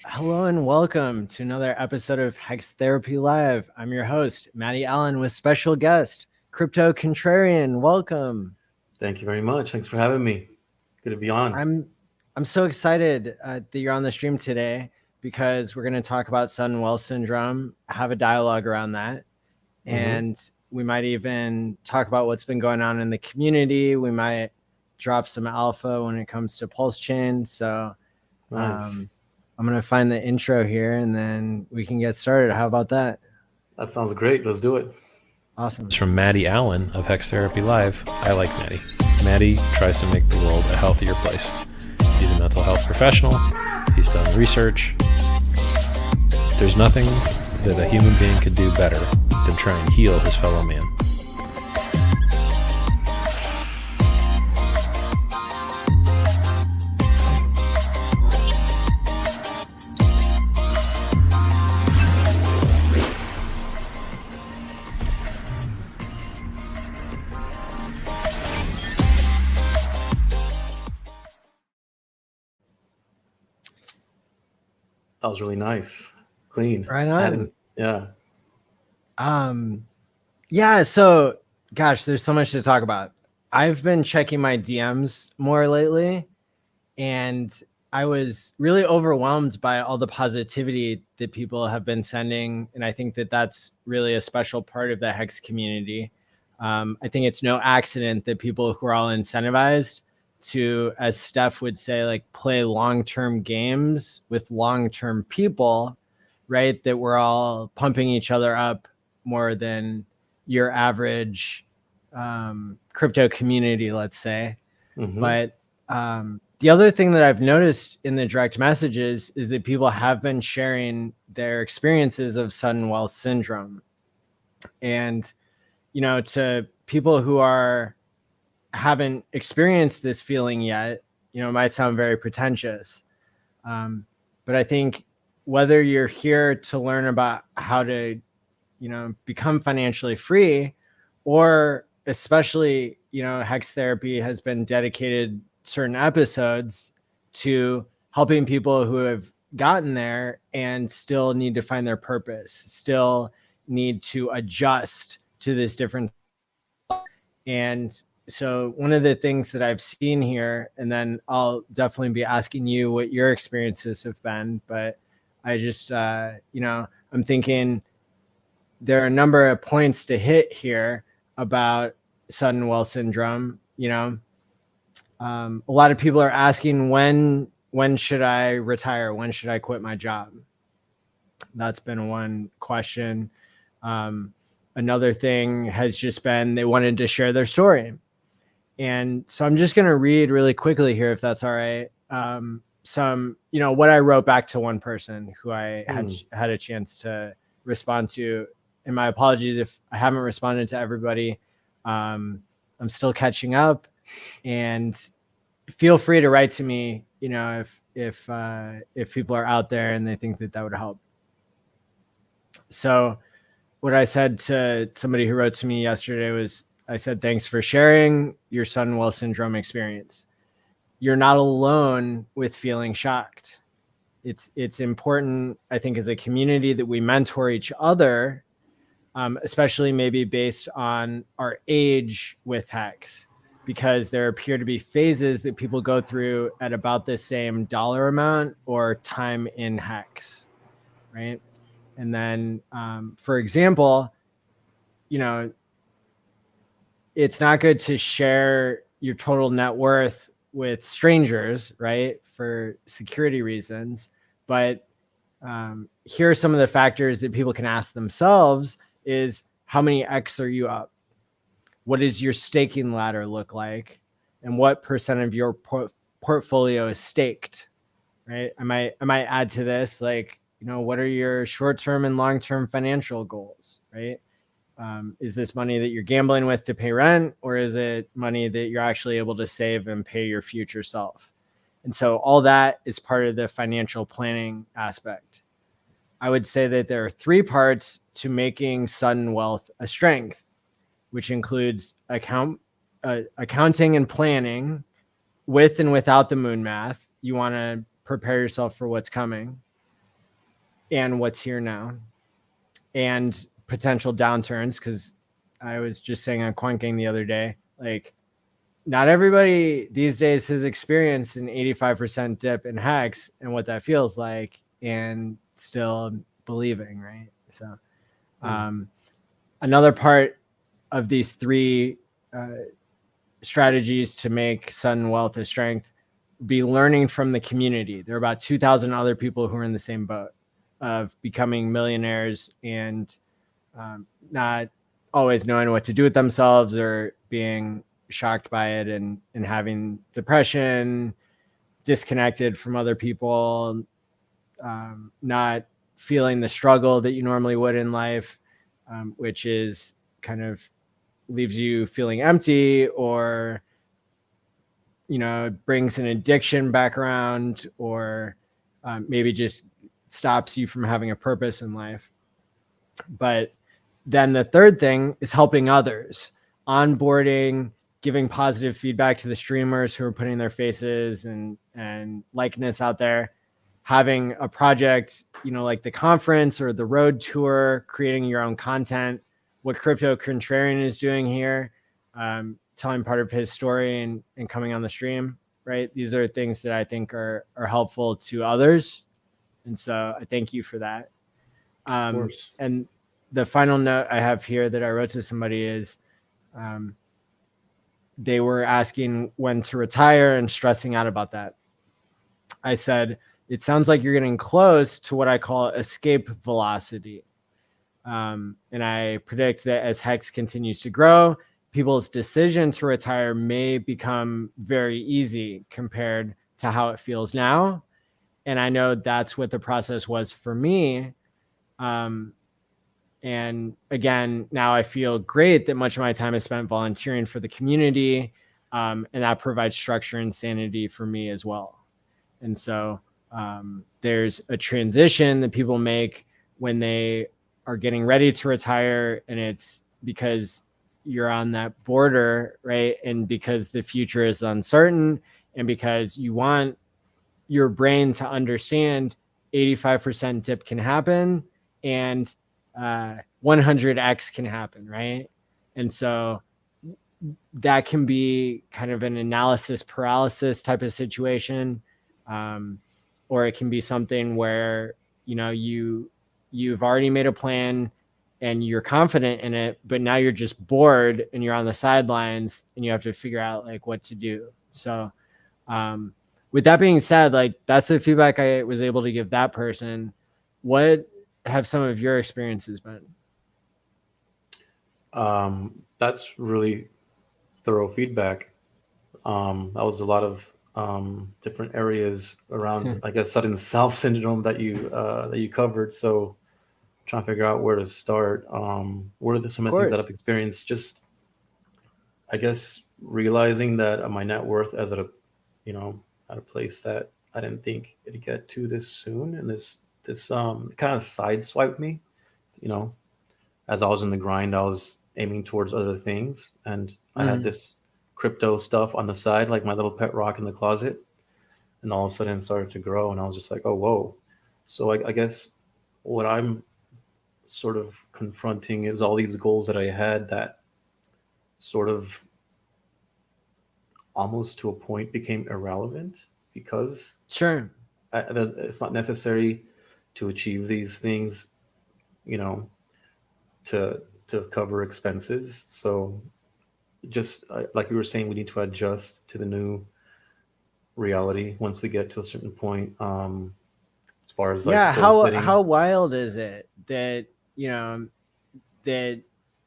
Hello and welcome to another episode of Hex Therapy Live. I'm your host, Maddie ALLin, with special guest, Contrarian. Welcome. Thank you very much. Thanks for having me. Good to be on. I'm so excited that you're on the stream today because we're going to talk about sudden wealth syndrome, have a dialogue around that, and we might even talk about what's been going on in the community. We might drop some alpha when it comes to PulseChain. So Nice. I'm going to find the intro here and then we can get started. How about that? That sounds great. Let's do it. Awesome. It's from Maddie ALLin of HexTherapy.live. I like Maddie. Maddie tries to make the world a healthier place. He's a mental health professional. He's done research. There's nothing that a human being could do better than try and heal his fellow man. That was really nice. Clean. Right on. Yeah. Yeah, so gosh, there's so much to talk about. I've been checking my DMs more lately, and I was really overwhelmed by all the positivity that people have been sending. And I think that that's really a special part of the Hex community. I think it's no accident that people who are all incentivized to, as Steph would say, like play long-term games with long-term people, right? That we're all pumping each other up more than your average crypto community, let's say. But the other thing that I've noticed in the direct messages is that people have been sharing their experiences of sudden wealth syndrome. And, you know, to people who haven't experienced this feeling yet, you know, it might sound very pretentious. But I think whether you're here to learn about how to, you know, become financially free, or especially, you know, Hex Therapy has been dedicated certain episodes to helping people who have gotten there and still need to find their purpose, still need to adjust to this different. And so one of the things that I've seen here, and then I'll definitely be asking you what your experiences have been, but I just, you know, I'm thinking there are a number of points to hit here about sudden wealth syndrome. You know, a lot of people are asking, when should I retire? When should I quit my job? That's been one question. Another thing has just been they wanted to share their story. And so I'm just going to read really quickly here, if that's all right. Some, you know, what I wrote back to one person who I had a chance to respond to. And my apologies if I haven't responded to everybody. I'm still catching up, and feel free to write to me, you know, if people are out there and they think that would help. So what I said to somebody who wrote to me yesterday was, I said, thanks for sharing your sudden wealth syndrome experience. You're not alone with feeling shocked. It's important, I think, as a community that we mentor each other, especially maybe based on our age with Hex, because there appear to be phases that people go through at about the same dollar amount or time in Hex, right? And then, for example, you know, it's not good to share your total net worth with strangers, right? For security reasons. But here are some of the factors that people can ask themselves is, how many X are you up? What does your staking ladder look like? And what percent of your portfolio is staked, right? I might add to this, like, you know, what are your short-term and long-term financial goals, right? Is this money that you're gambling with to pay rent, or is it money that you're actually able to save and pay your future self? And so all that is part of the financial planning aspect. I would say that there are 3 parts to making sudden wealth a strength, which includes accounting and planning with and without the moon math. You want to prepare yourself for what's coming and what's here now and potential downturns. Because I was just saying on CoinGang the other day, like, not everybody these days has experienced an 85% dip in Hex and what that feels like and still believing, right? So another part of these three strategies to make sudden wealth a strength, be learning from the community. There are about 2,000 other people who are in the same boat of becoming millionaires and not always knowing what to do with themselves or being shocked by it and having depression, disconnected from other people, not feeling the struggle that you normally would in life, which is kind of leaves you feeling empty, or brings an addiction back around, or maybe just stops you from having a purpose in life. But then the third thing is helping others, onboarding, giving positive feedback to the streamers who are putting their faces and likeness out there, having a project, like the conference or the road tour, creating your own content, what Crypto Contrarian is doing here, telling part of his story and coming on the stream, right? These are things that I think are helpful to others. And so I thank you for that. Of course. And the final note I have here that I wrote to somebody is, they were asking when to retire and stressing out about that. I said, it sounds like you're getting close to what I call escape velocity. And I predict that as Hex continues to grow, people's decision to retire may become very easy compared to how it feels now. And I know that's what the process was for me. And again, now I feel great that much of my time is spent volunteering for the community. And that provides structure and sanity for me as well. And so there's a transition that people make when they are getting ready to retire. And it's because you're on that border, right? And because the future is uncertain, and because you want your brain to understand 85% dip can happen and 100x can happen, right? And so that can be kind of an analysis paralysis type of situation, or it can be something where you've already made a plan and you're confident in it, but now you're just bored and you're on the sidelines and you have to figure out like what to do. So with that being said, like that's the feedback I was able to give that person. What have some of your experiences been? That's really thorough feedback. That was a lot of different areas around, I guess, sudden self syndrome that you covered. So trying to figure out where to start. What are some of the things that I've experienced? Just, I guess, realizing that my net worth is at a place that I didn't think it'd get to this soon, and this kind of sideswiped me. As I was in the grind, I was aiming towards other things, and I had this crypto stuff on the side, like my little pet rock in the closet, and all of a sudden it started to grow, and I was just like, oh, whoa. So I guess what I'm sort of confronting is all these goals that I had that sort of almost to a point became irrelevant because it's not necessary to achieve these things, to cover expenses. So just like you were saying, we need to adjust to the new reality once we get to a certain point. As far as how wild is it that that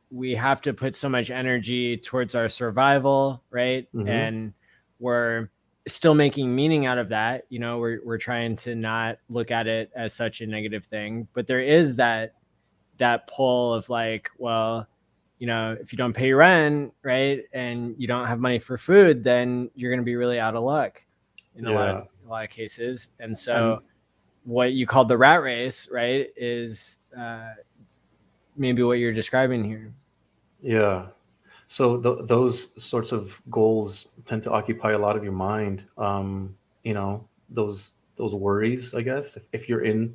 we have to put so much energy towards our survival, right? Mm-hmm. And we're still making meaning out of that. We're trying to not look at it as such a negative thing, but there is that pull of like, well, if you don't pay your rent, right, and you don't have money for food, then you're going to be really out of luck in a lot of cases. And so what you called the rat race, right, is maybe what you're describing here. Yeah. So those sorts of goals tend to occupy a lot of your mind. Those those worries, I guess, if you're in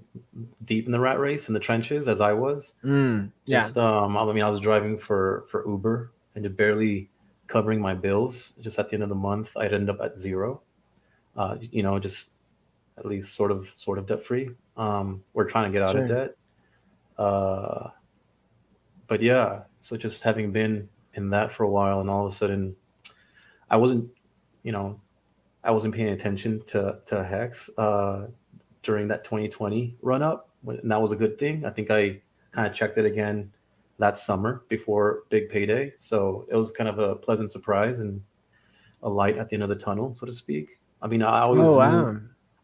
deep in the rat race in the trenches, as I was. Yeah. Just I mean, I was driving for Uber and just barely covering my bills. Just at the end of the month, I'd end up at zero. Just at least sort of debt free. We're trying to get out of Sure. debt. But yeah, so just having been in that for a while, and all of a sudden, I wasn't, you know, I wasn't paying attention to Hex during that 2020 run up, and that was a good thing. I think I kind of checked it again that summer before big payday, so it was kind of a pleasant surprise and a light at the end of the tunnel, so to speak. I mean, Oh wow.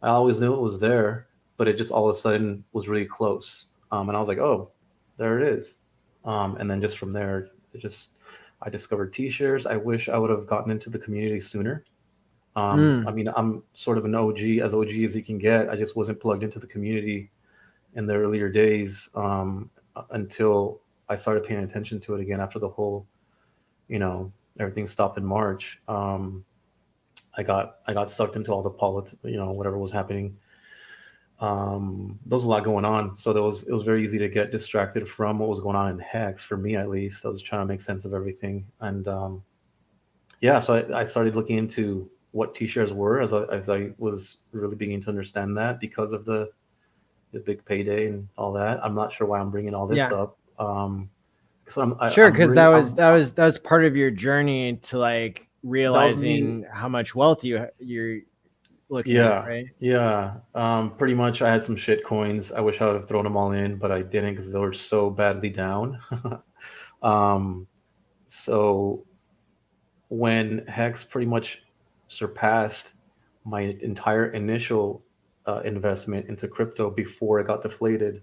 I always knew it was there, but it just all of a sudden was really close, and I was like, oh, there it is. And then just from there, I discovered T-shares. I wish I would have gotten into the community sooner. I mean, I'm sort of an OG as you can get. I just wasn't plugged into the community in the earlier days until I started paying attention to it again after the whole, everything stopped in March. I got sucked into all the politics, whatever was happening. There was a lot going on, so it was very easy to get distracted from what was going on in Hex. For me, at least, I was trying to make sense of everything, and so I started looking into what T-shares were as I was really beginning to understand that because of the big payday and all that. I'm not sure why I'm bringing all this up. Because that was part of your journey to like realizing how much wealth you're looking at, right? Yeah. Pretty much I had some shit coins. I wish I would have thrown them all in, but I didn't because they were so badly down. So when Hex pretty much surpassed my entire initial investment into crypto before it got deflated,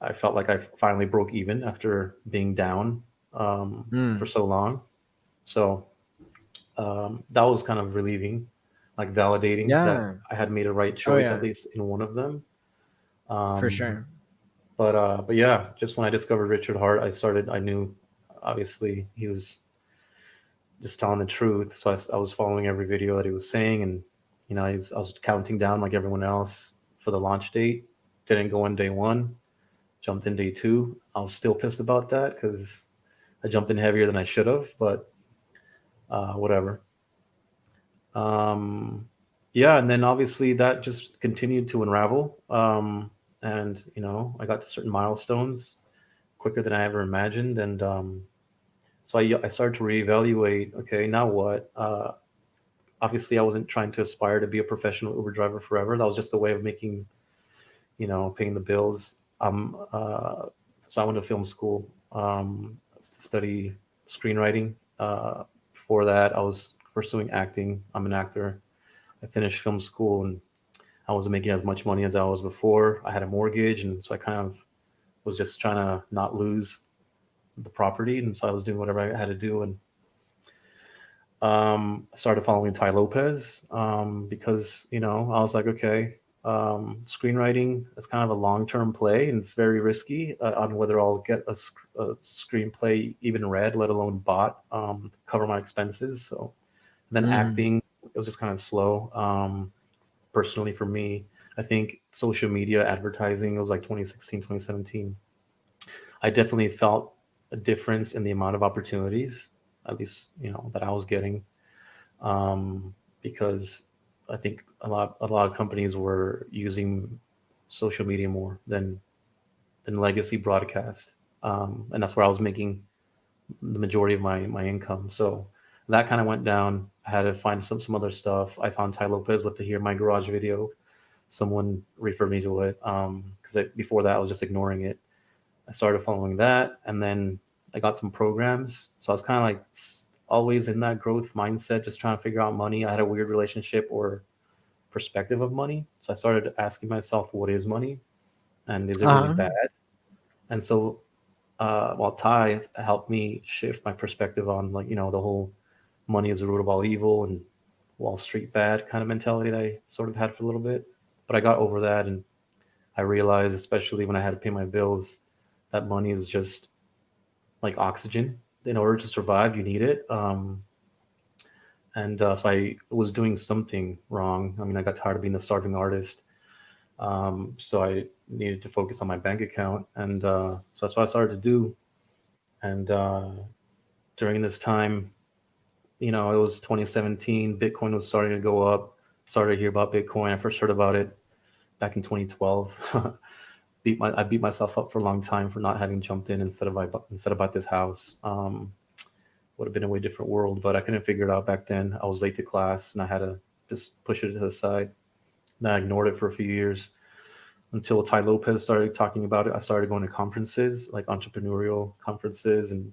I felt like I finally broke even after being down for so long. So that was kind of relieving, like validating that I had made a right choice, at least in one of them. For sure. But yeah, just when I discovered Richard Hart, I knew obviously he was just telling the truth. So I was following every video that he was saying, and I was counting down like everyone else for the launch date. Didn't go in day one, jumped in day two. I was still pissed about that because I jumped in heavier than I should have, but whatever. And then obviously that just continued to unravel. And I got to certain milestones quicker than I ever imagined, and so I started to reevaluate. Okay, now what? Obviously, I wasn't trying to aspire to be a professional Uber driver forever. That was just a way of making, paying the bills. So I went to film school to study screenwriting. Before that, I was pursuing acting. I'm an actor. I finished film school and I wasn't making as much money as I was before. I had a mortgage, and so I kind of was just trying to not lose the property, and so I was doing whatever I had to do, and I started following Ty Lopez because I was like, okay, screenwriting is kind of a long-term play, and it's very risky on whether I'll get a screenplay even read, let alone bought, to cover my expenses. So then acting, it was just kind of slow. Personally for me, I think social media advertising, it was like 2016, 2017. I definitely felt a difference in the amount of opportunities, at least, that I was getting. Because I think a lot of companies were using social media more than legacy broadcast. And that's where I was making the majority of my income. So that kind of went down. I had to find some other stuff. I found Ty Lopez with the Here in My Garage video. Someone referred me to it because before that I was just ignoring it. I started following that, and then I got some programs. So I was kind of like always in that growth mindset, just trying to figure out money. I had a weird relationship or perspective of money. So I started asking myself, what is money? And is it really bad? And so while Ty helped me shift my perspective on the whole money is the root of all evil and Wall Street bad kind of mentality that I sort of had for a little bit. But I got over that, and I realized, especially when I had to pay my bills, that money is just like oxygen. In order to survive, you need it. And so I was doing something wrong. I mean, I got tired of being the starving artist. So I needed to focus on my bank account. And so that's what I started to do. And during this time, it was 2017. Bitcoin was starting to go up. Started to hear about Bitcoin. I first heard about it back in 2012. I beat myself up for a long time for not having jumped in instead of bought this house. Would have been a way different world, but I couldn't figure it out back then. I was late to class and I had to just push it to the side. And I ignored it for a few years until Ty Lopez started talking about it. I started going to conferences, like entrepreneurial conferences, and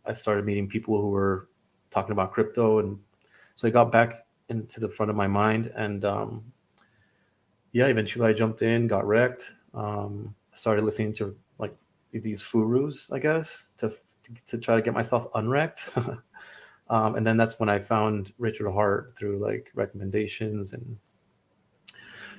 I started meeting people who were talking about crypto. And so it got back into the front of my mind. And eventually I jumped in, got wrecked. Started listening to like these gurus, I guess, to try to get myself unwrecked. And then that's when I found Richard Hart through like recommendations. And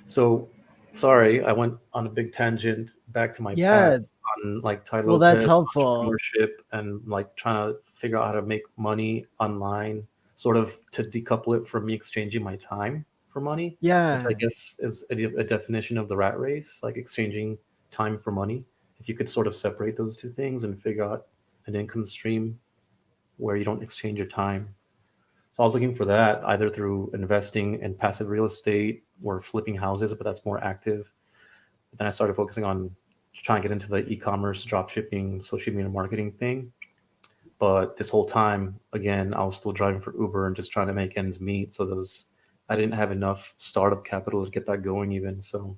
so, sorry, I went on a big tangent back to my past on like Ty Well, that's Lopez, helpful. entrepreneurship, and like trying to figure out how to make money online, sort of to decouple it from me exchanging my time for money. Yeah. Which I guess is a definition of the rat race, like exchanging time for money. If you could sort of separate those two things and figure out an income stream where you don't exchange your time. So I was looking for that either through investing in passive real estate or flipping houses, but that's more active. But then I started focusing on trying to get into the e-commerce, drop shipping, social media marketing thing. But this whole time, again, I was still driving for Uber and just trying to make ends meet. So I didn't have enough startup capital to get that going even. So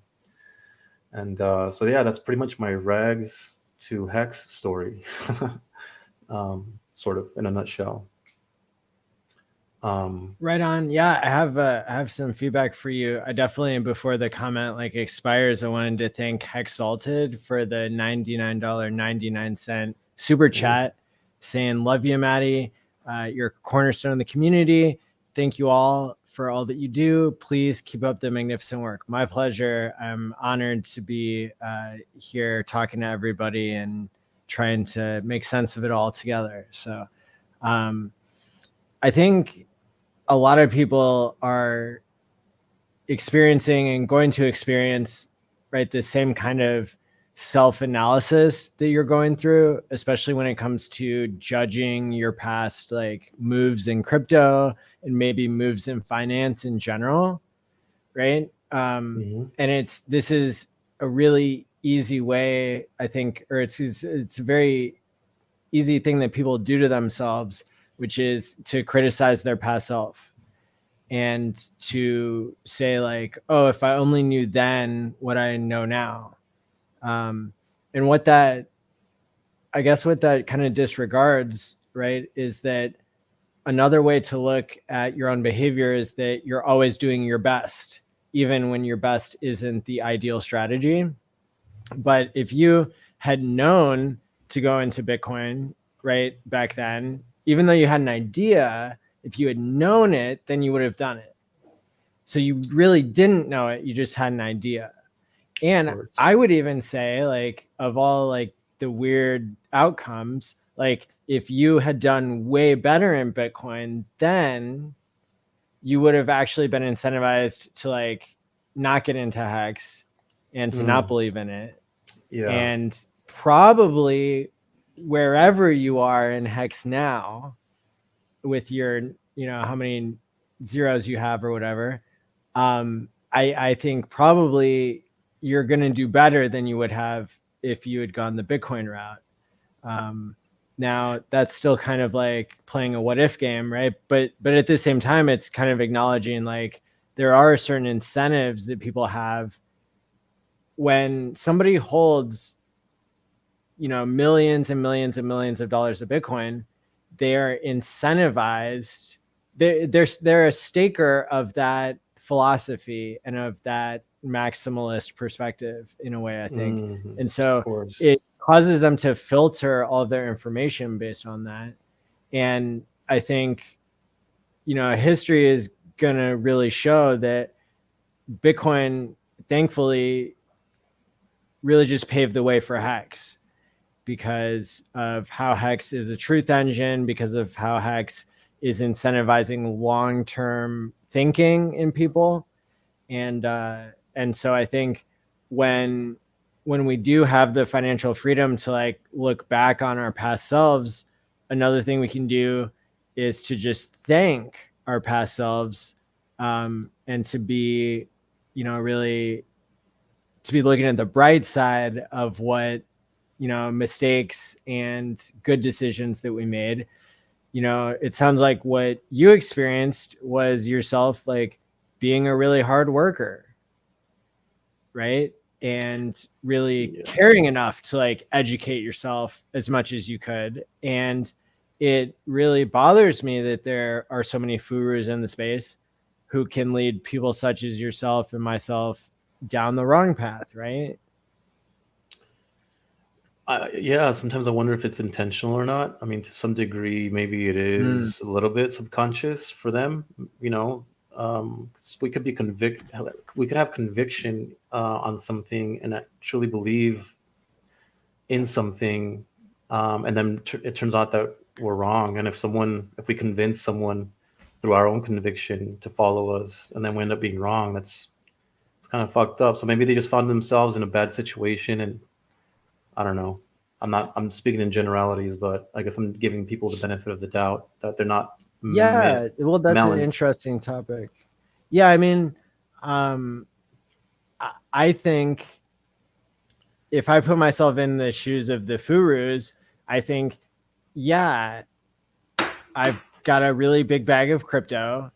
that's pretty much my rags to Hex story. Sort of in a nutshell. Right on. Yeah, I have some feedback for you. I definitely, before the comment like expires, I wanted to thank Hexalted for the $99.99 super chat saying, "Love you, Maddie. You're a cornerstone of the community. Thank you all for all that you do. Please keep up the magnificent work." My pleasure. I'm honored to be here talking to everybody and trying to make sense of it all together. So I think a lot of people are experiencing and going to experience, right, the same kind of self-analysis that you're going through, especially when it comes to judging your past like moves in crypto and maybe moves in finance in general, right? And this is a really easy way, I think, or it's a very easy thing that people do to themselves, which is to criticize their past self and to say like, oh, if I only knew then what I know now. And what that kind of disregards, right, is that another way to look at your own behavior is that you're always doing your best, even when your best isn't the ideal strategy. But if you had known to go into Bitcoin, right, back then, even though you had an idea, if you had known it, then you would have done it. So you really didn't know it. You just had an idea. And I would even say, like, of all like the weird outcomes, like if you had done way better in Bitcoin, then you would have actually been incentivized to like not get into Hex and to not believe in it. Yeah. And probably wherever you are in Hex now with your, how many zeros you have or whatever, I think probably you're going to do better than you would have if you had gone the Bitcoin route. Now that's still kind of like playing a what if game, right? But at the same time, it's kind of acknowledging like there are certain incentives that people have when somebody holds, millions and millions and millions of dollars of Bitcoin. They're incentivized. They're a staker of that philosophy and of that maximalist perspective in a way, I think. And so it causes them to filter all of their information based on that. And I think, history is going to really show that Bitcoin, thankfully, really just paved the way for Hex because of how Hex is a truth engine, because of how Hex is incentivizing long-term thinking in people. And so I think when we do have the financial freedom to like look back on our past selves, another thing we can do is to just thank our past selves, and to be, really to be looking at the bright side of what, mistakes and good decisions that we made. It sounds like what you experienced was yourself like being a really hard worker, right? And really caring enough to like educate yourself as much as you could. And it really bothers me that there are so many gurus in the space who can lead people such as yourself and myself down the wrong path, right? Yeah, sometimes I wonder if it's intentional or not. I mean, to some degree, maybe it is a little bit subconscious for them. 'Cause we could be we could have conviction on something and truly believe in something, and then it turns out that we're wrong. And if we convince someone through our own conviction to follow us, and then we end up being wrong, it's kind of fucked up. So maybe they just found themselves in a bad situation, and I don't know. I'm speaking in generalities, but I guess I'm giving people the benefit of the doubt that they're not. Yeah, well, that's an interesting topic. Yeah, I mean, I think if I put myself in the shoes of the Furus, I think, yeah, I've got a really big bag of crypto,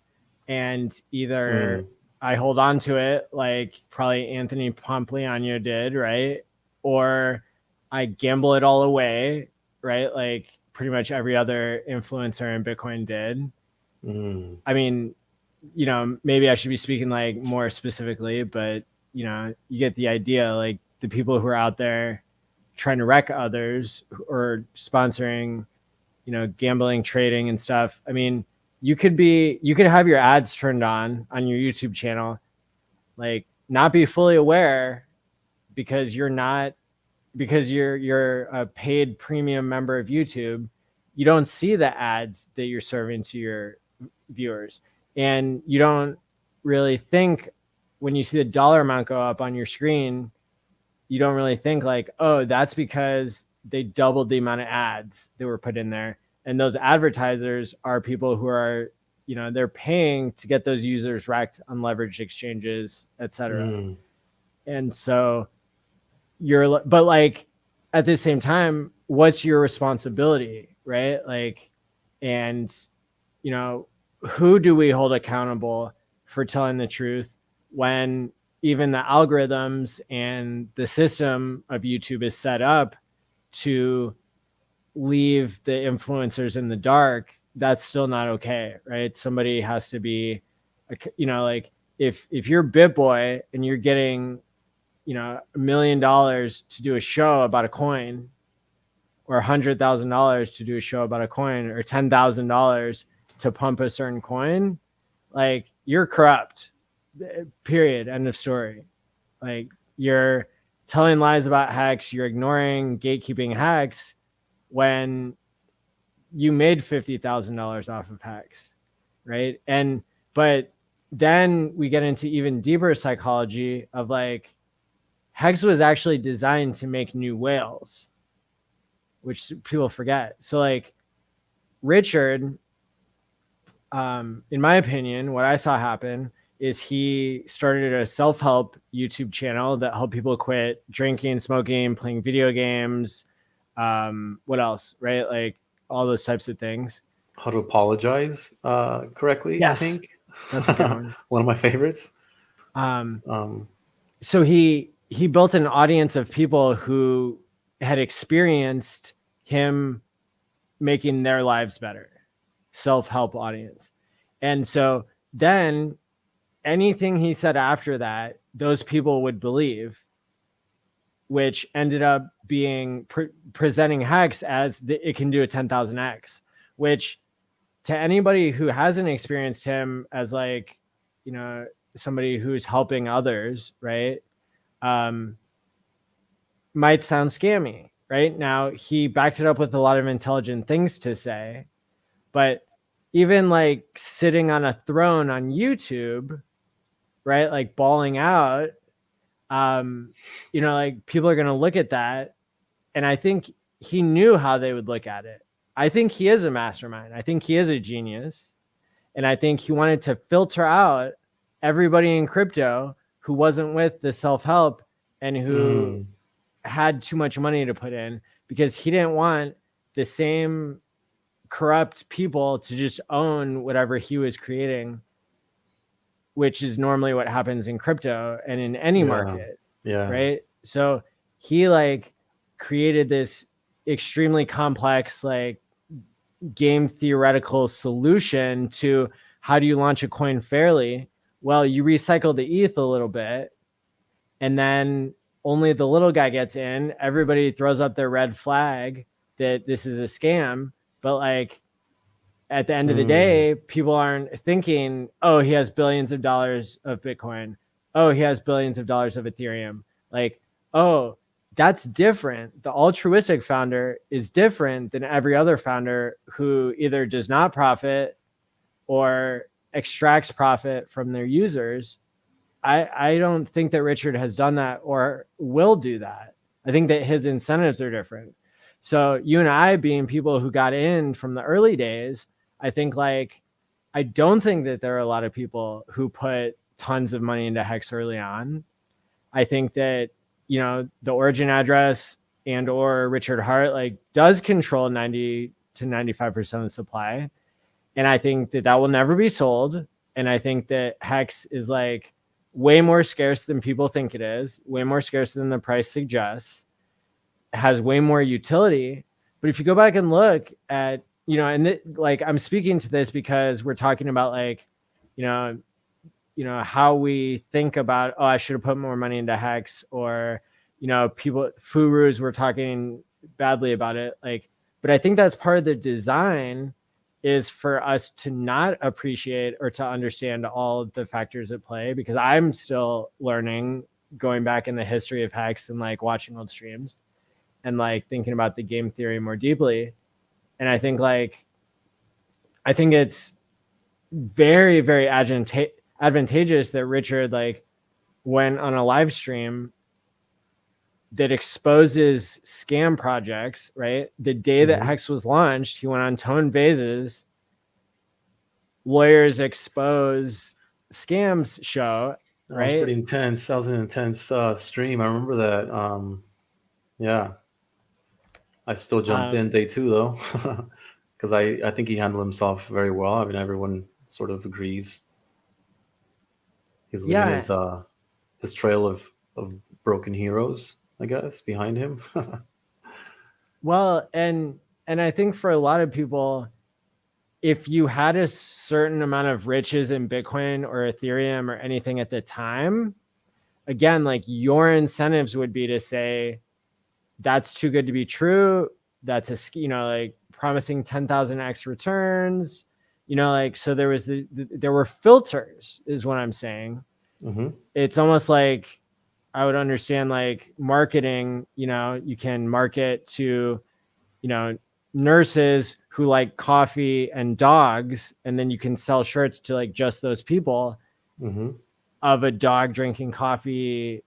and either I hold on to it like probably Anthony Pompliano did, right? Or I gamble it all away, right? Like pretty much every other influencer in Bitcoin did. I mean, maybe I should be speaking like more specifically, but you get the idea. Like the people who are out there trying to wreck others or sponsoring, gambling, trading and stuff. I mean, you could have your ads turned on your YouTube channel, like not be fully aware because you're a paid premium member of YouTube. You don't see the ads that you're serving to your viewers, and you don't really think when you see the dollar amount go up on your screen, you don't really think like, oh, that's because they doubled the amount of ads that were put in there. And those advertisers are people who are, they're paying to get those users wrecked on leveraged exchanges, etc. And so but like at the same time, what's your responsibility, right? Like, and who do we hold accountable for telling the truth when even the algorithms and the system of YouTube is set up to leave the influencers in the dark? That's still not okay, right? Somebody has to be, like if you're BitBoy and you're getting, $1 million to do a show about a coin, or $100,000 to do a show about a coin, or $10,000 to pump a certain coin, like you're corrupt, period, end of story. Like you're telling lies about Hex, you're ignoring gatekeeping Hex when you made $50,000 off of Hex, right? But then we get into even deeper psychology of like, Hex was actually designed to make new whales, which people forget. So like Richard, in my opinion, what I saw happen is he started a self-help YouTube channel that helped people quit drinking, smoking, playing video games. What else, right? Like all those types of things. How to apologize correctly, yes. I think. That's a good one. One of my favorites. So he built an audience of people who had experienced him making their lives better, self-help audience. And so then anything he said after that, those people would believe, which ended up being presenting Hex as it can do a 10,000x, which to anybody who hasn't experienced him as like, somebody who's helping others, right? Might sound scammy, right? Now he backed it up with a lot of intelligent things to say, but even like sitting on a throne on YouTube, right? Like bawling out, you know, like people are going to look at that. And I think he knew how they would look at it. I think he is a mastermind. I think he is a genius. And I think he wanted to filter out everybody in crypto who wasn't with the self-help and who had too much money to put in, because he didn't want the same corrupt people to just own whatever he was creating, which is normally what happens in crypto and in any market. Yeah. Right. So he like created this extremely complex, like game theoretical solution to how do you launch a coin fairly? Well, you recycle the ETH a little bit, and then only the little guy gets in. Everybody throws up their red flag that this is a scam. But like at the end of the day, people aren't thinking, oh, he has billions of dollars of Bitcoin. Oh, he has billions of dollars of Ethereum. Like, oh, that's different. The altruistic founder is different than every other founder who either does not profit or extracts profit from their users. I don't think that Richard has done that or will do that. I think that his incentives are different. So you and I, being people who got in from the early days, I think like, I don't think that there are a lot of people who put tons of money into Hex early on. I think that, you know, the origin address and or Richard Hart like does control 90 to 95% of the supply. And I think that that will never be sold. And I think that Hex is like way more scarce than people think it is, way more scarce than the price suggests, has way more utility. But if you go back and look at, you know, and like I'm speaking to this because we're talking about like, you know, how we think about, oh, I should have put more money into Hex, or, you know, people, Furus were talking badly about it. Like, but I think that's part of the design, is for us to not appreciate or to understand all of the factors at play, because I'm still learning, going back in the history of Hex and like watching old streams and like thinking about the game theory more deeply. And I think it's very, very advantageous that Richard like went on a live stream that exposes scam projects, right? The day that Hex was launched, he went on Tone Vase's Lawyers Expose Scams show, right? That was pretty intense. That was an intense stream. I remember that. Yeah. I still jumped in day 2 though, because I think he handled himself very well. I mean, everyone sort of agrees. He's leaving his trail of broken heroes, I guess, behind him. Well, and I think for a lot of people, if you had a certain amount of riches in Bitcoin or Ethereum or anything at the time, again, like your incentives would be to say, that's too good to be true. That's a, you know, like promising 10,000x returns, you know, like, so there was there were filters is what I'm saying. It's almost like, I would understand like marketing, you know, you can market to, you know, nurses who like coffee and dogs, and then you can sell shirts to like just those people of a dog drinking coffee,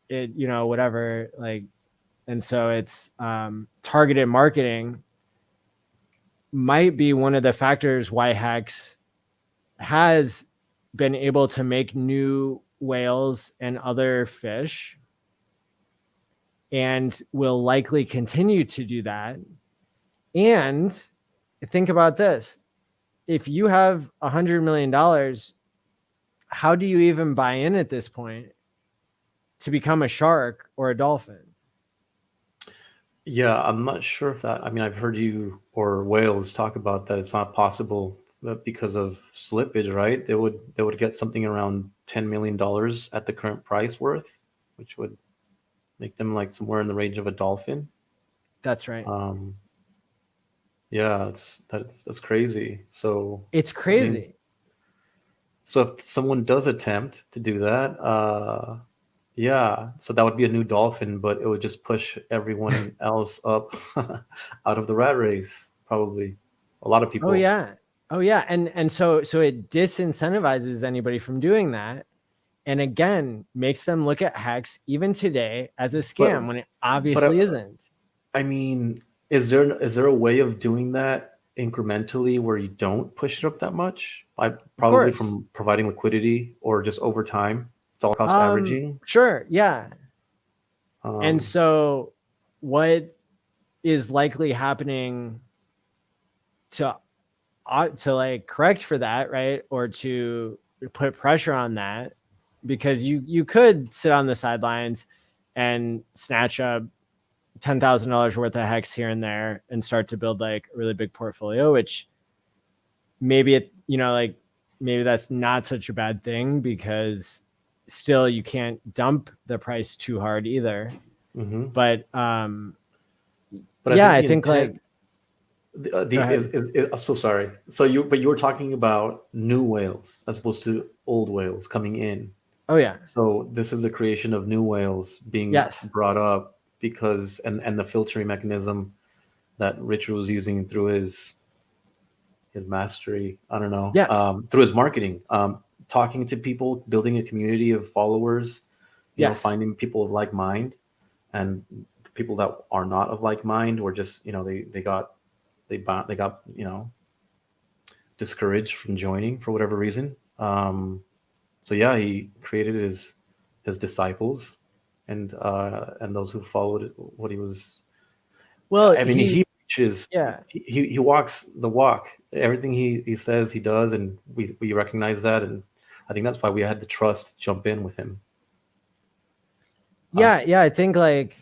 it, you know, whatever, like, and so it's targeted marketing might be one of the factors why Hex has been able to make new whales and other fish, and will likely continue to do that. And think about this. If you have $100 million, how do you even buy in at this point to become a shark or a dolphin? Yeah, I'm not sure if that, I mean, I've heard you or whales talk about that it's not possible because of slippage, right? They would get something around $10 million at the current price worth, which would make them like somewhere in the range of a dolphin. That's right. Yeah, that's crazy. So it's crazy. So if someone does attempt to do that, yeah, so that would be a new dolphin, but it would just push everyone else up out of the rat race, probably. A lot of people. Oh yeah. Oh yeah, and so it disincentivizes anybody from doing that, and again makes them look at Hex even today as a scam when it but obviously isn't. I mean, is there a way of doing that incrementally where you don't push it up that much? Of Probably course. from providing liquidity or just over time, dollar cost averaging. Sure, yeah. And Um, so what is likely happening to like correct for that, right? Or to put pressure on that, because you could sit on the sidelines and snatch up $10,000 worth of Hex here and there and start to build like a really big portfolio, which maybe it, like maybe that's not such a bad thing, because still you can't dump the price too hard either. mhm. But But yeah, I I think think the like, intent, go is I'm so sorry. So you were talking about new whales as opposed to old whales coming in. Oh yeah. So this is a creation of new whales being Yes. brought up because and the filtering mechanism that Richard was using through his mastery. I don't know, Yes. through his marketing, talking to people, building a community of followers, Yes. finding people of like mind, and the people that are not of like mind, or just they got discouraged from joining for whatever reason. So yeah, he created his disciples and those who followed what he was. Well, I mean, he preaches, yeah. he walks the walk. Everything he says he does, and we recognize that, and I think that's why we had the trust to jump in with him. Yeah, I think like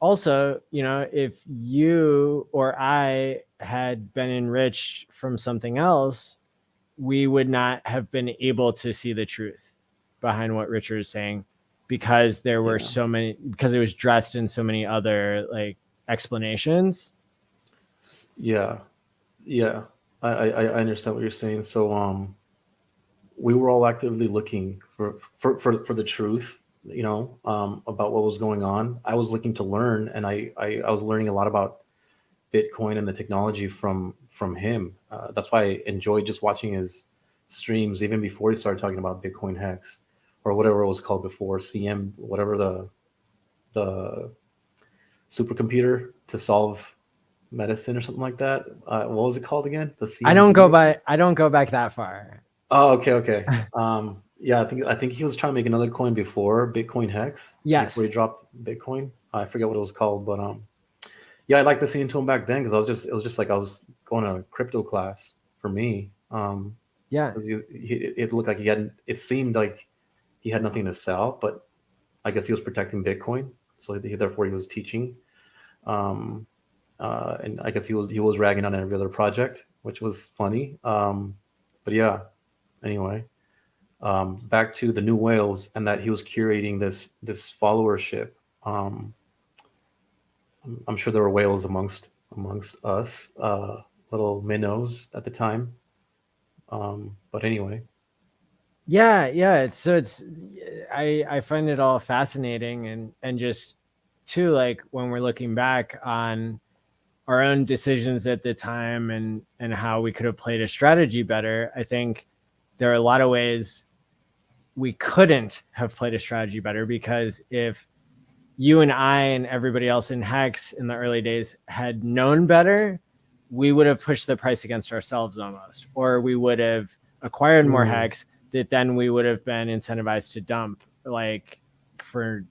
also, if you or I had been enriched from something else, we would not have been able to see the truth behind what Richard is saying, because there were Yeah, because it was dressed in so many other like explanations. yeah, yeah. I understand what you're saying. So we were all actively looking for the truth, about what was going on. I was looking to learn, and I was learning a lot about Bitcoin and the technology from him. That's why I enjoyed just watching his streams, even before he started talking about Bitcoin Hex or whatever it was called before, CM, whatever the supercomputer to solve medicine or something like that. What was it called again? The CM. I don't go back that far. Oh, okay. Yeah, I think he was trying to make another coin before Bitcoin Hex. Yes. Before he dropped Bitcoin. I forget what it was called, but yeah, I liked listening to him back then, because it was just like I was going to a crypto class for me. Yeah. It looked like it seemed like he had nothing to sell, but I guess he was protecting Bitcoin, so therefore he was teaching. And I guess he was ragging on every other project, which was funny. But yeah, anyway, back to the new whales, and that he was curating this followership. I'm sure there were whales amongst us, little minnows at the time. But anyway, Yeah. I find it all fascinating, and just too, like when we're looking back on our own decisions at the time, and how we could have played a strategy better, I think there are a lot of ways we couldn't have played a strategy better, because if you and I and everybody else in Hex in the early days had known better, we would have pushed the price against ourselves almost, or we would have acquired more Hex that then we would have been incentivized to dump, like for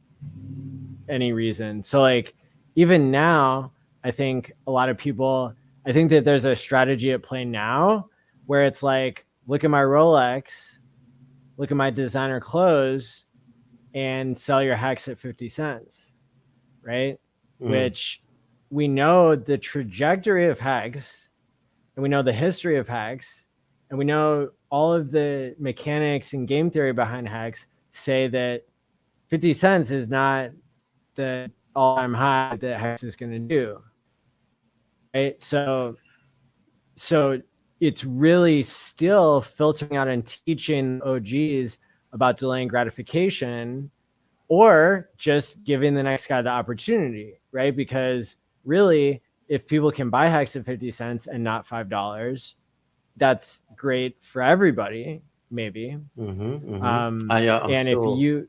any reason. So like even now, I think that there's a strategy at play now where it's like, look at my Rolex, look at my designer clothes, and sell your Hex at 50 cents, right? Which we know the trajectory of Hex, and we know the history of Hex, and we know all of the mechanics and game theory behind Hex say that 50 cents is not the all-time high that Hex is going to do, right? So it's really still filtering out and teaching OGs about delaying gratification, or just giving the next guy the opportunity, right? Because really, if people can buy Hex at 50 cents and not $5, that's great for everybody, maybe. I'm And still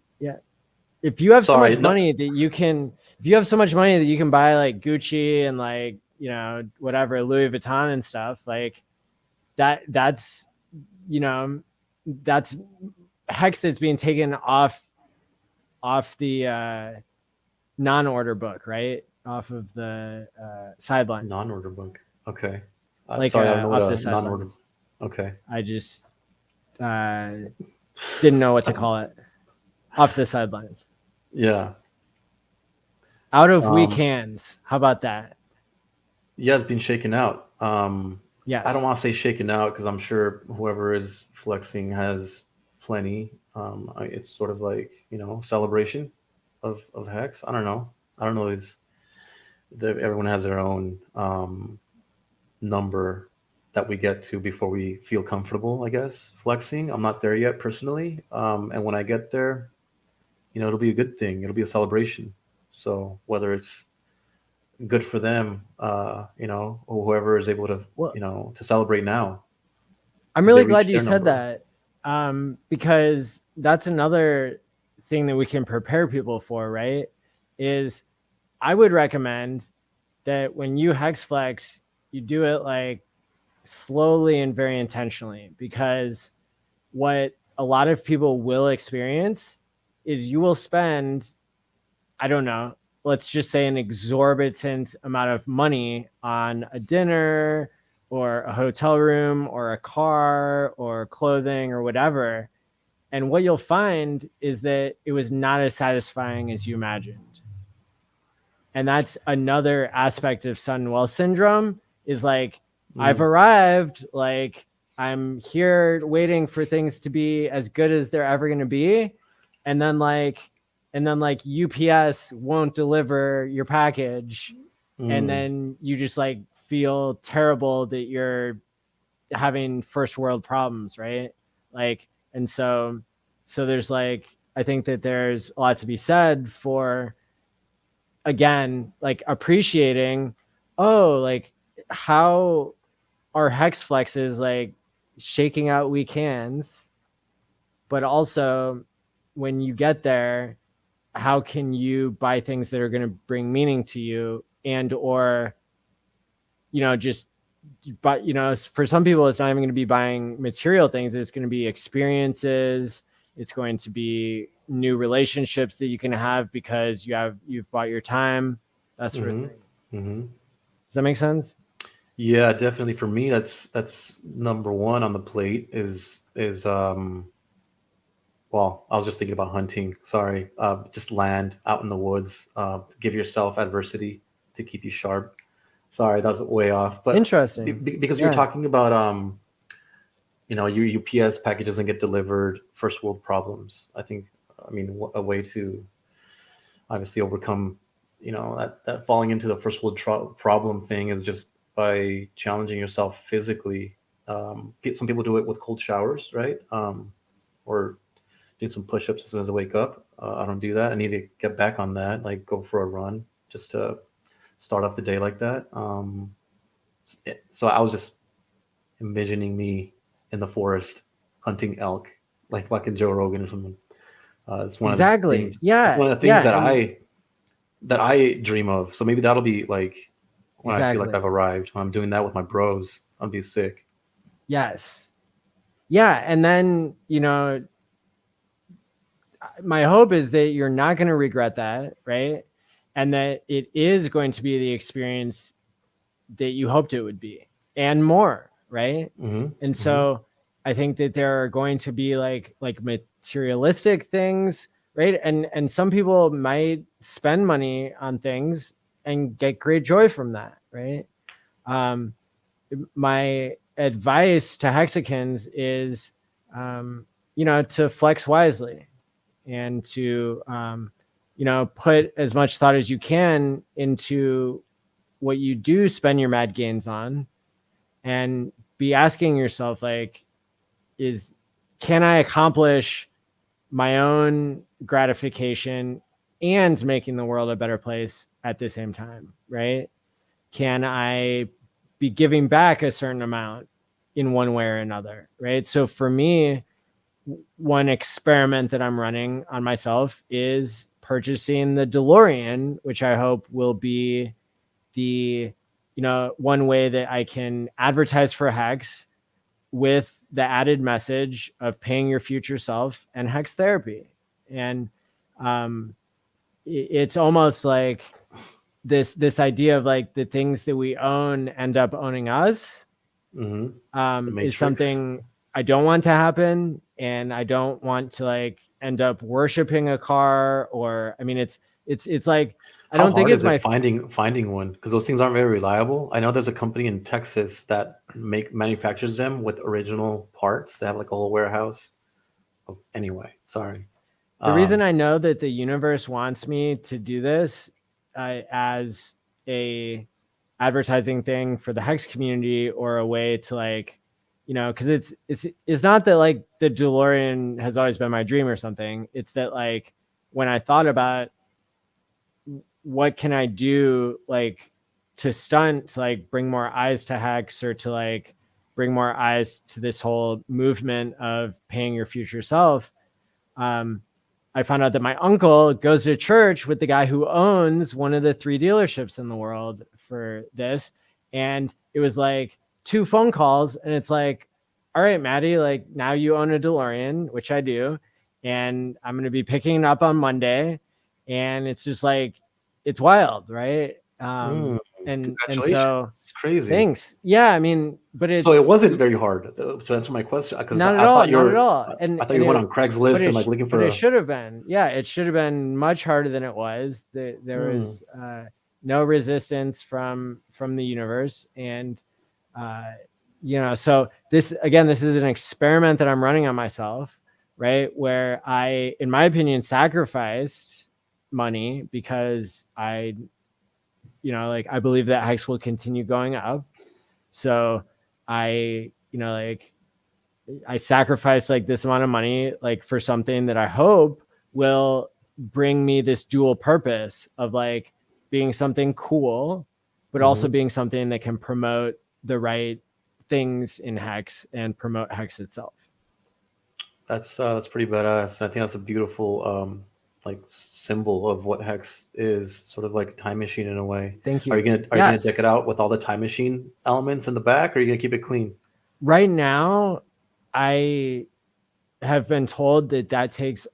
if you have so sorry. much money that you can, if you have so much money that you can buy like Gucci and like, you know, whatever, Louis Vuitton and stuff, like that's, you know, that's Hex that's being taken off the non-order book, right? Off of the sidelines. Non-order book. Okay. Like Sorry, I don't know what off the a non-order. sidelines. Okay. I just didn't know what to call it. Off the sidelines. Yeah. Out of weak hands. How about that? Yeah, it's been shaken out. Yes. I don't want to say shaken out because I'm sure whoever is flexing has plenty. It's sort of like, you know, celebration of Hex. I don't know. Everyone has their own number that we get to before we feel comfortable, I guess, flexing. I'm not there yet personally. And when I get there, you know, it'll be a good thing. It'll be a celebration. So whether it's good for them, you know, or whoever is able to, you know, to celebrate now. I'm really glad you said that, because that's another thing that we can prepare people for, right? Is I would recommend that when you hex flex, you do it like slowly and very intentionally, because what a lot of people will experience is you will spend, I don't know, let's just say an exorbitant amount of money on a dinner or a hotel room or a car or clothing or whatever. And what you'll find is that it was not as satisfying as you imagined. And that's another aspect of sudden wealth syndrome, is like, I've arrived, like I'm here waiting for things to be as good as they're ever going to be. And then like UPS won't deliver your package. And then you just like feel terrible that you're having first world problems, right? Like, and so there's like, I think that there's a lot to be said for, again, like appreciating, oh, like how are hex flexes like shaking out weak hands, but also when you get there, how can you buy things that are going to bring meaning to you, and or, you know, just, but, you know, for some people, it's not even going to be buying material things. It's going to be experiences. It's going to be new relationships that you can have because you've bought your time, that sort of thing. Does that make sense? Yeah, definitely. For me, that's number one on the plate is well, I was just thinking about hunting. Sorry. Just land out in the woods, to give yourself adversity to keep you sharp. Sorry, that was way off. But interesting. Because you're talking about, you know, your UPS package doesn't get delivered, first world problems. I mean, a way to obviously overcome, you know, that falling into the first world problem thing is just by challenging yourself physically. Some people do it with cold showers, right? Or doing some push-ups as soon as I wake up. I don't do that. I need to get back on that, like go for a run just to start off the day like that. So I was just envisioning me in the forest hunting elk, like fucking Joe Rogan or something. It's one exactly. of the things, yeah. one of the things that I dream of. So maybe that'll be like when I feel like I've arrived. When I'm doing that with my bros, I'll be sick. Yes. Yeah. And then, you know, my hope is that you're not going to regret that, right? And that it is going to be the experience that you hoped it would be and more, right? And so I think that there are going to be like materialistic things, right? And some people might spend money on things and get great joy from that, right? My advice to Hexicans is, you know, to flex wisely and to, you know, put as much thought as you can into what you do spend your mad gains on, and be asking yourself, like, can I accomplish my own gratification and making the world a better place at the same time, right? Can I be giving back a certain amount in one way or another, right? So for me, one experiment that I'm running on myself is purchasing the Delorean, which I hope will be the, one way that I can advertise for Hex with the added message of paying your future self and Hex therapy. And it's almost like this idea of like the things that we own end up owning us. Is something I don't want to happen, and I don't want to like end up worshiping a car, or I mean, it's like I don't think it's my finding one, because those things aren't very reliable. I know there's a company in Texas that manufactures them with original parts. They have like a whole warehouse. Anyway, sorry. The reason I know that the universe wants me to do this as a advertising thing for the Hex community, or a way to like, because it's not that like the DeLorean has always been my dream or something. It's that like when I thought about what can I do like to like bring more eyes to Hex, or to like bring more eyes to this whole movement of paying your future self, I found out that my uncle goes to church with the guy who owns one of the 3 dealerships in the world for this. And it was like 2 phone calls, and it's like, all right, Maddie, like now you own a DeLorean, which I do, and I'm going to be picking it up on Monday. And it's just like, it's wild, right? And so it's crazy. Thanks. Yeah, I mean, but so it wasn't very hard to answer my question, because not at all. I thought you went on Craigslist and like looking for. But it should have been. Yeah, it should have been much harder than it was. There was no resistance from the universe, and so this is an experiment that I'm running on myself, right? Where I, in my opinion, sacrificed money because I believe that Hex will continue going up. So I sacrificed like this amount of money, like for something that I hope will bring me this dual purpose of like being something cool, but also being something that can promote the right things in Hex and promote Hex itself. That's pretty badass. I think that's a beautiful like symbol of what Hex is, sort of like a time machine in a way. Thank you. Are you gonna deck it out with all the time machine elements in the back, or are you gonna keep it clean? Right now, I have been told that takes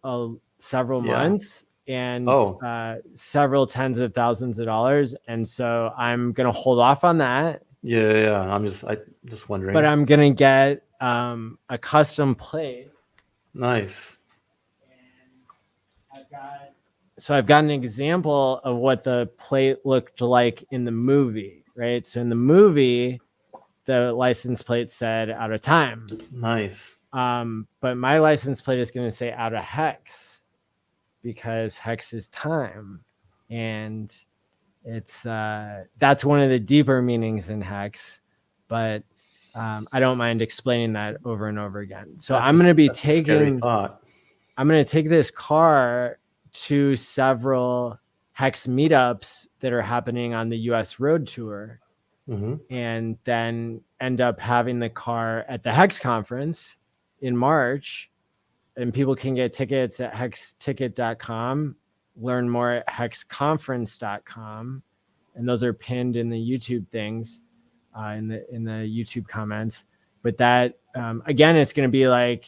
several months and several tens of thousands of dollars, and so I'm gonna hold off on that. Yeah. I'm just wondering. But I'm gonna get a custom plate. Nice. I've got an example of what the plate looked like in the movie, right? So in the movie, the license plate said out of time. Nice. But my license plate is going to say out of Hex, because Hex is time. And it's that's one of the deeper meanings in Hex, but I don't mind explaining that over and over again. So I'm going to take this car to several Hex meetups that are happening on the US road tour, and then end up having the car at the Hex conference in March. And people can get tickets at HexTicket.com, learn more at HexConference.com. And those are pinned in the YouTube things, in the YouTube comments. But that, again, it's going to be like,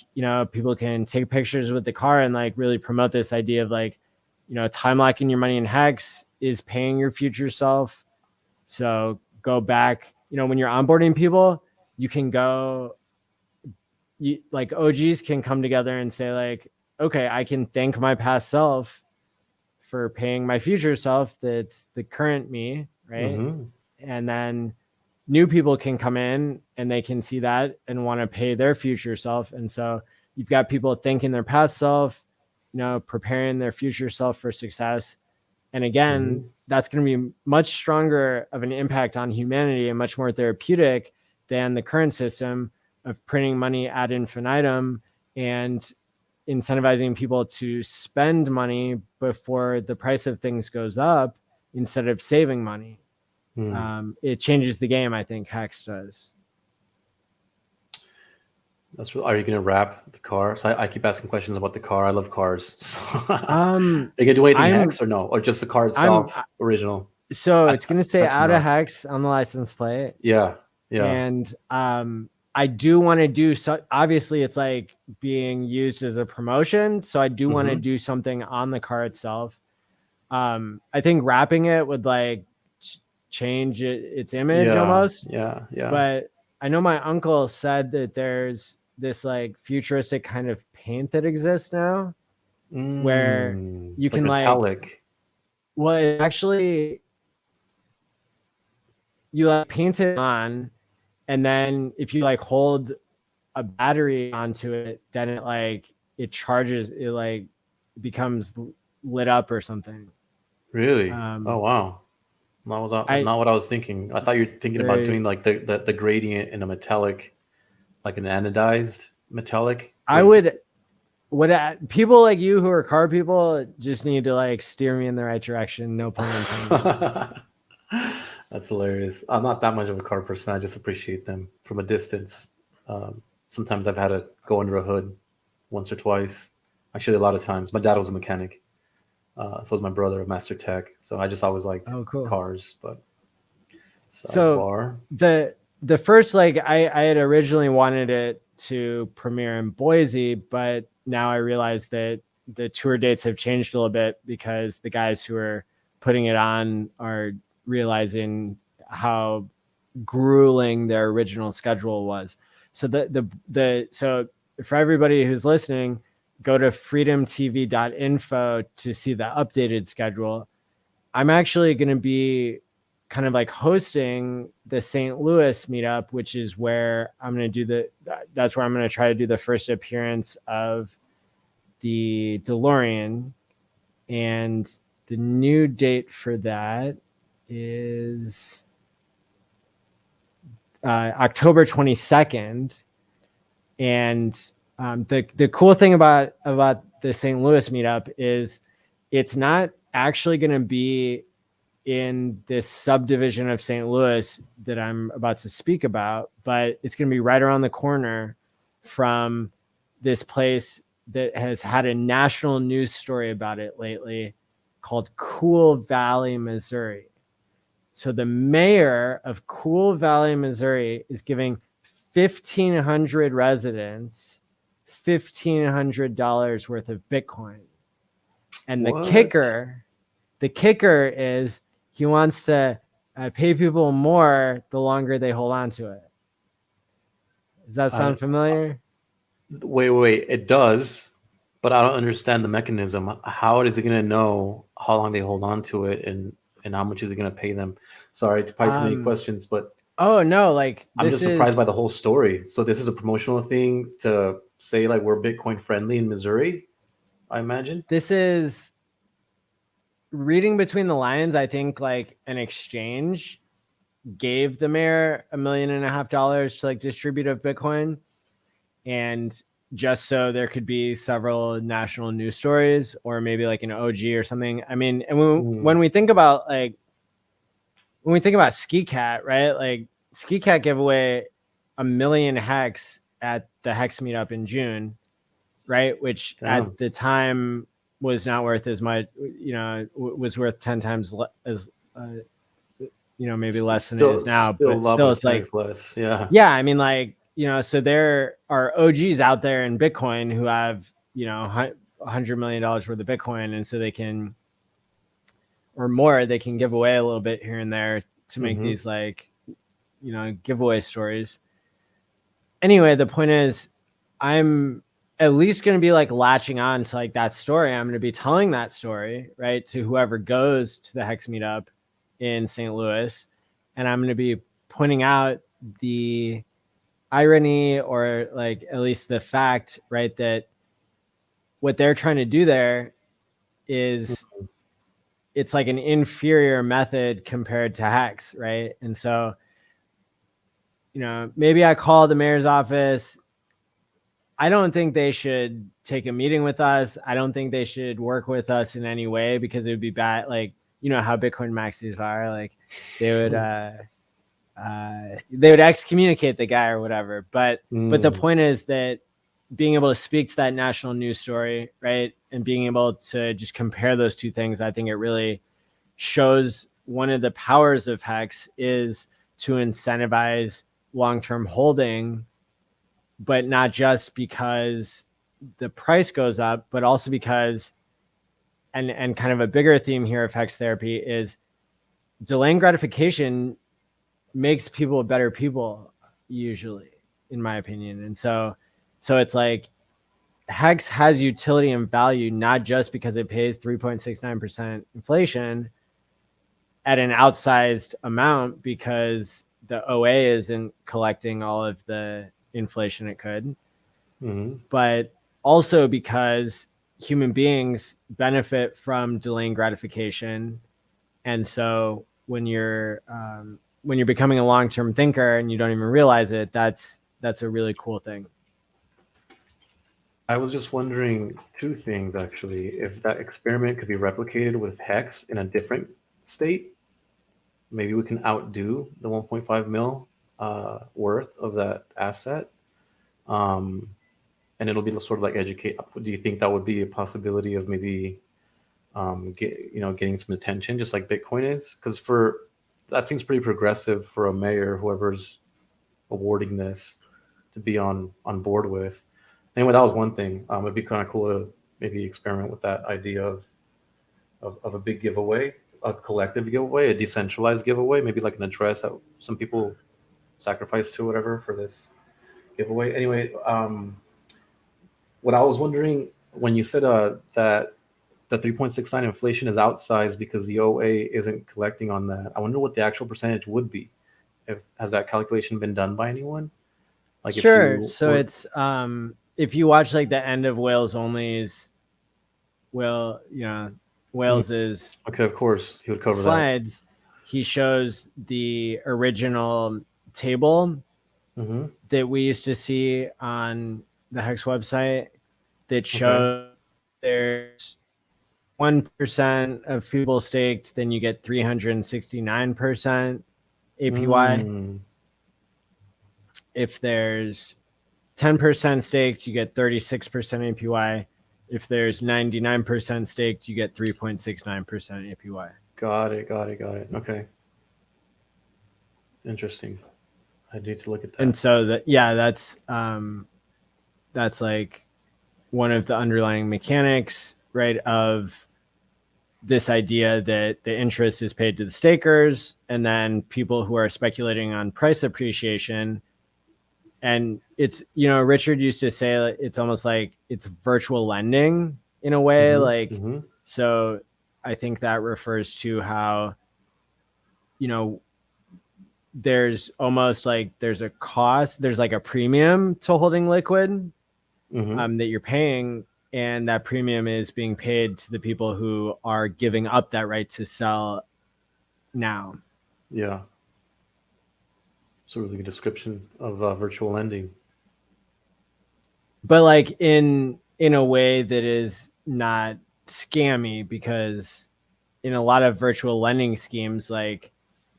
people can take pictures with the car and like really promote this idea of like, time locking your money in Hex is paying your future self. So go back, when you're onboarding people, you can go, like OGs can come together and say like, okay, I can thank my past self for paying my future self. That's the current me. Right. And then new people can come in and they can see that and want to pay their future self. And so you've got people thanking their past self, preparing their future self for success. And again, that's going to be much stronger of an impact on humanity and much more therapeutic than the current system of printing money ad infinitum and incentivizing people to spend money before the price of things goes up instead of saving money. It changes the game, I think Hex does. Are you going to wrap the car? So I keep asking questions about the car. I love cars. So are Um, you going to do anything I'm hex or no? Or just the car I'm itself, original? so it's gonna say That's out of enough. hex on the license plate. Yeah. Yeah. And I do want to do so. Obviously, it's like being used as a promotion, so I do want to Mm-hmm. do something on the car itself. I think wrapping it would like change its image Yeah. almost. Yeah. Yeah. But I know my uncle said that there's this like futuristic kind of paint that exists now, where you Like can like, metallic. well, it actually you like paint it on, and then if you like hold a battery onto it, then it charges, it like becomes lit up or something. Really? Oh wow. I Not what I was thinking. I thought you were thinking about very doing like the gradient in a metallic, like an anodized metallic. I would people like you who are car people just need to like steer me in the right direction. No pun intended. That's hilarious. I'm not that much of a car person. I just appreciate them from a distance. Sometimes I've had to go under a hood once or twice. Actually, a lot of times. My dad was a mechanic. So was my brother, a master tech. So I just always liked Oh, cool. cars. But So sidebar. the first, like I had originally wanted it to premiere in Boise, but now I realize that the tour dates have changed a little bit because the guys who are putting it on are realizing how grueling their original schedule was. So so for everybody who's listening, go to FreedomTV.info to see the updated schedule. I'm actually going to be kind of like hosting the St. Louis meetup, which is where I'm going to that's where I'm going to try to do the first appearance of the Delorean. And the new date for that is October 22nd. And the cool thing about the St. Louis meetup is it's not actually going to be in this subdivision of St. Louis that I'm about to speak about, but it's going to be right around the corner from this place that has had a national news story about it lately called Cool Valley, Missouri. So the mayor of Cool Valley, Missouri is giving 1,500 residents $1,500 worth of Bitcoin. And What? the kicker is he wants to pay people more the longer they hold on to it. Does that sound familiar? Wait. It does, but I don't understand the mechanism. How is it going to know how long they hold on to it and how much is it going to pay them? Sorry, probably too many questions, but oh no, like I'm just surprised by the whole story. So this is a promotional thing to say like we're Bitcoin friendly in Missouri, I imagine. This is reading between the lines. I think like an exchange gave the mayor $1.5 million to like distribute of Bitcoin, and just so there could be several national news stories or maybe like an OG or something. I mean, and when we think about Ski Cat, right? Like Ski Cat gave away 1 million hex at the Hex meetup in June, right? Which at the time was not worth as much, was worth 10 times as, maybe less than it is now. But still, it's like less. Yeah. Yeah, I mean, like, so there are OGs out there in Bitcoin who have, $100 million worth of Bitcoin. And so they can, or more, they can give away a little bit here and there to make these like, giveaway stories. Anyway, the point is I'm at least going to be like latching on to like that story. I'm going to be telling that story, right, to whoever goes to the Hex meetup in St. Louis. And I'm going to be pointing out the irony, or like at least the fact, right, that what they're trying to do there is it's like an inferior method compared to Hex, right? And so, maybe I call the mayor's office. I don't think they should take a meeting with us. I don't think they should work with us in any way, because it would be bad. Like, how Bitcoin maxis are, like they would, they would excommunicate the guy or whatever. But the point is that being able to speak to that national news story, right, and being able to just compare those two things, I think it really shows one of the powers of Hex is to incentivize long-term holding, but not just because the price goes up, but also because, and kind of a bigger theme here of Hex Therapy is delaying gratification makes people better people, usually, in my opinion. And so it's like Hex has utility and value, not just because it pays 3.69% inflation at an outsized amount because the OA isn't collecting all of the inflation it could, but also because human beings benefit from delaying gratification. And so when you're becoming a long-term thinker and you don't even realize it, that's a really cool thing. I was just wondering two things, actually. If that experiment could be replicated with Hex in a different state, maybe we can outdo the 1.5 mil worth of that asset. And it'll be sort of like educate. Do you think that would be a possibility of maybe getting some attention, just like Bitcoin is? Because that seems pretty progressive for a mayor, whoever's awarding this, to be on board with. Anyway, that was one thing. It'd be kind of cool to maybe experiment with that idea of a big giveaway, a collective giveaway, a decentralized giveaway, maybe like an address that some people sacrifice to, whatever, for this giveaway. Anyway, what I was wondering when you said that the 3.69 inflation is outsized because the OA isn't collecting on that, I wonder what the actual percentage would be. Has that calculation been done by anyone? Like, sure. So it's if you watch like the end of Wales Only's, Wales is okay, of course he would cover slides. That. He shows the original table that we used to see on the Hex website that shows there's 1% of people staked, then you get 369% APY. If there's 10% staked, you get 36% APY. If there's 99% staked, you get 3.69% APY. Got it. Okay. Interesting. I need to look at that. And so that's like one of the underlying mechanics, right, of this idea that the interest is paid to the stakers, and then people who are speculating on price appreciation. And it's, Richard used to say it's almost like it's virtual lending in a way. So I think that refers to how, there's almost like there's a cost, there's like a premium to holding liquid that you're paying. And that premium is being paid to the people who are giving up that right to sell now. Yeah. It's a really good description of virtual lending. But like in a way that is not scammy, because in a lot of virtual lending schemes, like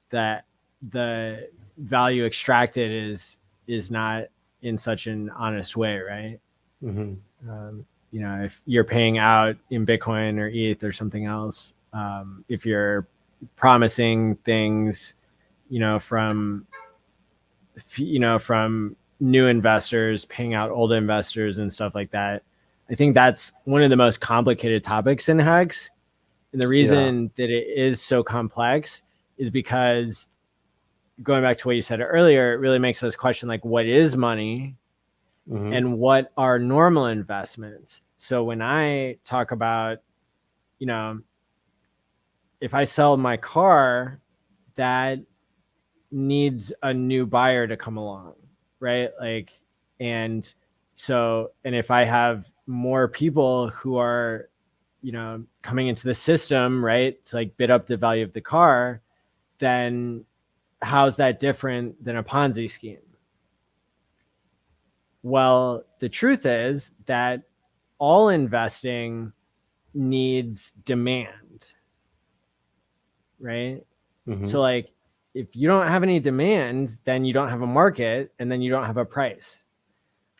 that the value extracted is not in such an honest way, right? If you're paying out in Bitcoin or ETH or something else, if you're promising things, from new investors, paying out old investors and stuff like that, I think that's one of the most complicated topics in Hex. And the reason that it is so complex is because, going back to what you said earlier, it really makes us question, like, what is money and what are normal investments? So when I talk about, if I sell my car, that needs a new buyer to come along, right? Like, and if I have more people who are, coming into the system, right, to like bid up the value of the car, then how's that different than a Ponzi scheme? Well, the truth is that all investing needs demand, right? So like if you don't have any demand, then you don't have a market, and then you don't have a price.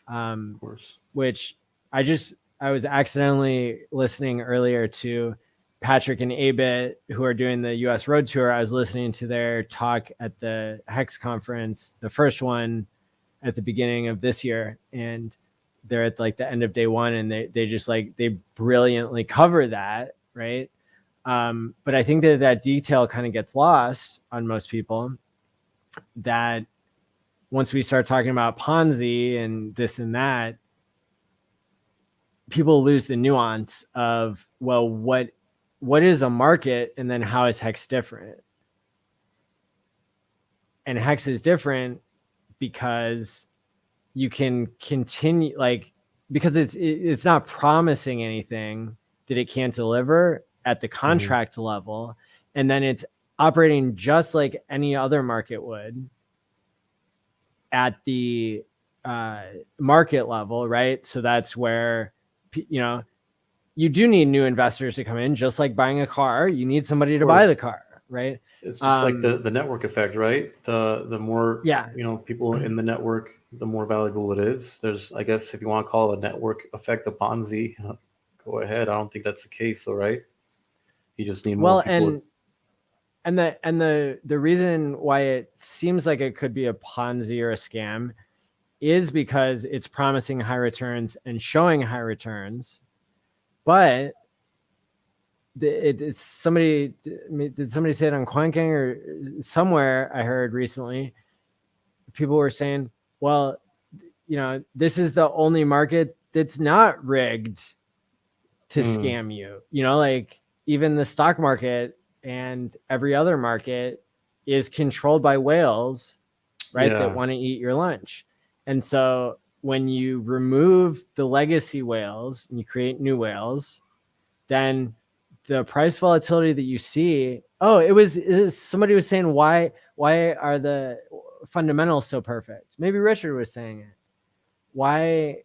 Of course. Which I was accidentally listening earlier to Patrick and Abit, who are doing the US Road Tour. I was listening to their talk at the Hex conference, the first one at the beginning of this year. And they're at like the end of day one, and they just like, they brilliantly cover that. Right. But I think that detail kind of gets lost on most people, that once we start talking about Ponzi and this and that, people lose the nuance of, well, what is a market, and then how is Hex different? And Hex is different because you can continue, like, because it's not promising anything that it can't deliver at the contract level, and then it's operating just like any other market would at the market level, right? So that's where, you know, you do need new investors to come in, just like buying a car. You need somebody to buy the car, right? It's just like the network effect, right? The more, yeah, you know, people in the network, the more valuable it is. There's, I guess, if you want to call it a network effect, a Ponzi, go ahead. I don't think that's the case, though, right? You just need more people. And the reason why it seems like it could be a Ponzi or a scam is because it's promising high returns and showing high returns, but it's somebody, did somebody say it on CoinKing or somewhere I heard recently? People were saying, well, you know, this is the only market that's not rigged to scam you. You know, like even the stock market and every other market is controlled by whales, right? That want to eat your lunch. And so when you remove the legacy whales and you create new whales, then the price volatility that you see, somebody was saying, why are the fundamentals so perfect? Maybe Richard was saying it. Why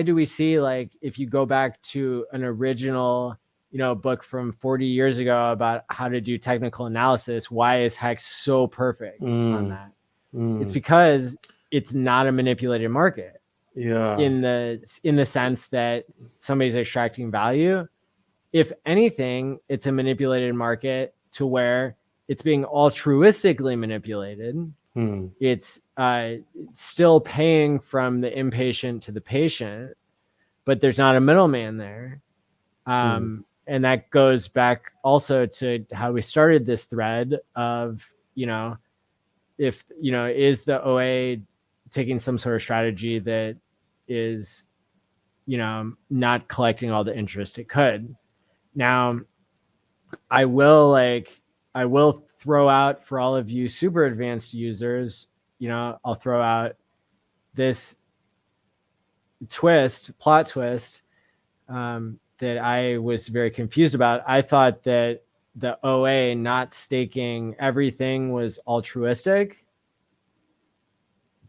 do we see, like, if you go back to an original, you know, book from 40 years ago about how to do technical analysis, why is Hex so perfect on that? It's because it's not a manipulated market. Yeah. In the sense that somebody's extracting value. If anything, it's a manipulated market to where it's being altruistically manipulated. It's still paying from the inpatient to the patient, but there's not a middleman there. And that goes back also to how we started this thread of, you know, if, you know, is the OA taking some sort of strategy that is, you know, not collecting all the interest it could. Now, I will throw out for all of you super advanced users, you know, I'll throw out this plot twist that I was very confused about. I thought that the OA not staking everything was altruistic,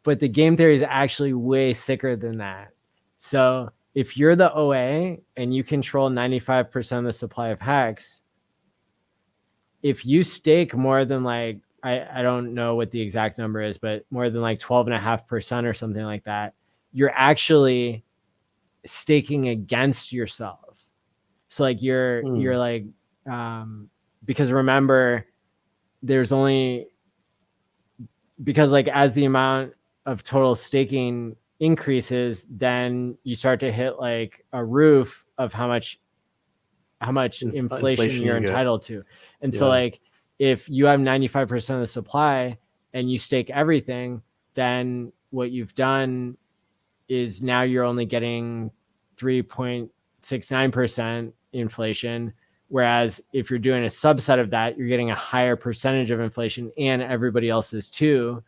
but the game theory is actually way sicker than that. So if you're the OA and you control 95% of the supply of Hex, if you stake more than, like, I don't know what the exact number is, but more than like 12.5% or something like that, you're actually staking against yourself. So like you're like, because remember, there's only, because like as the amount of total staking increases, then you start to hit like a roof of how much inflation you're entitled to. And so like if you have 95% of the supply and you stake everything, then what you've done is now you're only getting 3.69% inflation. Whereas if you're doing a subset of that, you're getting a higher percentage of inflation, and everybody else is too,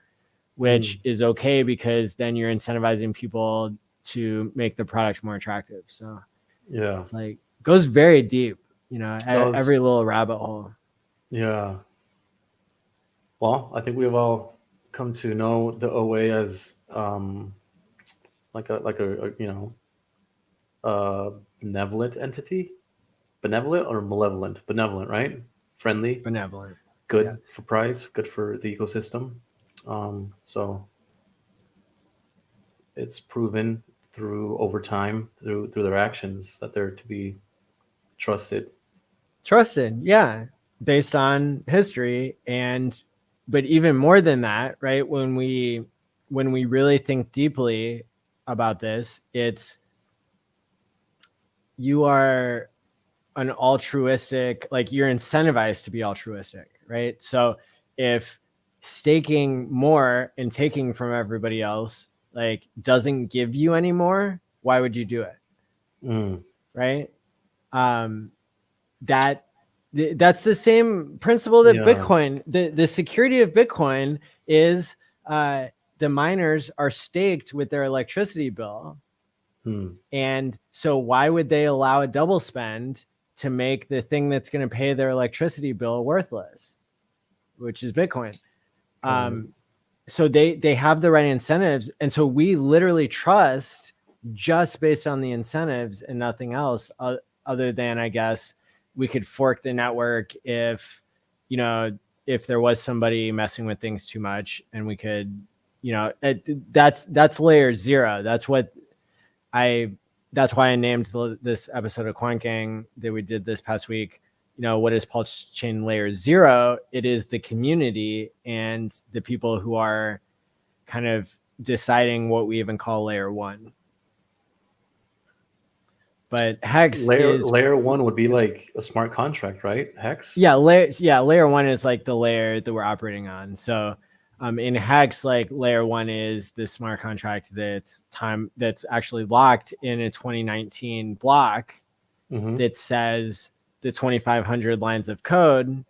which is okay because then you're incentivizing people to make the product more attractive. So yeah, it's like goes very deep, you know, every little rabbit hole. Yeah. Well, I think we've all come to know the OA as like a you know, benevolent entity. Benevolent or malevolent? Benevolent, right? Friendly. Benevolent. good for price, good for the ecosystem. So it's proven over time through their actions that they're to be trusted. Yeah, based on history. But even more than that, right? When we really think deeply about this, it's you are an altruistic, like you're incentivized to be altruistic, right? So if staking more and taking from everybody else like doesn't give you any more, why would you do it? Right? That's the same principle that Bitcoin, the security of Bitcoin is the miners are staked with their electricity bill. And so why would they allow a double spend to make the thing that's going to pay their electricity bill worthless, which is Bitcoin? So they have the right incentives. And so we literally trust just based on the incentives and nothing else, other than, I guess, we could fork the network if there was somebody messing with things too much, and we could, that's layer 0. That's why I named this episode of Quant Gang that we did this past week. What is PulseChain layer 0? It is the community and the people who are kind of deciding what we even call layer 1. But Hex layer 1 would be like a smart contract, right? Hex? Yeah, layer 1 is like the layer that we're operating on. So in Hex, like layer 1 is the smart contract that's actually locked in a 2019 block that says the 2,500 lines of code,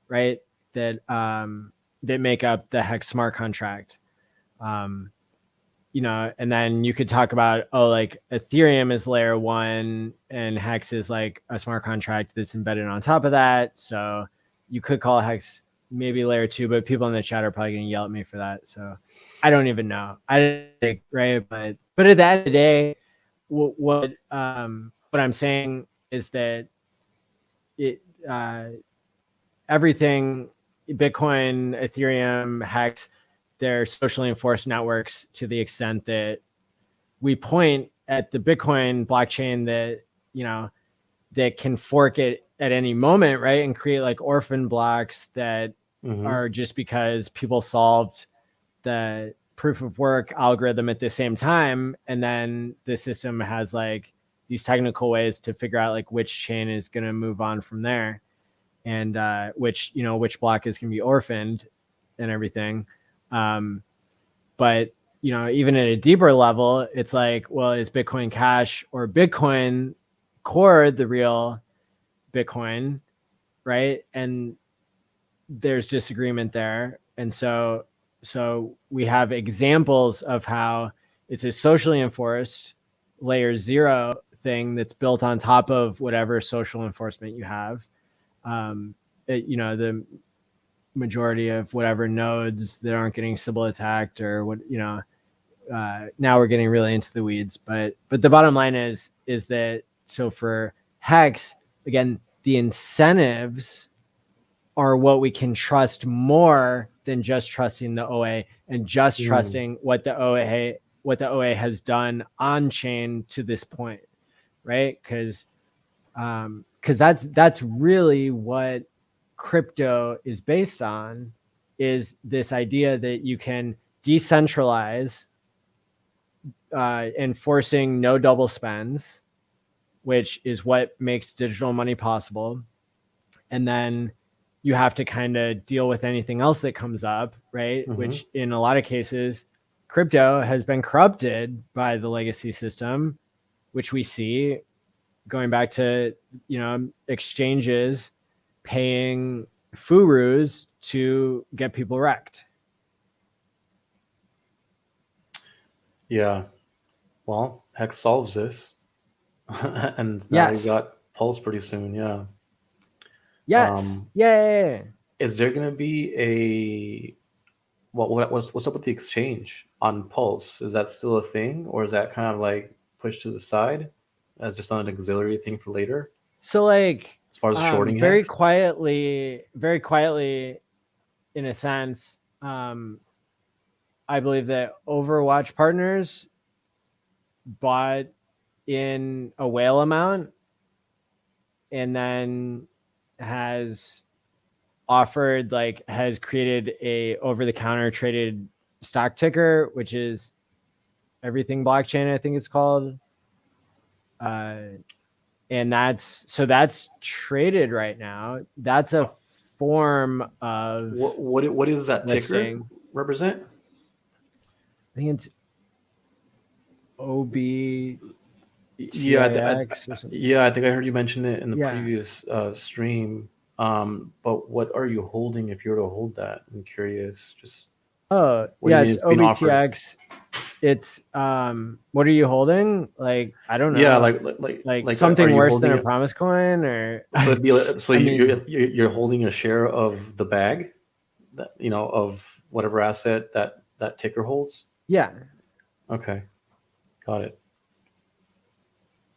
right? That make up the Hex smart contract. And then you could talk about, like Ethereum is layer 1 and Hex is like a smart contract that's embedded on top of that. So you could call Hex maybe layer 2, but people in the chat are probably going to yell at me for that. So I don't even know. I think, right. But at the end of the day, what I'm saying is that everything, Bitcoin, Ethereum, Hex, they're socially enforced networks to the extent that we point at the Bitcoin blockchain that can fork it at any moment, right? And create like orphan blocks that are just because people solved the proof of work algorithm at the same time. And then the system has like these technical ways to figure out like which chain is going to move on from there, and which block is going to be orphaned and everything. But even at a deeper level, it's like, well, is Bitcoin Cash or Bitcoin Core the real Bitcoin, right? And there's disagreement there. And so we have examples of how it's a socially enforced layer 0 thing that's built on top of whatever social enforcement you have. The majority of whatever nodes that aren't getting Sybil attacked, or what, now we're getting really into the weeds, but the bottom line is that, so for Hex, again, the incentives are what we can trust more than just trusting the OA and just trusting what the OA has done on chain to this point, right? Because that's really what crypto is based on, is this idea that you can decentralize, enforcing no double spends, which is what makes digital money possible. And then you have to kind of deal with anything else that comes up, right? Which in a lot of cases, crypto has been corrupted by the legacy system, which we see going back to, exchanges paying furus to get people wrecked. Yeah. Well, Hex solves this. And now we got Pulse pretty soon. Yeah. Yes. Yeah. Is there going to be what's up with the exchange on Pulse? Is that still a thing, or is that kind of like pushed to the side as just an auxiliary thing for later? So like, as far as shorting very Hex? quietly, in a sense, I believe that Overwatch Partners bought in a whale amount and then has created a over-the-counter traded stock ticker, which is Everything Blockchain, I think it's called. And that's traded right now. That's a form of what is that listing. ticker represent? I think it's OB. Yeah, TIX or something. yeah, I think I heard you mention it in the Yeah. previous stream. But what are you holding if you were to hold that? I'm curious. Just Oh, what do you yeah, mean it's it's being offered? OBTX. It's what are you holding? Like, I don't know. Yeah, like something are you worse than holding a promise coin, or So it'd be so I mean, you're holding a share of the bag, that of whatever asset that ticker holds. yeah, Okay, got it.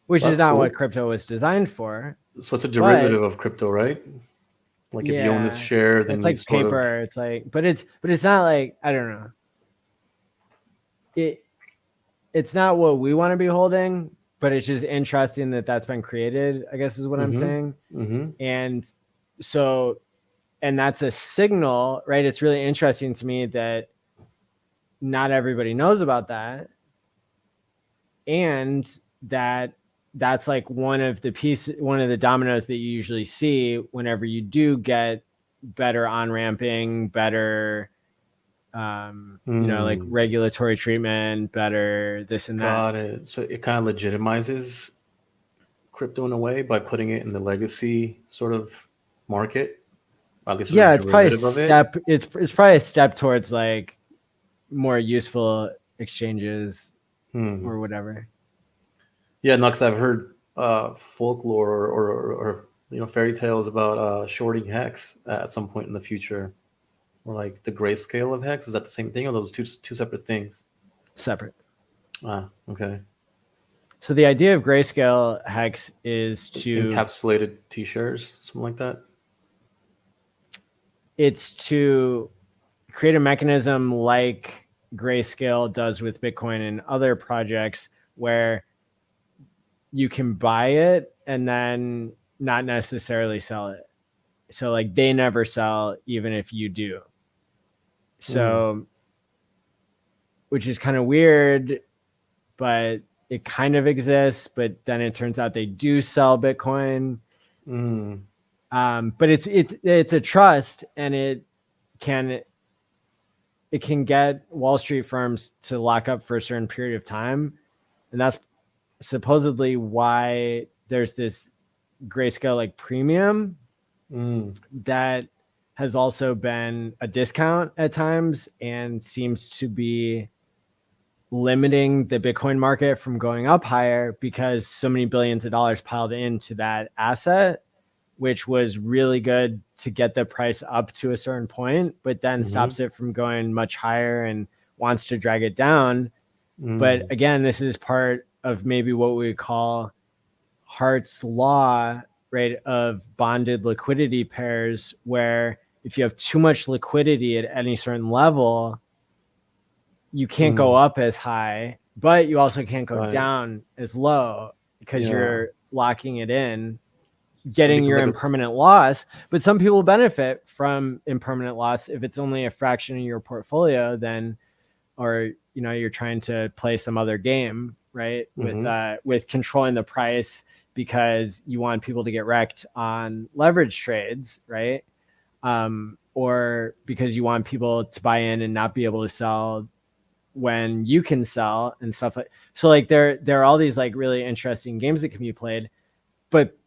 which is That's not cool. what crypto was designed for. So it's a derivative of crypto, right? Like if you own this Yeah, share, then it's you like sort paper. It's like, but it's not like, I don't know. It's not what we want to be holding, but it's just interesting that that's been created, I guess is what I'm saying. And so, and that's a signal, right? It's really interesting to me that not everybody knows about that. And that's like one of the dominoes that you usually see whenever you do get better on-ramping, better, like regulatory treatment, better this and that. Got it. So it kind of legitimizes crypto in a way by putting it in the legacy sort of market. At least Yeah, it's probably a of it. step. It's probably a step towards like more useful exchanges or whatever. Yeah, no, because I've heard folklore or fairy tales about shorting Hex at some point in the future, or like the grayscale of Hex. Is that the same thing, or those two separate things? Separate. Ah, okay. So the idea of grayscale Hex is to encapsulated T-shares, something like that. It's to create a mechanism like Grayscale does with Bitcoin and other projects where you can buy it and then not necessarily sell it. So like they never sell even if you do. So, which is kind of weird, but it kind of exists, but then it turns out they do sell Bitcoin. But it's a trust, and it can get Wall Street firms to lock up for a certain period of time. And that's supposedly why there's this Grayscale like premium that has also been a discount at times and seems to be limiting the Bitcoin market from going up higher because so many billions of dollars piled into that asset, which was really good to get the price up to a certain point, but then stops it from going much higher and wants to drag it down. But again, this is part of maybe what we call Hart's law, right, of bonded liquidity pairs, where if you have too much liquidity at any certain level, you can't go up as high, but you also can't go down as low because you're locking it in, getting your impermanent loss. But some people benefit from impermanent loss if it's only a fraction of your portfolio, then, or you're trying to play some other game, right? With controlling the price because you want people to get wrecked on leverage trades, right? Or because you want people to buy in and not be able to sell when you can sell and stuff like. So like there are all these like really interesting games that can be played, but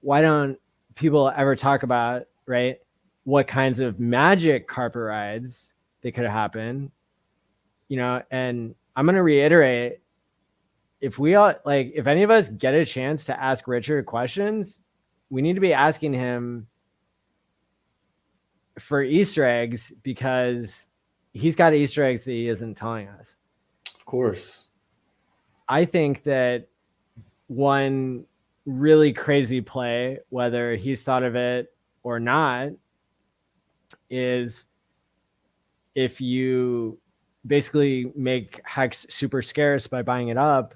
why don't people ever talk about, right, what kinds of magic carpet rides that could happen? And I'm going to reiterate, if any of us get a chance to ask Richard questions, we need to be asking him for Easter eggs, because he's got Easter eggs that he isn't telling us. Of course. I think that one really crazy play, whether he's thought of it or not, is if you basically make Hex super scarce by buying it up,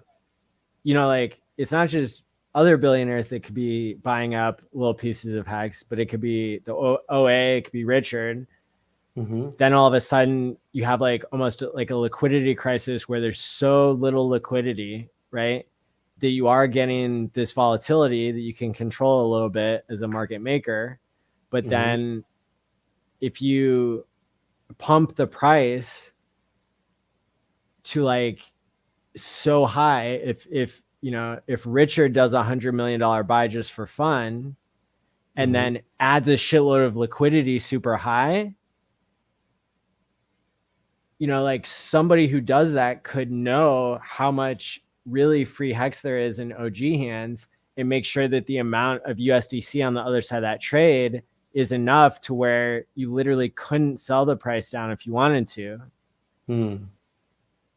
you know, like it's not just other billionaires that could be buying up little pieces of Hex, but it could be the OA, it could be Richard. Then all of a sudden you have like almost like a liquidity crisis where there's so little liquidity, right? That you are getting this volatility that you can control a little bit as a market maker. But then if you pump the price to like so high, if you know, if Richard does $100 million buy just for fun and then adds a shitload of liquidity super high, you know, like somebody who does that could know how much really free Hex there is in OG hands and make sure that the amount of USDC on the other side of that trade is enough to where you literally couldn't sell the price down if you wanted to.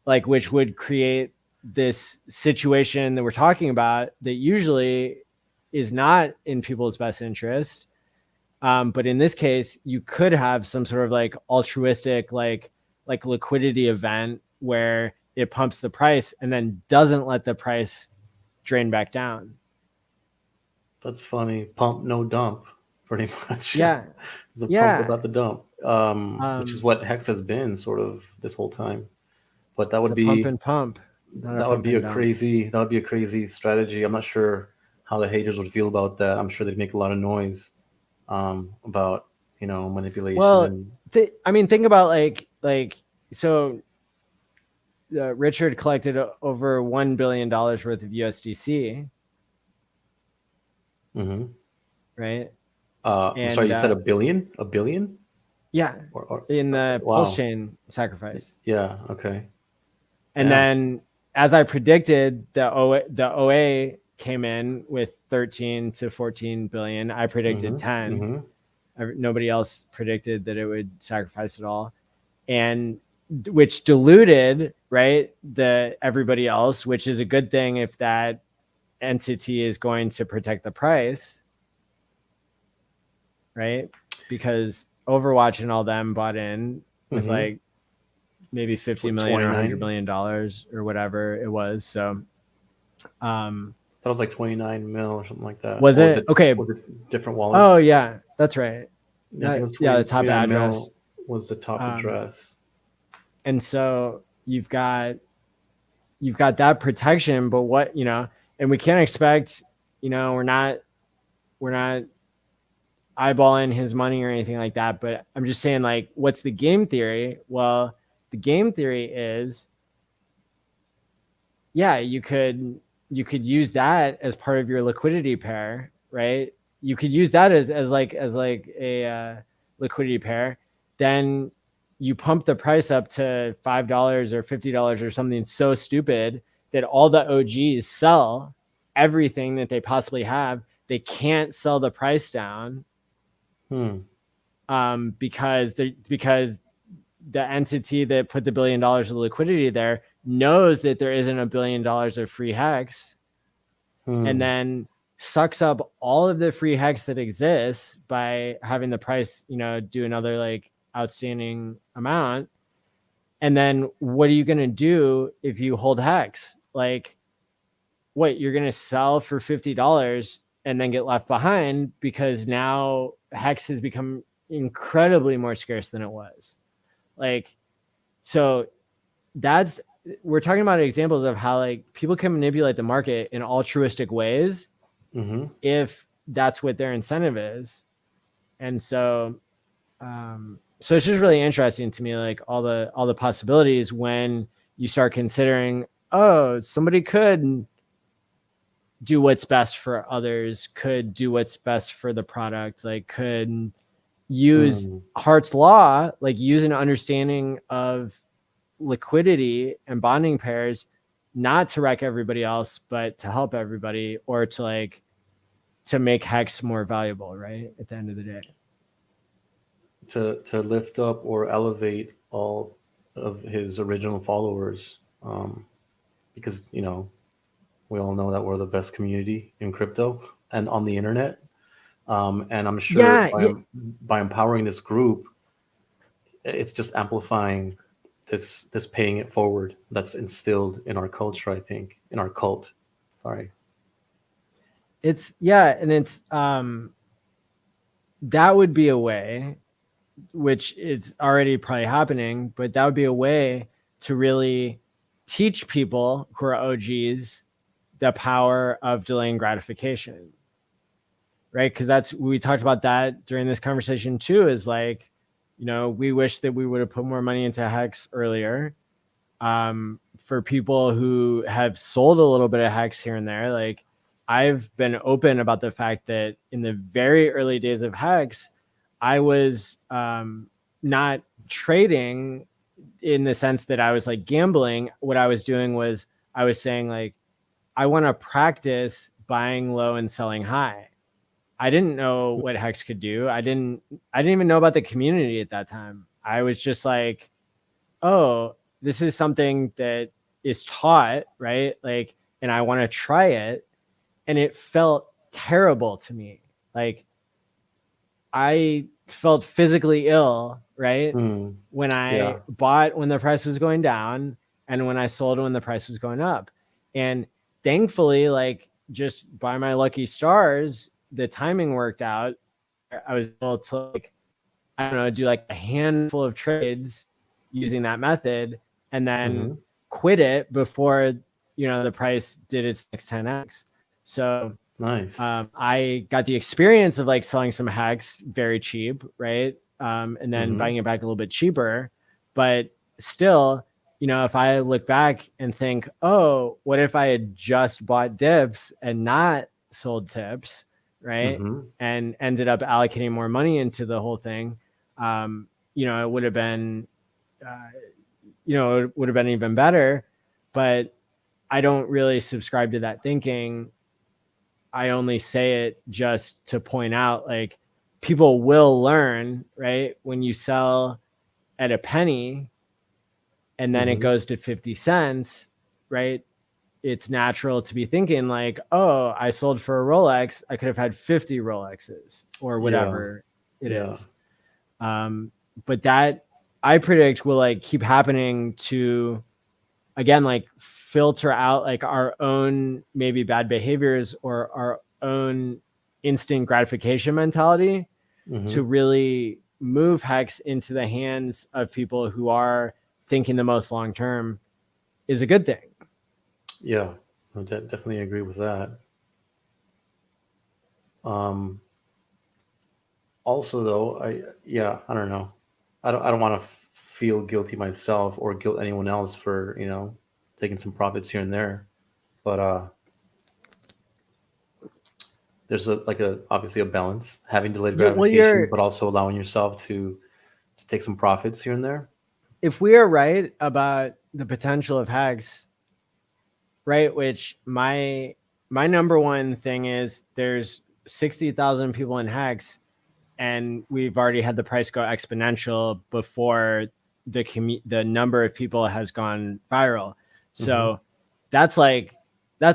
Like, which would create this situation that we're talking about that usually is not in people's best interest. But in this case, you could have some sort of like altruistic, like liquidity event where it pumps the price and then doesn't let the price drain back down. That's funny. Pump, no dump, pretty much. Yeah. It's a pump without the dump, which is what Hex has been sort of this whole time. But that would be pump and pump. That would be a crazy strategy. I'm not sure how the haters would feel about that. I'm sure they'd make a lot of noise about, you know, manipulation. Well, I mean, think about so Richard collected over $1 billion worth of USDC. Right. I'm sorry, you said a billion? A billion? Yeah. In the PulseChain sacrifice. Yeah. Okay. And then, as I predicted, the OA came in with 13 to 14 billion. I predicted 10. Nobody else predicted that it would sacrifice at all, and which diluted, right, everybody else, which is a good thing if that entity is going to protect the price, right? Because Overwatch and all them bought in with like maybe 50 million or $100 million or whatever it was. So that was like 29 mil or something like that. Was it? Okay. Different wallets. Oh yeah, that's right. Yeah, the top address was the top address. And so you've got that protection, but what, you know, and we can't expect, you know, we're not eyeballing his money or anything like that, but I'm just saying, like, what's the game theory? Well, the game theory is, yeah, you could use that as part of your liquidity pair, right? You could use that as a liquidity pair. Then you pump the price up to $5 or $50 or something so stupid that all the OGs sell everything that they possibly have. They can't sell the price down because the entity that put the $1 billion of liquidity there knows that there isn't $1 billion of free Hex, and then sucks up all of the free Hex that exists by having the price, you know, do another like outstanding amount. And then what are you going to do if you hold Hex? Like, what, you're going to sell for $50 and then get left behind because now Hex has become incredibly more scarce than it was. Like, so we're talking about examples of how like people can manipulate the market in altruistic ways if that's what their incentive is. And so so it's just really interesting to me, like all the possibilities when you start considering, oh, somebody could do what's best for others, could do what's best for the product, like could use Hart's law, like use an understanding of liquidity and bonding pairs, not to wreck everybody else, but to help everybody, or to make Hex more valuable, right? At the end of the day. To lift up or elevate all of his original followers, because, you know, we all know that we're the best community in crypto and on the internet. And I'm sure by empowering this group, it's just amplifying this paying it forward that's instilled in our culture, I think, in our cult. Sorry. And it's that would be a way, which it's already probably happening, but that would be a way to really teach people who are OGs the power of delaying gratification, right? Because we talked about that during this conversation too, is like, we wish that we would have put more money into Hex earlier. For people who have sold a little bit of Hex here and there, like I've been open about the fact that in the very early days of Hex, I was not trading in the sense that I was like gambling. What I was doing was I was saying like, I want to practice buying low and selling high. I didn't know what Hex could do. I didn't even know about the community at that time. I was just like, oh, this is something that is taught, right? Like, and I want to try it. And it felt terrible to me. Like I felt physically ill, right? When I bought when the price was going down and when I sold when the price was going up. And thankfully, like just by my lucky stars, the timing worked out. I was able to like, I don't know, do like a handful of trades using that method and then quit it before, the price did its next 10x. So nice. I got the experience of like selling some Hex very cheap, right? And then buying it back a little bit cheaper. But still, if I look back and think, oh, what if I had just bought dips and not sold tips, right? And ended up allocating more money into the whole thing, it would have been, it would have been even better. But I don't really subscribe to that thinking. I only say it just to point out, like, people will learn, right? When you sell at a penny and then it goes to 50 cents, right? It's natural to be thinking like, oh, I sold for a Rolex. I could have had 50 Rolexes or whatever it is. But that I predict will like keep happening to, again, like filter out like our own maybe bad behaviors or our own instant gratification mentality to really move Hex into the hands of people who are thinking the most long term is a good thing. Yeah, I definitely agree with that. Also, though, I don't know. I don't want to feel guilty myself or guilt anyone else for taking some profits here and there, but there's obviously a balance, having delayed gratification, but also allowing yourself to take some profits here and there. If we are right about the potential of Hex, right, which my number one thing is there's 60,000 people in Hex and we've already had the price go exponential before the number of people has gone viral. So that's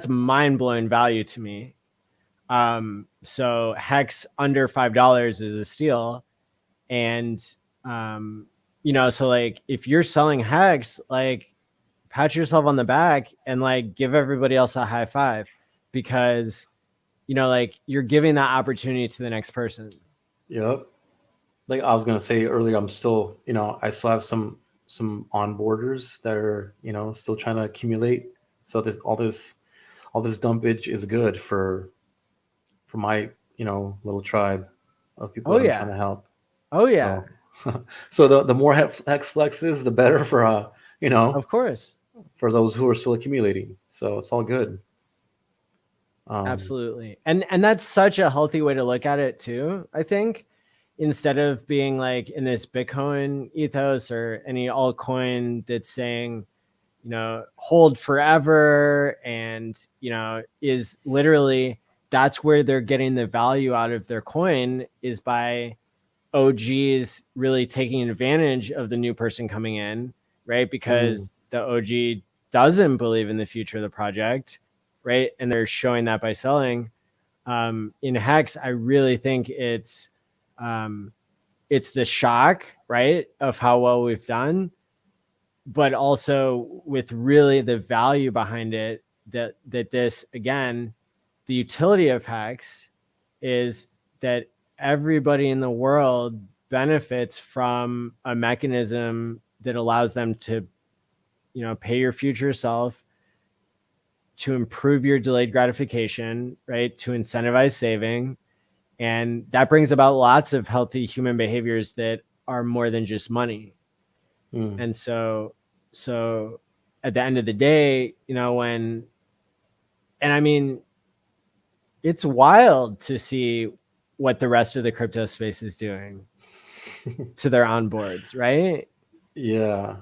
mind-blowing value to me. So Hex under $5 is a steal. And, so like if you're selling Hex, like pat yourself on the back and like give everybody else a high five because, like you're giving that opportunity to the next person. Yep. Like I was going to say earlier, I'm still, I still have some onboarders that are, still trying to accumulate. So all this dumpage is good for my, little tribe of people that I'm trying to help. Oh yeah. So the more Hex flexes, the better for, of course, for those who are still accumulating. So it's all good. Absolutely. And that's such a healthy way to look at it too, I think, instead of being like in this Bitcoin ethos or any altcoin that's saying, hold forever and, is literally that's where they're getting the value out of their coin is by OGs really taking advantage of the new person coming in, right? Because the OG doesn't believe in the future of the project, right? And they're showing that by selling. In Hex, I really think it's the shock right, of how well we've done, but also with really the value behind it, that this, again, the utility of Hex is that everybody in the world benefits from a mechanism that allows them to, pay your future self, to improve your delayed gratification, right? To incentivize saving. And that brings about lots of healthy human behaviors that are more than just money. And so at the end of the day, and I mean, it's wild to see what the rest of the crypto space is doing to their onboards, right? Yeah.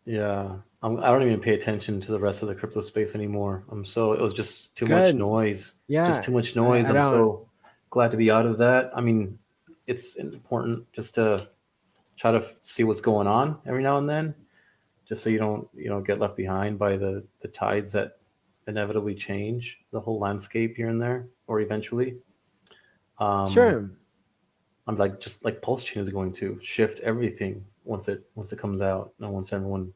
I don't even pay attention to the rest of the crypto space anymore. It was just too much noise. Yeah. Just too much noise. I'm so glad to be out of that. I mean, it's important just to try to see what's going on every now and then, just so you don't get left behind by the tides that inevitably change the whole landscape here and there, or eventually. Sure. I'm just like PulseChain is going to shift everything once it comes out, and once everyone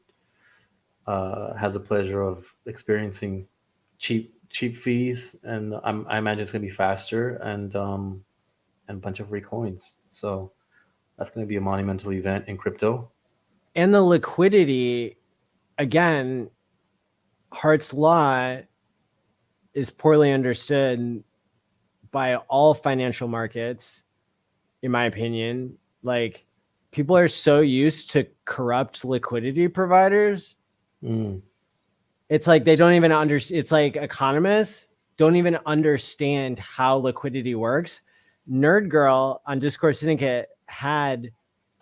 has the pleasure of experiencing cheap fees, and I imagine it's going to be faster, and a bunch of free coins. So that's going to be a monumental event in crypto. And the liquidity, again, Hart's law is poorly understood by all financial markets, in my opinion. Like, people are so used to corrupt liquidity providers. It's like they don't even understand. It's like economists don't even understand how liquidity works. Nerd Girl on Discord Syndicate had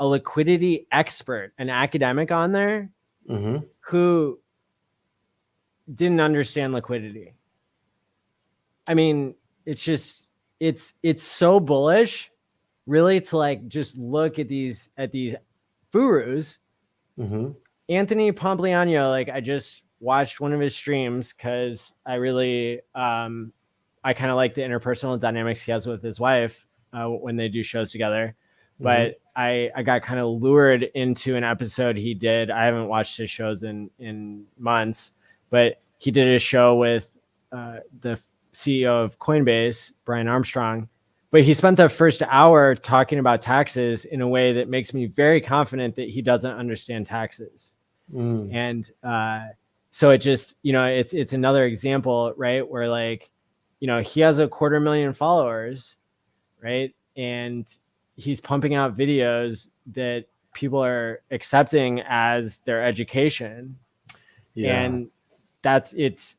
a liquidity expert, an academic on there, who didn't understand liquidity. I mean, it's just, it's so bullish, really, to like just look at these furus. Anthony Pompliano, like, I just watched one of his streams because I really, I kind of like the interpersonal dynamics he has with his wife when they do shows together. But I got kind of lured into an episode he did. I haven't watched his shows in months, but he did a show with the CEO of Coinbase, Brian Armstrong. But he spent the first hour talking about taxes in a way that makes me very confident that he doesn't understand taxes. And so it just, it's another example, right, where, like, he has 250,000 followers, right? And he's pumping out videos that people are accepting as their education. And that's, it's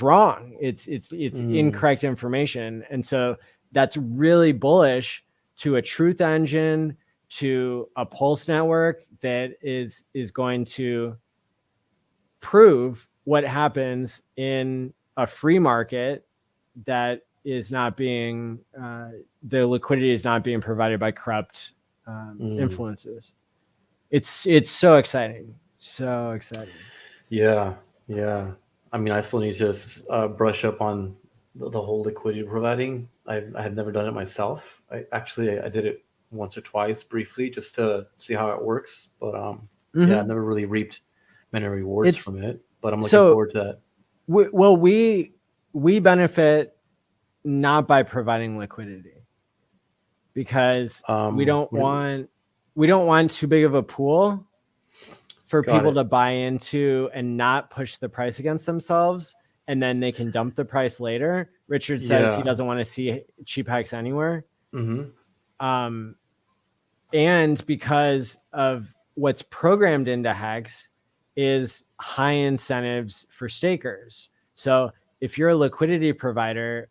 wrong. It's incorrect information. And so that's really bullish to a truth engine, to a Pulse network that is going to prove what happens in a free market that is not being, the liquidity is not being provided by corrupt influences. It's so exciting. So exciting. Yeah. I mean, I still need to brush up on the whole liquidity providing. I have never done it myself. I did it once or twice briefly just to see how it works. But yeah, I've never really reaped many rewards from it. But I'm looking forward to that. We benefit not by providing liquidity, because we don't want too big of a pool for people to buy into and not push the price against themselves, and then they can dump the price later. Richard says he doesn't want to see cheap Hex anywhere. And because of what's programmed into Hex is high incentives for stakers. So if you're a liquidity provider,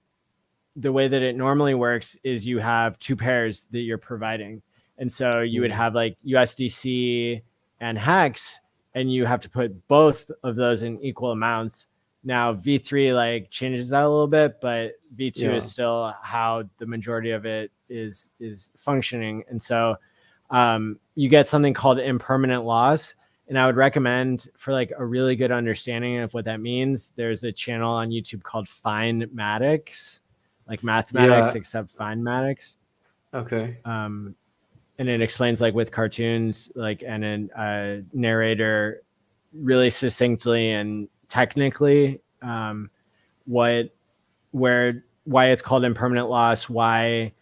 the way that it normally works is you have two pairs that you're providing. And so you would have like USDC and Hex, and you have to put both of those in equal amounts. Now V3 like changes that a little bit, but V2 is still how the majority of it is functioning. And so you get something called impermanent loss. And I would recommend, for like a really good understanding of what that means, there's a channel on YouTube called Findmatics, like mathematics except Findmatics. Okay. and it explains like with cartoons, like, and a narrator really succinctly and technically why it's called impermanent loss, why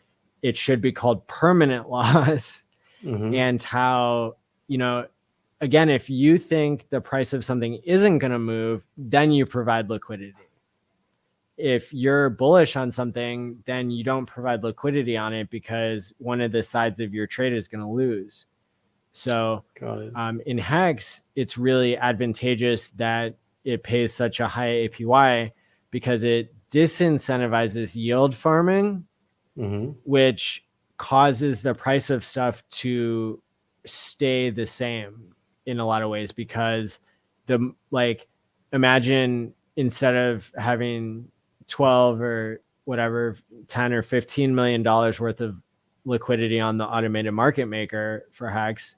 it should be called permanent loss, and how, again, if you think the price of something isn't going to move, then you provide liquidity. If you're bullish on something, then you don't provide liquidity on it because one of the sides of your trade is going to lose. So in Hex, it's really advantageous that it pays such a high APY because it disincentivizes yield farming, which causes the price of stuff to stay the same in a lot of ways, because imagine instead of having 12 or whatever, 10 or $15 million worth of liquidity on the automated market maker for Hex,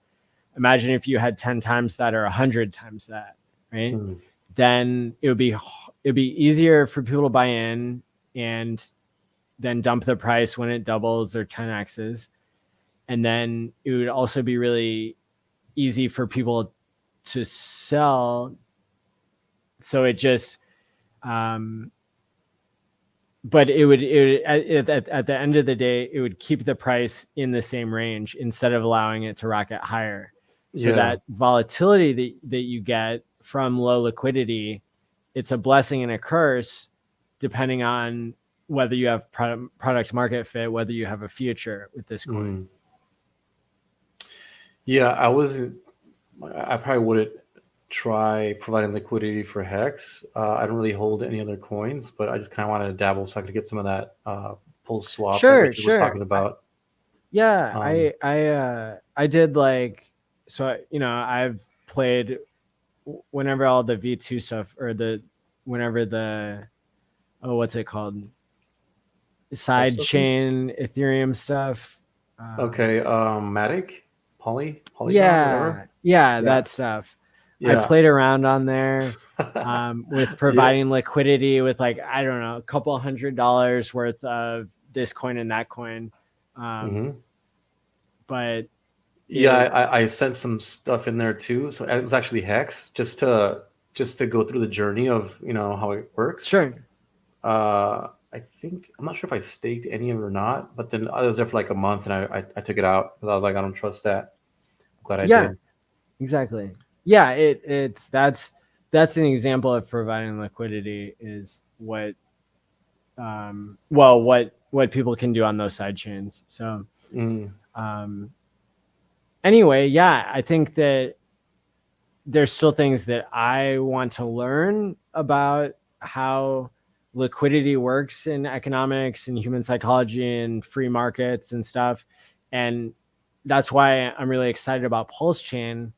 imagine if you had 10 times that or 100 times that, right? Then it'd be easier for people to buy in and then dump the price when it doubles or 10x's. And then it would also be really easy for people to sell. So it just, but it would at the end of the day, it would keep the price in the same range instead of allowing it to rocket higher. So that volatility that you get from low liquidity, it's a blessing and a curse depending on whether you have product market fit, whether you have a future with this coin. Yeah, I probably wouldn't try providing liquidity for Hex. I don't really hold any other coins, but I just kind of wanted to dabble so I could get some of that pulse swap that Richard was talking about. I did I've played whenever all the V2 stuff or what's it called? Side chain Ethereum stuff. Matic, Polygon, whatever. That stuff. I played around on there with providing liquidity with a couple $100 worth of this coin and that coin. But I sent some stuff in there too. So it was actually Hex just to go through the journey of how it works. Sure. I'm not sure if I staked any of it or not, but then I was there for like a month and I took it out because I was like, I don't trust that. I'm glad I did. Exactly. Yeah, that's an example of providing liquidity is what people can do on those side chains. So anyway, I think that there's still things that I want to learn about how liquidity works in economics and human psychology and free markets and stuff. And that's why I'm really excited about PulseChain,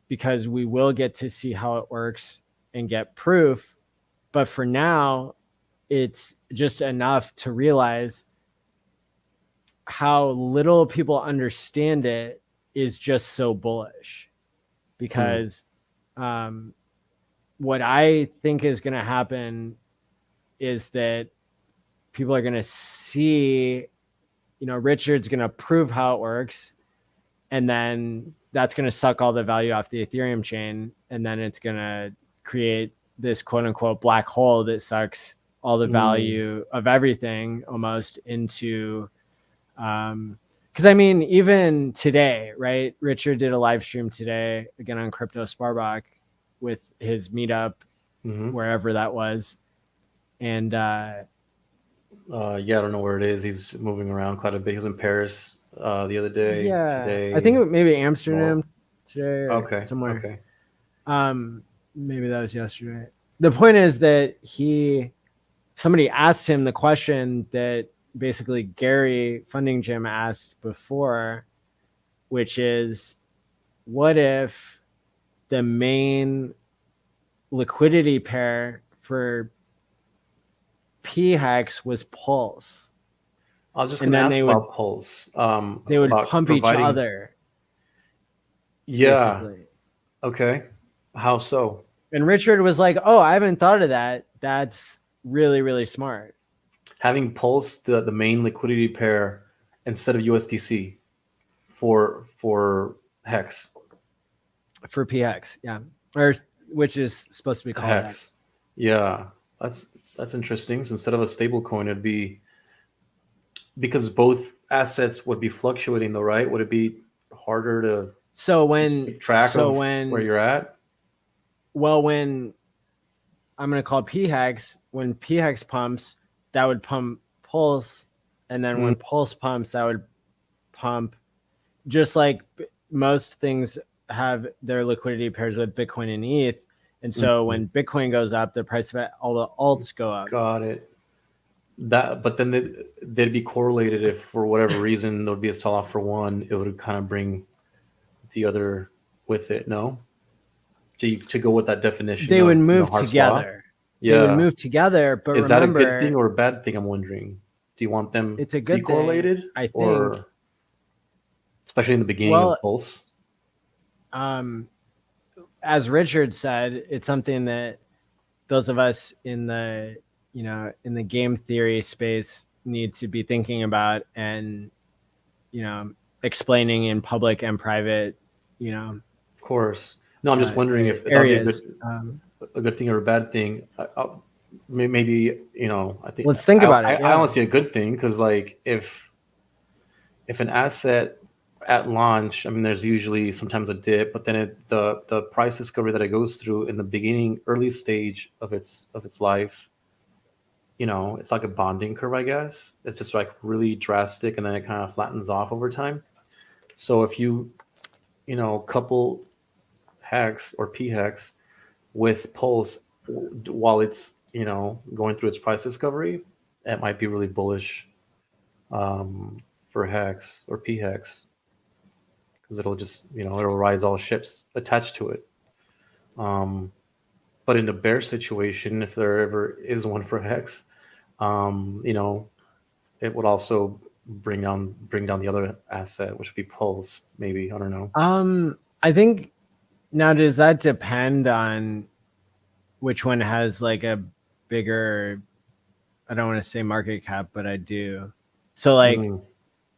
because we will get to see how it works and get proof. But for now, it's just enough to realize how little people understand it is just so bullish. Because what I think is going to happen is that people are going to see, Richard's going to prove how it works, and then that's going to suck all the value off the Ethereum chain, and then it's going to create this quote unquote black hole that sucks all the value of everything almost into because even today, right? Richard did a live stream today again on Kryptosparbach with his meetup wherever that was, and I don't know where it is. He's moving around quite a bit. He was in Paris the other day. Today, I think maybe Amsterdam today or somewhere. Maybe that was yesterday. The point is that somebody asked him the question that basically Gary Funding Jim asked before, which is, what if the main liquidity pair for P-Hex was Pulse? I was just going to ask about Pulse. They would pump each other. Yeah. Basically. Okay. How so? And Richard was like, oh, I haven't thought of that. That's really, really smart. Having Pulse, the main liquidity pair, instead of USDC. for Hex. For PX, yeah, or which is supposed to be called Hex. Hex. Yeah, that's interesting. So instead of a stable coin, it'd be, because both assets would be fluctuating though, right? Would it be harder to So when keep track of where you're at? Well, when I'm going to call PHEX, when PHEX pumps, that would pump Pulse. And then when Pulse pumps, that would pump, just like most things have their liquidity pairs with Bitcoin and ETH. And so when Bitcoin goes up, the price of all the alts go up. Got it. But then they'd be correlated if for whatever reason there would be a sell off for one, it would kind of bring the other with it. No, to go with that definition, they would move together. Yeah, they would move together. But is remember, that a good thing or a bad thing? I'm wondering. Do you want them? It's a good decorrelated, thing, I think, or especially in the beginning of Pulse. As Richard said, it's something that those of us in the in the game theory space need to be thinking about and explaining in public and private. Of course. No, I'm just wondering if that would be a good thing or a bad thing. Maybe I think. Let's think about it. I honestly see a good thing, because like if an asset at launch, I mean, there's usually sometimes a dip, but then the price discovery that it goes through in the beginning, early stage of its life, it's like a bonding curve, I guess. It's just like really drastic, and then it kind of flattens off over time. So if you couple Hex or PHEX with Pulse while it's going through its price discovery, it might be really bullish for Hex or PHEX, because it'll just it'll rise all ships attached to it. But in the bear situation, if there ever is one for Hex, it would also bring down the other asset, which would be Pulse. Maybe, I don't know. I think, now does that depend on which one has like a bigger, I don't want to say market cap, but I do. So like,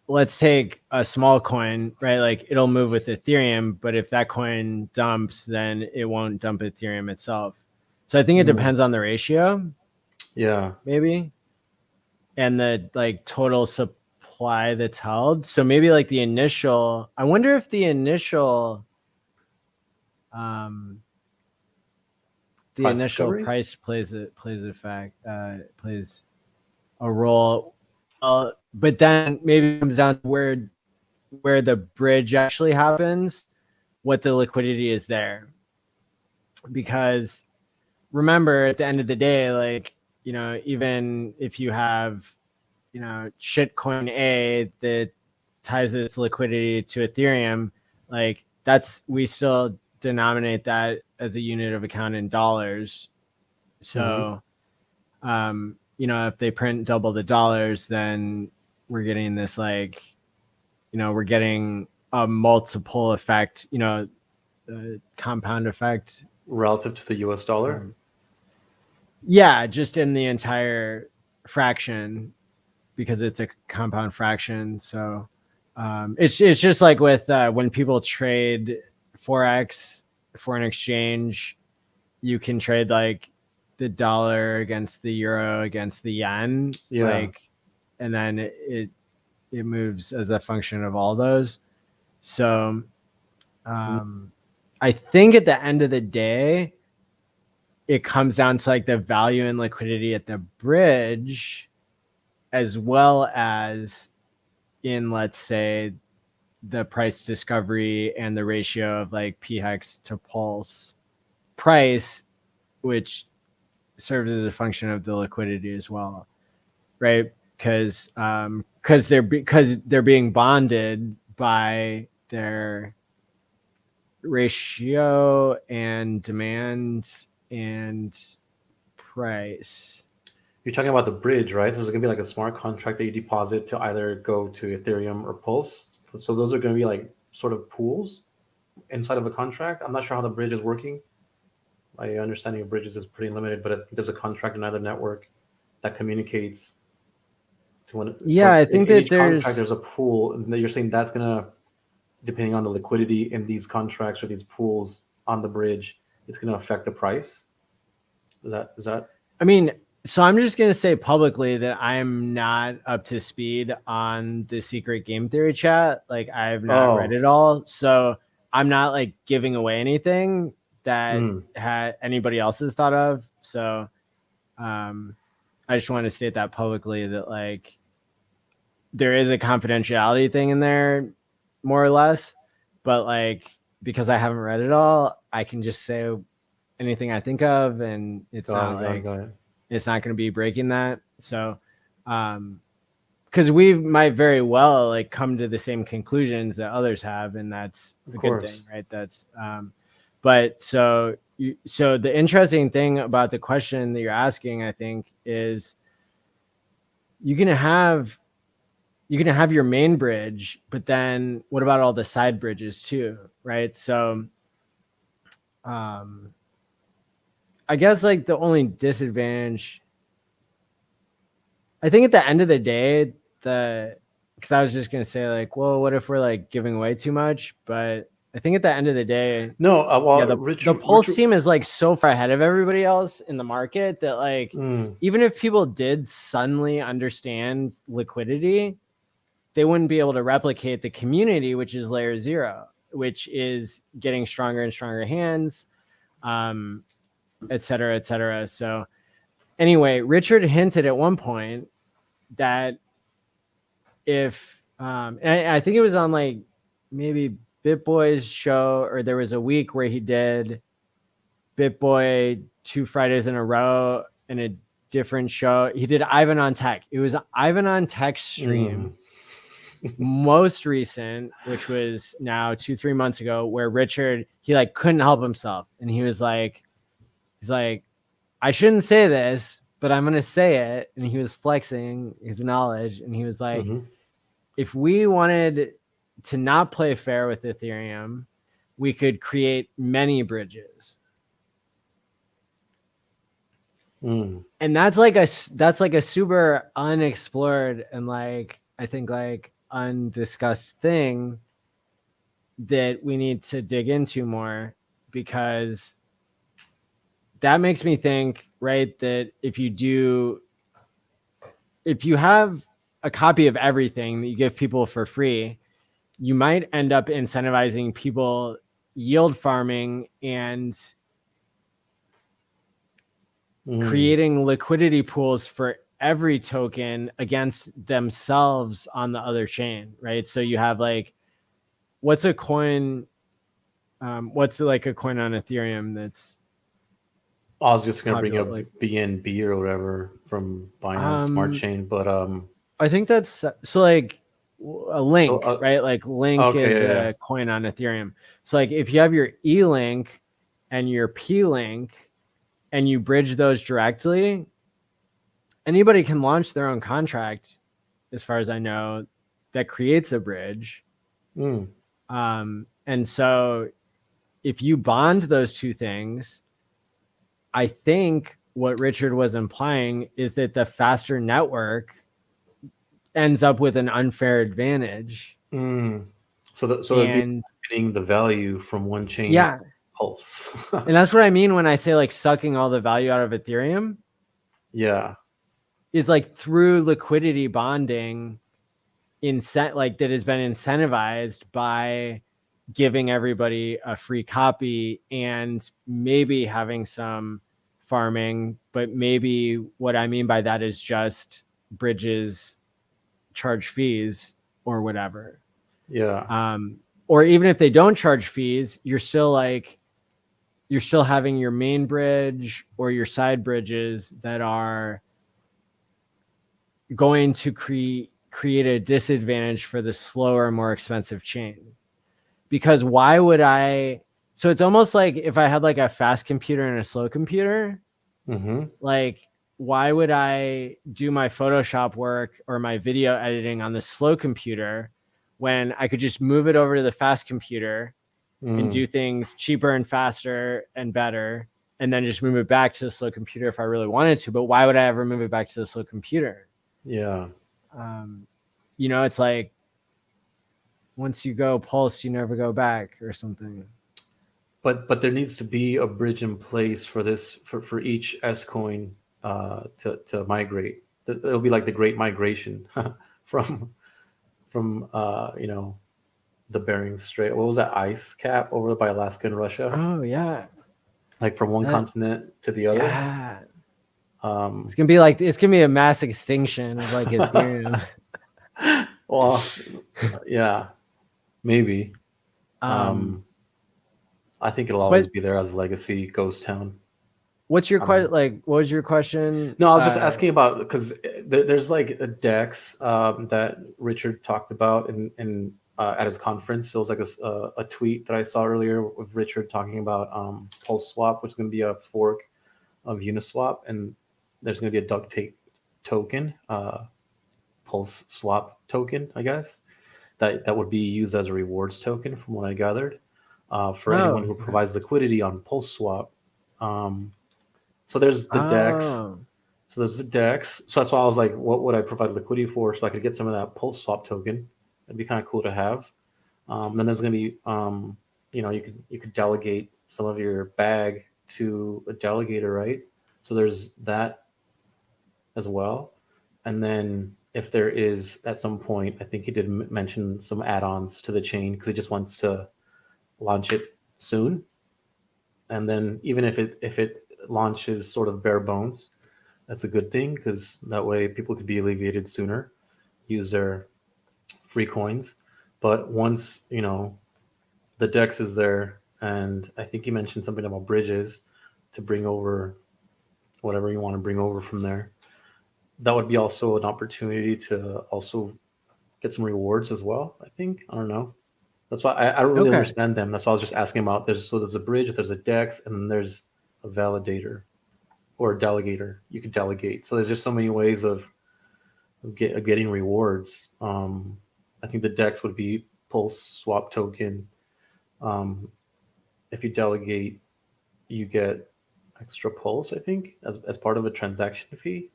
let's take a small coin, right? Like it'll move with Ethereum, but if that coin dumps, then it won't dump Ethereum itself. So I think it depends on the ratio. Yeah, maybe. And the like total supply that's held. So maybe like the initial, I wonder if the initial price plays a role. But then maybe it comes down to where the bridge actually happens, what the liquidity is there. Because remember, at the end of the day, like, even if you have, shitcoin A that ties its liquidity to Ethereum, like we still denominate that as a unit of account in dollars. So, if they print double the dollars, then we're getting this we're getting a multiple effect, compound effect relative to the US dollar. Yeah, just in the entire fraction, because it's a compound fraction. So it's just like with when people trade Forex, foreign exchange, you can trade like the dollar against the euro against the yen, and then it moves as a function of all those. So I think at the end of the day, it comes down to like the value and liquidity at the bridge, as well as in, let's say, the price discovery and the ratio of like PHEX to Pulse price, which serves as a function of the liquidity as well, right? Because they're being bonded by their ratio and demand and price. You're talking about the bridge, right? So there's going to be like a smart contract that you deposit to either go to Ethereum or Pulse. So those are going to be like sort of pools inside of a contract. I'm not sure how the bridge is working. My understanding of bridges is pretty limited, but I think there's a contract in either network that communicates to one. Yeah, I think that there's a pool, and you're saying that's going to depending on the liquidity in these contracts or these pools on the bridge, it's going to affect the price? Is that? I mean, so I'm just going to say publicly that I'm not up to speed on the secret game theory chat. Like, I've not read it all. So I'm not like giving away anything that anybody else has thought of. So I just want to state that publicly, that like there is a confidentiality thing in there, more or less. But like, because I haven't read it all, I can just say anything I think of, and it's it's not going to be breaking that. So, because we might very well like come to the same conclusions that others have, and that's a good thing, right? That's, but so the interesting thing about the question that you're asking, I think, is you can have your main bridge, but then what about all the side bridges too, right? So, I guess like the only disadvantage, I think at the end of the day, because I was just going to say like, well, what if we're like giving away too much? But I think at the end of the day, the Pulse team is like so far ahead of everybody else in the market that like, even if people did suddenly understand liquidity, they wouldn't be able to replicate the community, which is layer 0, which is getting stronger and stronger hands, et cetera, et cetera. So anyway, Richard hinted at one point that if, and I think it was on like maybe BitBoy's show, or there was a week where he did BitBoy 2 Fridays in a row in a different show. He did Ivan on Tech. It was Ivan on Tech stream. Most recent, which was now 2-3 months ago, where Richard, he like couldn't help himself. And he's like, I shouldn't say this, but I'm going to say it. And he was flexing his knowledge. And he was like, if we wanted to not play fair with Ethereum, we could create many bridges. And that's like a super unexplored and like, I think like undiscussed thing that we need to dig into more, because that makes me think, right, that if you have a copy of everything that you give people for free, you might end up incentivizing people yield farming and creating liquidity pools for every token against themselves on the other chain, right? So you have like, what's a coin? What's like a coin on Ethereum that's? I was just gonna bring up like BNB or whatever from Binance Smart Chain, but I think that's so like a Link, right? Like Link is a coin on Ethereum. So like if you have your E-Link and your P-Link and you bridge those directly, anybody can launch their own contract, as far as I know, that creates a bridge. And so if you bond those two things, I think what Richard was implying is that the faster network ends up with an unfair advantage. So getting the value from one chain, Pulse. And that's what I mean when I say like sucking all the value out of Ethereum. Is like through liquidity bonding, like that has been incentivized by giving everybody a free copy and maybe having some farming, but maybe what I mean by that is just bridges charge fees or whatever. Or even if they don't charge fees, you're still having your main bridge or your side bridges that are going to create a disadvantage for the slower, more expensive chain. Because why would so it's almost like if I had like a fast computer and a slow computer, like why would I do my Photoshop work or my video editing on the slow computer when I could just move it over to the fast computer and do things cheaper and faster and better, and then just move it back to the slow computer if I really wanted to? But why would I ever move it back to the slow computer? It's like, once you go Pulse, you never go back or something. But there needs to be a bridge in place for this for each S coin to migrate. It'll be like the Great Migration from you know, the Bering Strait. What was that ice cap over by Alaska and Russia? Oh yeah, Like from one continent to the other. Yeah, it's gonna be a mass extinction of like Ethereum. Well, yeah, maybe. I think it'll always be there as a legacy ghost town. What's your question? Like, what was your question? No, I was just asking about, because there's like a DEX that Richard talked about in at his conference. There was like a tweet that I saw earlier of Richard talking about PulseSwap, which is going to be a fork of Uniswap, and there's going to be a duct tape token, PulseSwap token, I guess, that would be used as a rewards token, from what I gathered, for anyone who provides liquidity on PulseSwap. So there's the DEX. So there's the DEX. So that's why I was like, what would I provide liquidity for, so I could get some of that PulseSwap token? It'd be kind of cool to have. Then there's going to be, you know, you could delegate some of your bag to a delegator, right? So there's that as well. And then if there is at some point, I think he did mention some add-ons to the chain, because he just wants to launch it soon. And then even if it launches sort of bare bones, that's a good thing, because that way people could be alleviated sooner, use their free coins. But once, you know, the DEX is there, and I think you mentioned something about bridges to bring over whatever you want to bring over from there, that would be also an opportunity to also get some rewards as well, I think. I don't know. That's why I don't really understand them. That's why I was just asking about. There's a bridge, there's a DEX, and then there's a validator or a delegator. You could delegate. So there's just so many ways of getting rewards. I think the DEX would be Pulse Swap token. If you delegate, you get extra Pulse, I think, as part of a transaction fee,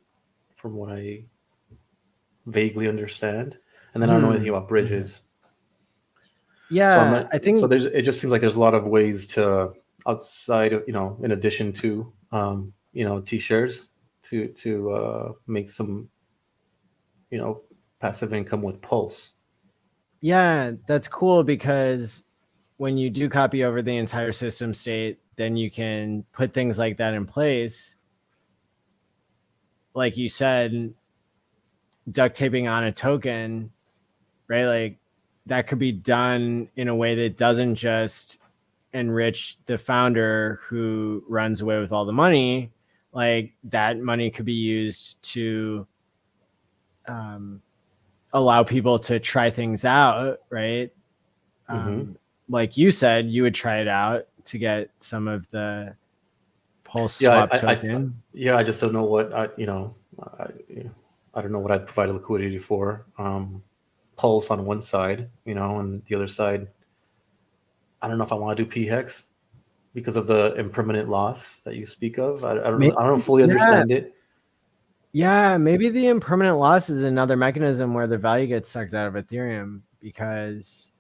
from what I vaguely understand. And then I don't know anything about bridges. Yeah, so I think so. It just seems like there's a lot of ways to, outside of, you know, in addition to you know, T-shares, to make some, you know, passive income with Pulse. Yeah, that's cool, because when you do copy over the entire system state, then you can put things like that in place. Like you said, duct taping on a token, right? Like that could be done in a way that doesn't just enrich the founder who runs away with all the money. Like that money could be used to allow people to try things out, right? Like you said, you would try it out to get some of the Pulse Swap token. I just don't know what I don't know what I'd provide liquidity for. Pulse on one side, you know, and the other side, I don't know if I want to do PHEX because of the impermanent loss that you speak of. I don't fully understand it. Yeah, maybe the impermanent loss is another mechanism where the value gets sucked out of Ethereum, because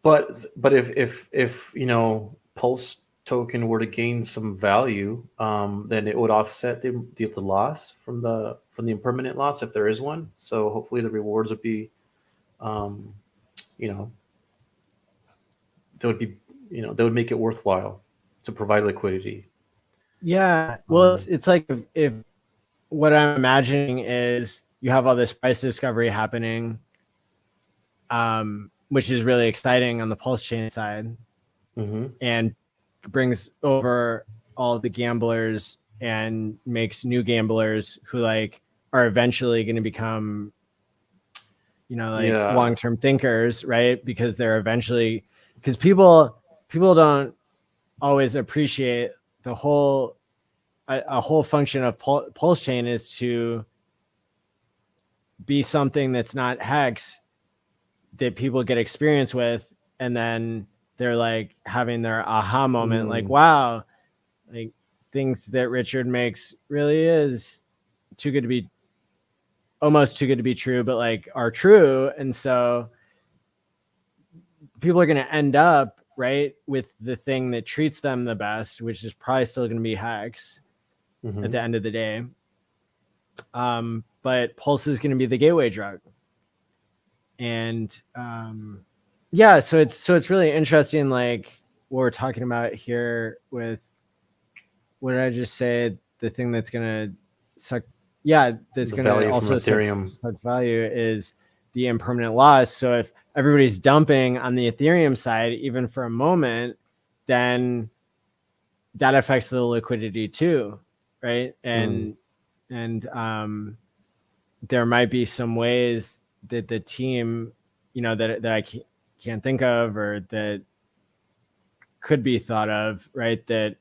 but if you know, Pulse token were to gain some value, then it would offset the loss from the impermanent loss, if there is one. So hopefully the rewards would be, you know, they would make it worthwhile to provide liquidity. Yeah, well, it's like if what I'm imagining is you have all this price discovery happening, which is really exciting on the PulseChain side, and brings over all the gamblers and makes new gamblers who like are eventually going to become, you know, like long-term thinkers, right? Because they're eventually, because people don't always appreciate the whole, a whole function of PulseChain is to be something that's not Hex, that people get experience with, and then they're like having their aha moment, like, wow, like things that Richard makes really is too good to be almost too good to be true, but like are true. And so people are going to end up right with the thing that treats them the best, which is probably still going to be Hex at the end of the day. But Pulse is going to be the gateway drug. And yeah, so it's really interesting, like what we're talking about here with, what did I just say? The thing that's going to suck, that's going to also suck value is the impermanent loss. So if everybody's dumping on the Ethereum side, even for a moment, then that affects the liquidity too, right? And there might be some ways that the team, that I can't think of, or that could be thought of, right, that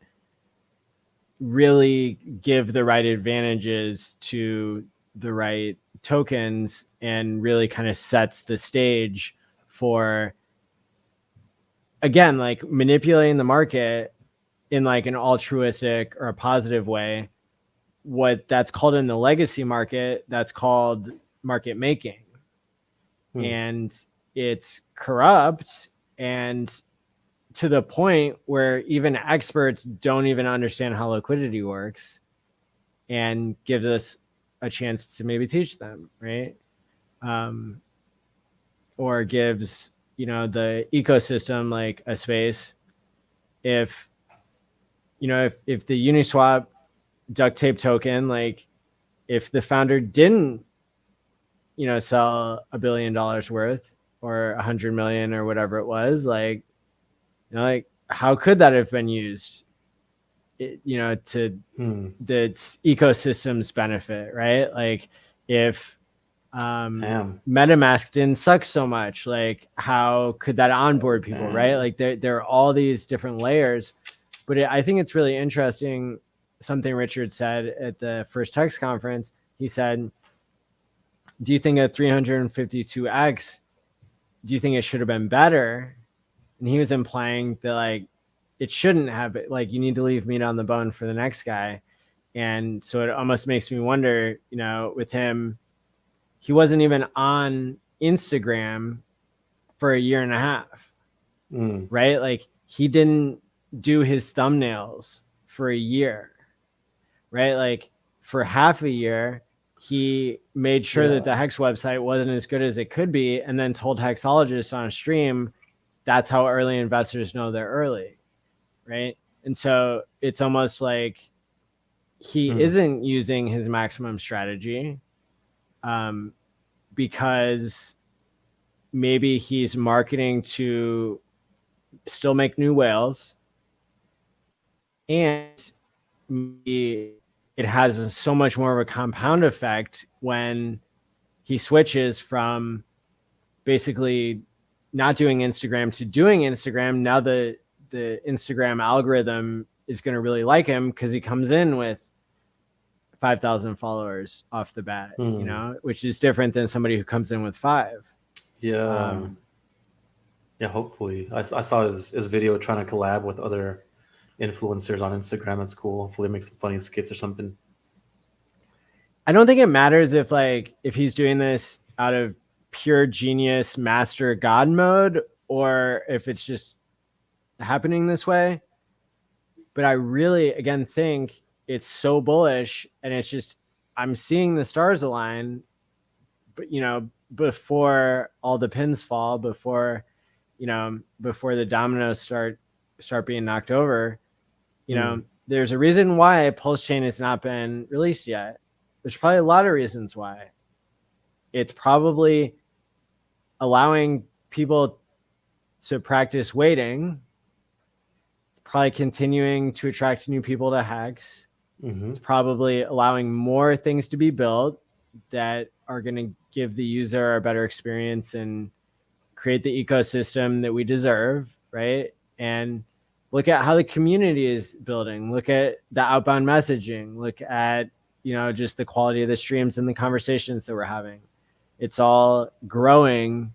really give the right advantages to the right tokens and really kind of sets the stage for, again, like manipulating the market in like an altruistic or a positive way. What that's called in the legacy market, that's called market making. And it's corrupt, and to the point where even experts don't even understand how liquidity works, and gives us a chance to maybe teach them, right? Or gives, the ecosystem like a space. If the Uniswap duct tape token, like if the founder didn't, sell $1 billion worth or 100 million or whatever it was, like, like how could that have been used, to the ecosystem's benefit, right? Like if MetaMask didn't suck so much, like how could that onboard people, right? Like there are all these different layers. But I think it's really interesting, something Richard said at the first Hex conference. He said, do you think at 352x, do you think it should have been better? And he was implying that like it shouldn't have it, like you need to leave meat on the bone for the next guy. And so it almost makes me wonder, with him, he wasn't even on Instagram for a year and a half, right? Like he didn't do his thumbnails for a year, right? Like for half a year, he made sure that the Hex website wasn't as good as it could be, and then told hexologists on a stream, that's how early investors know they're early, right? And so it's almost like he isn't using his maximum strategy, because maybe he's marketing to still make new whales, and it has so much more of a compound effect when he switches from basically not doing Instagram to doing Instagram. Now the Instagram algorithm is going to really like him because he comes in with 5,000 followers off the bat, which is different than somebody who comes in with 5. Yeah. Hopefully. I saw his video trying to collab with other influencers on Instagram. That's cool. Hopefully make some funny skits or something. I don't think it matters if he's doing this out of pure genius master god mode, or if it's just happening this way. But I really, again, think it's so bullish, and it's just, I'm seeing the stars align, but before all the pins fall, before the dominoes start being knocked over, there's a reason why PulseChain has not been released yet. There's probably a lot of reasons why. It's probably allowing people to practice waiting. It's probably continuing to attract new people to Hex. It's probably allowing more things to be built that are going to give the user a better experience and create the ecosystem that we deserve, right? And look at how the community is building. Look at the outbound messaging. Look at, just the quality of the streams and the conversations that we're having. It's all growing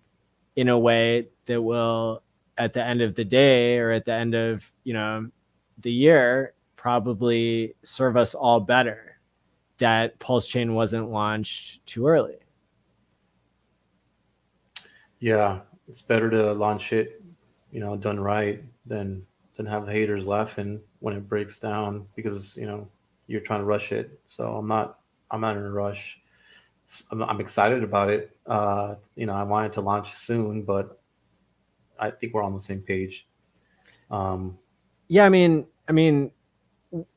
in a way that will, at the end of the day or at the end of, the year, probably serve us all better. that PulseChain wasn't launched too early. Yeah, it's better to launch it, done right than have haters laughing when it breaks down because you're trying to rush it. So I'm not in a rush. I'm excited about it. I wanted to launch soon, but I think we're on the same page. Yeah, I mean,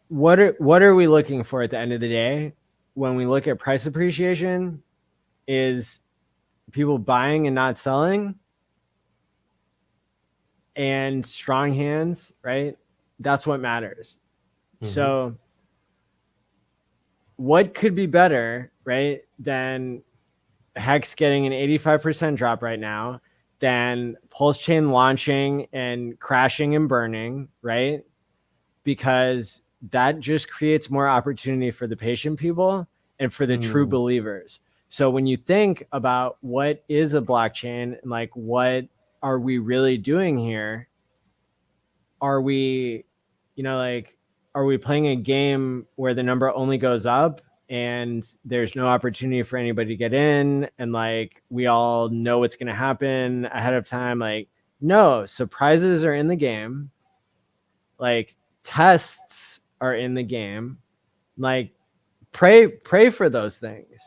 what are we looking for at the end of the day when we look at price appreciation? Is people buying and not selling, and strong hands, right? That's what matters. Mm-hmm. So what could be better, right, than Hex getting an 85% drop right now, than PulseChain launching and crashing and burning, right? Because that just creates more opportunity for the patient people and for the true believers. So when you think about what is a blockchain and like, what are we really doing here? Are we, are we playing a game where the number only goes up and there's no opportunity for anybody to get in, and like we all know what's going to happen ahead of time? Like, no, surprises are in the game. Like, tests are in the game. Like, pray for those things,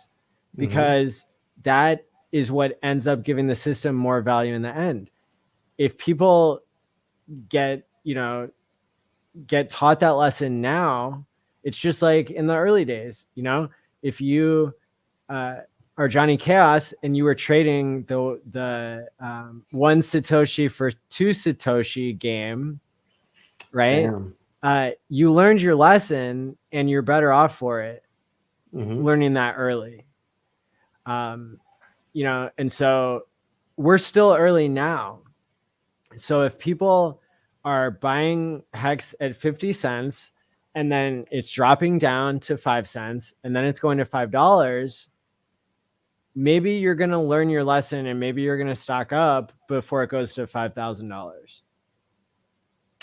because that is what ends up giving the system more value in the end. If people get taught that lesson now, it's just like in the early days. If you are Johnny Chaos and you were trading the 1 Satoshi for 2 Satoshi game, right? You learned your lesson and you're better off for it, learning that early. And so we're still early now. So if people are buying Hex at 50 cents and then it's dropping down to 5 cents and then it's going to $5, maybe you're going to learn your lesson and maybe you're going to stock up before it goes to $5,000.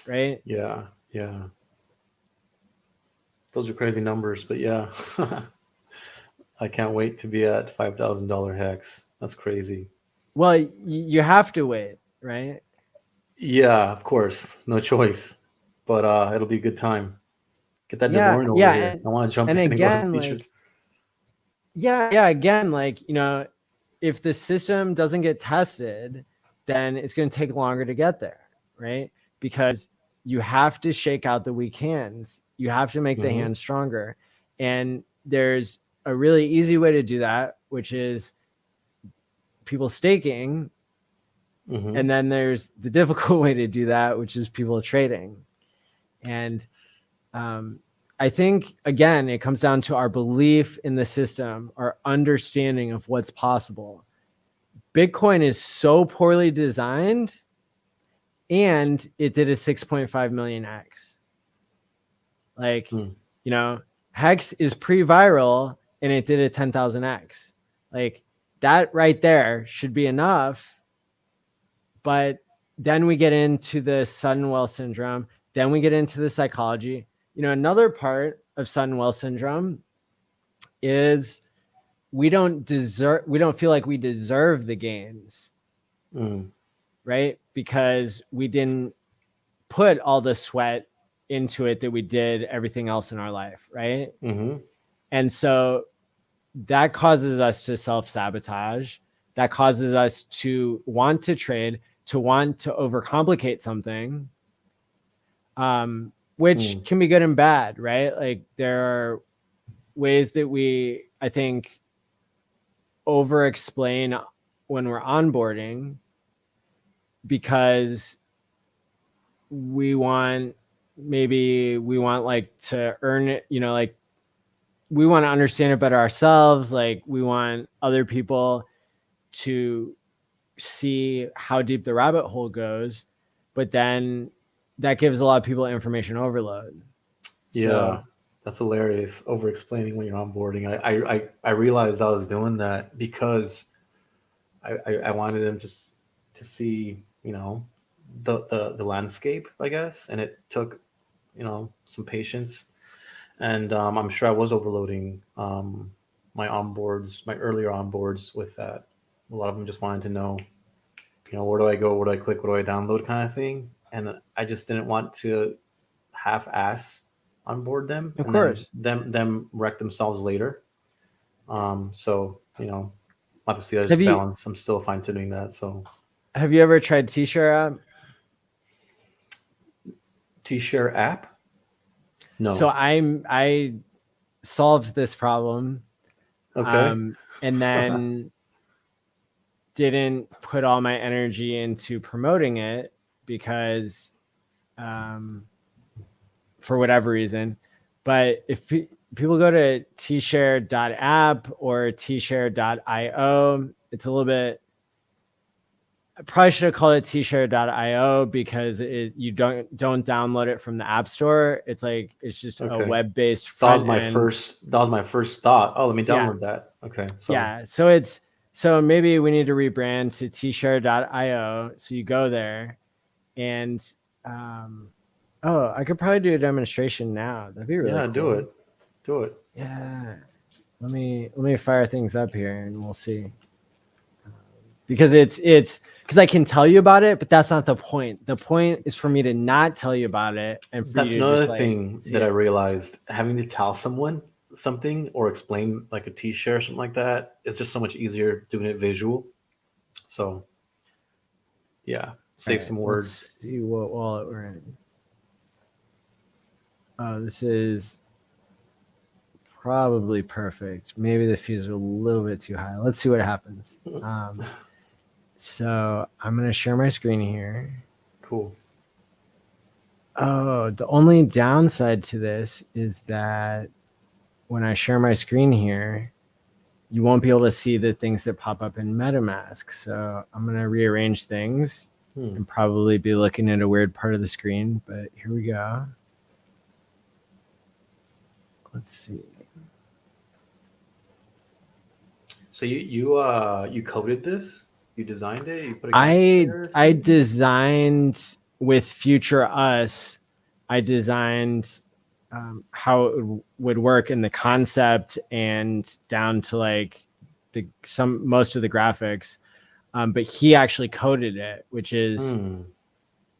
Right? Yeah. Those are crazy numbers, but yeah. I can't wait to be at $5,000 Hex. That's crazy. Well, you have to wait, right? Yeah, of course. No choice. But it'll be a good time. Get that Delorean over here. I want to jump in and go to the features. Again, like, if the system doesn't get tested, then it's going to take longer to get there, right? Because you have to shake out the weak hands. You have to make the hands stronger. And there's a really easy way to do that, which is people staking. And then there's the difficult way to do that, which is people trading. And I think, again, it comes down to our belief in the system, our understanding of what's possible. Bitcoin is so poorly designed, and it did a 6.5 million X. Like, Hex is pre-viral, and it did a 10,000 X. Like, that right there should be enough. But then we get into the sudden wealth syndrome. Then we get into the psychology. Another part of sudden wealth syndrome is we don't feel like we deserve the gains, right? Because we didn't put all the sweat into it that we did everything else in our life, right? And so that causes us to self-sabotage. That causes us to want to trade, to want to overcomplicate something, which can be good and bad, right? Like, there are ways that we, I think, over-explain when we're onboarding because we want like to earn it, like we want to understand it better ourselves. Like, we want other people to see how deep the rabbit hole goes, but then that gives a lot of people information overload. Yeah, that's hilarious. Over explaining when you're onboarding. I realized I was doing that because I wanted them to see, the landscape, I guess, and it took, some patience. and I'm sure I was overloading my onboards, my earlier onboards with that. A lot of them just wanted to know, where do I go, where do I click, what do I download, kind of thing. And I just didn't want to half-ass onboard them, Of and course. then them wreck themselves later. So obviously there's Have you balance. I'm still fine tuning that. So have you ever tried T-Share app? T-Share app? No. So I solved this problem, Okay. and then didn't put all my energy into promoting it because, for whatever reason. But if people go to tshare.app or tshare.io, it's a little bit. I probably should have called it tshare.io because you don't download it from the app store. It's just a Okay. web-based That was front my end. first. That was my first thought. Oh, let me Yeah. download that. Okay. So Yeah. So maybe we need to rebrand to tshare.io. So you go there and, I could probably do a demonstration now. That'd be really cool. do it. Do it. Yeah. Let me fire things up here and we'll see. Because it's because I can tell you about it, but that's not the point. The point is for me to not tell you about it and for That's you to another just thing that I realized. Having to tell someone something or explain like a T-share or something like that, it's just so much easier doing it visual. So yeah, save some words. Let's see what wallet we're in. Oh, this is probably perfect. Maybe the fees are a little bit too high. Let's see what happens. So I'm going to share my screen here. Cool. Oh, the only downside to this is that when I share my screen here, you won't be able to see the things that pop up in MetaMask. So I'm going to rearrange things and probably be looking at a weird part of the screen. But here we go. Let's see. So you coded this? You designed it? You put it I designed with Future Us. I designed how it would work in the concept and down to like most of the graphics. But he actually coded it, which is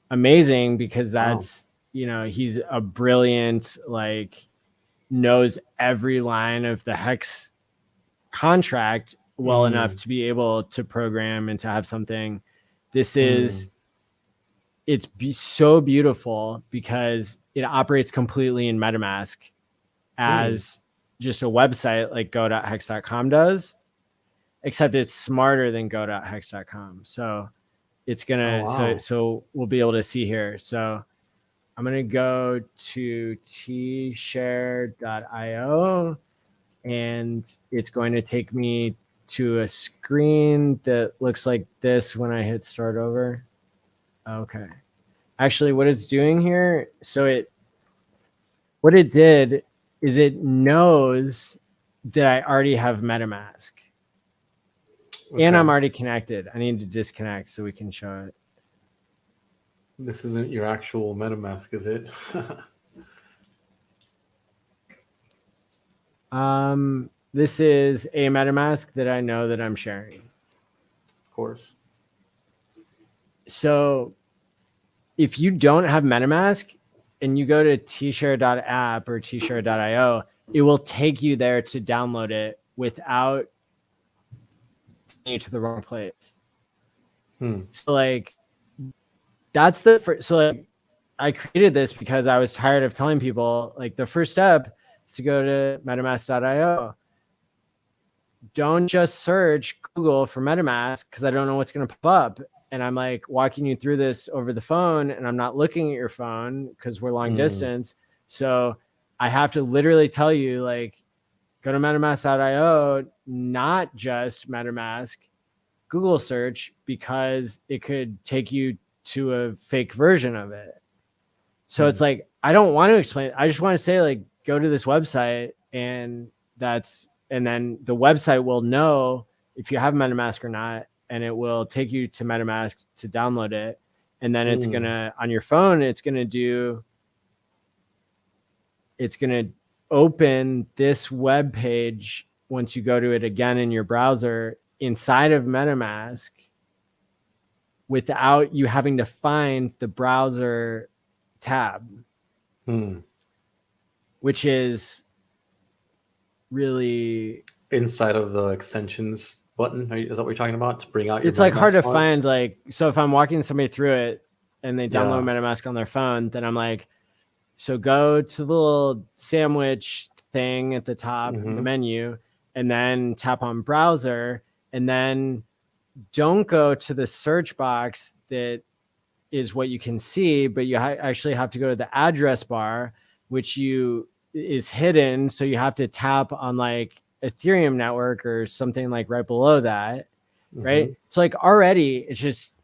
amazing because that's he's a brilliant, knows every line of the Hex contract well enough to be able to program and to have something. This is so beautiful because it operates completely in MetaMask as just a website like go.hex.com does, except it's smarter than go.hex.com. So it's gonna so we'll be able to see here. So I'm gonna go to tshare.io and it's going to take me to a screen that looks like this when I hit start over. Okay. Actually, what it's doing here, what it did is it knows that I already have MetaMask. Okay. And I'm already connected. I need to disconnect so we can show it. This isn't your actual MetaMask, is it? This is a MetaMask that I know that I'm sharing. Of course. So if you don't have MetaMask and you go to tshare.app or tshare.io, it will take you there to download it without taking you to the wrong place. So that's I created this because I was tired of telling people the first step is to go to metamask.io. Don't just search Google for MetaMask because I don't know what's going to pop up. And I'm walking you through this over the phone and I'm not looking at your phone because we're long distance. So I have to literally tell you go to metamask.io, not just MetaMask, Google search, because it could take you to a fake version of it. So it's I don't want to explain it. I just want to say go to this website and then the website will know if you have MetaMask or not. And it will take you to MetaMask to download it. And then it's going to, on your phone, it's going to open this web page once you go to it again in your browser inside of MetaMask without you having to find the browser tab, which is really inside of the extensions button. Is that what you're talking about, to bring out your it's like hard to wallet? find. Like, so if I'm walking somebody through it and they download MetaMask on their phone, then I'm like, so go to the little sandwich thing at the top of the menu and then tap on browser, and then don't go to the search box that is what you can see, but you actually have to go to the address bar, which is hidden. So you have to tap on like Ethereum network or something like right below that. Right. So like already it's just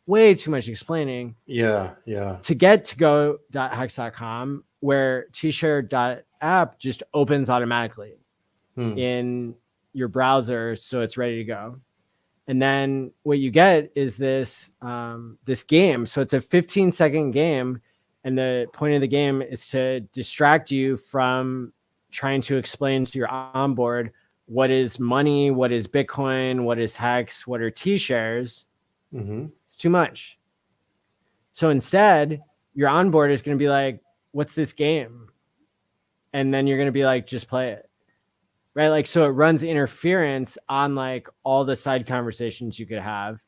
way too much explaining. Yeah. To get to go.hex.com, where tshare.app just opens automatically in your browser. So it's ready to go. And then what you get is this game. So it's a 15-second game. And the point of the game is to distract you from trying to explain to your onboard what is money, what is Bitcoin, what is Hex, what are T-shares. It's too much. So instead, your onboard is going to be like, what's this game? And then you're going to be like, just play it. Right? Like, so it runs interference on like all the side conversations you could have.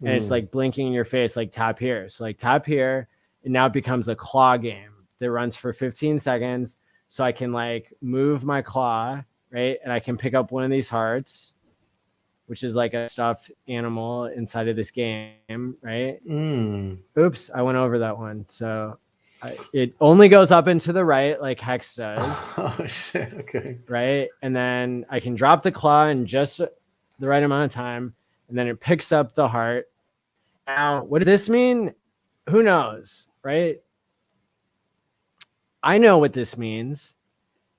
And it's like blinking in your face, like tap here. So like tap here. And now it becomes a claw game that runs for 15 seconds. So I can like move my claw, right? And I can pick up one of these hearts, which is like a stuffed animal inside of this game, right? Oops, I went over that one. So it only goes up and to the right like Hex does. Oh, shit. Okay. Right? And then I can drop the claw in just the right amount of time. And then it picks up the heart. Now, what does this mean? Who knows, right? I know what this means.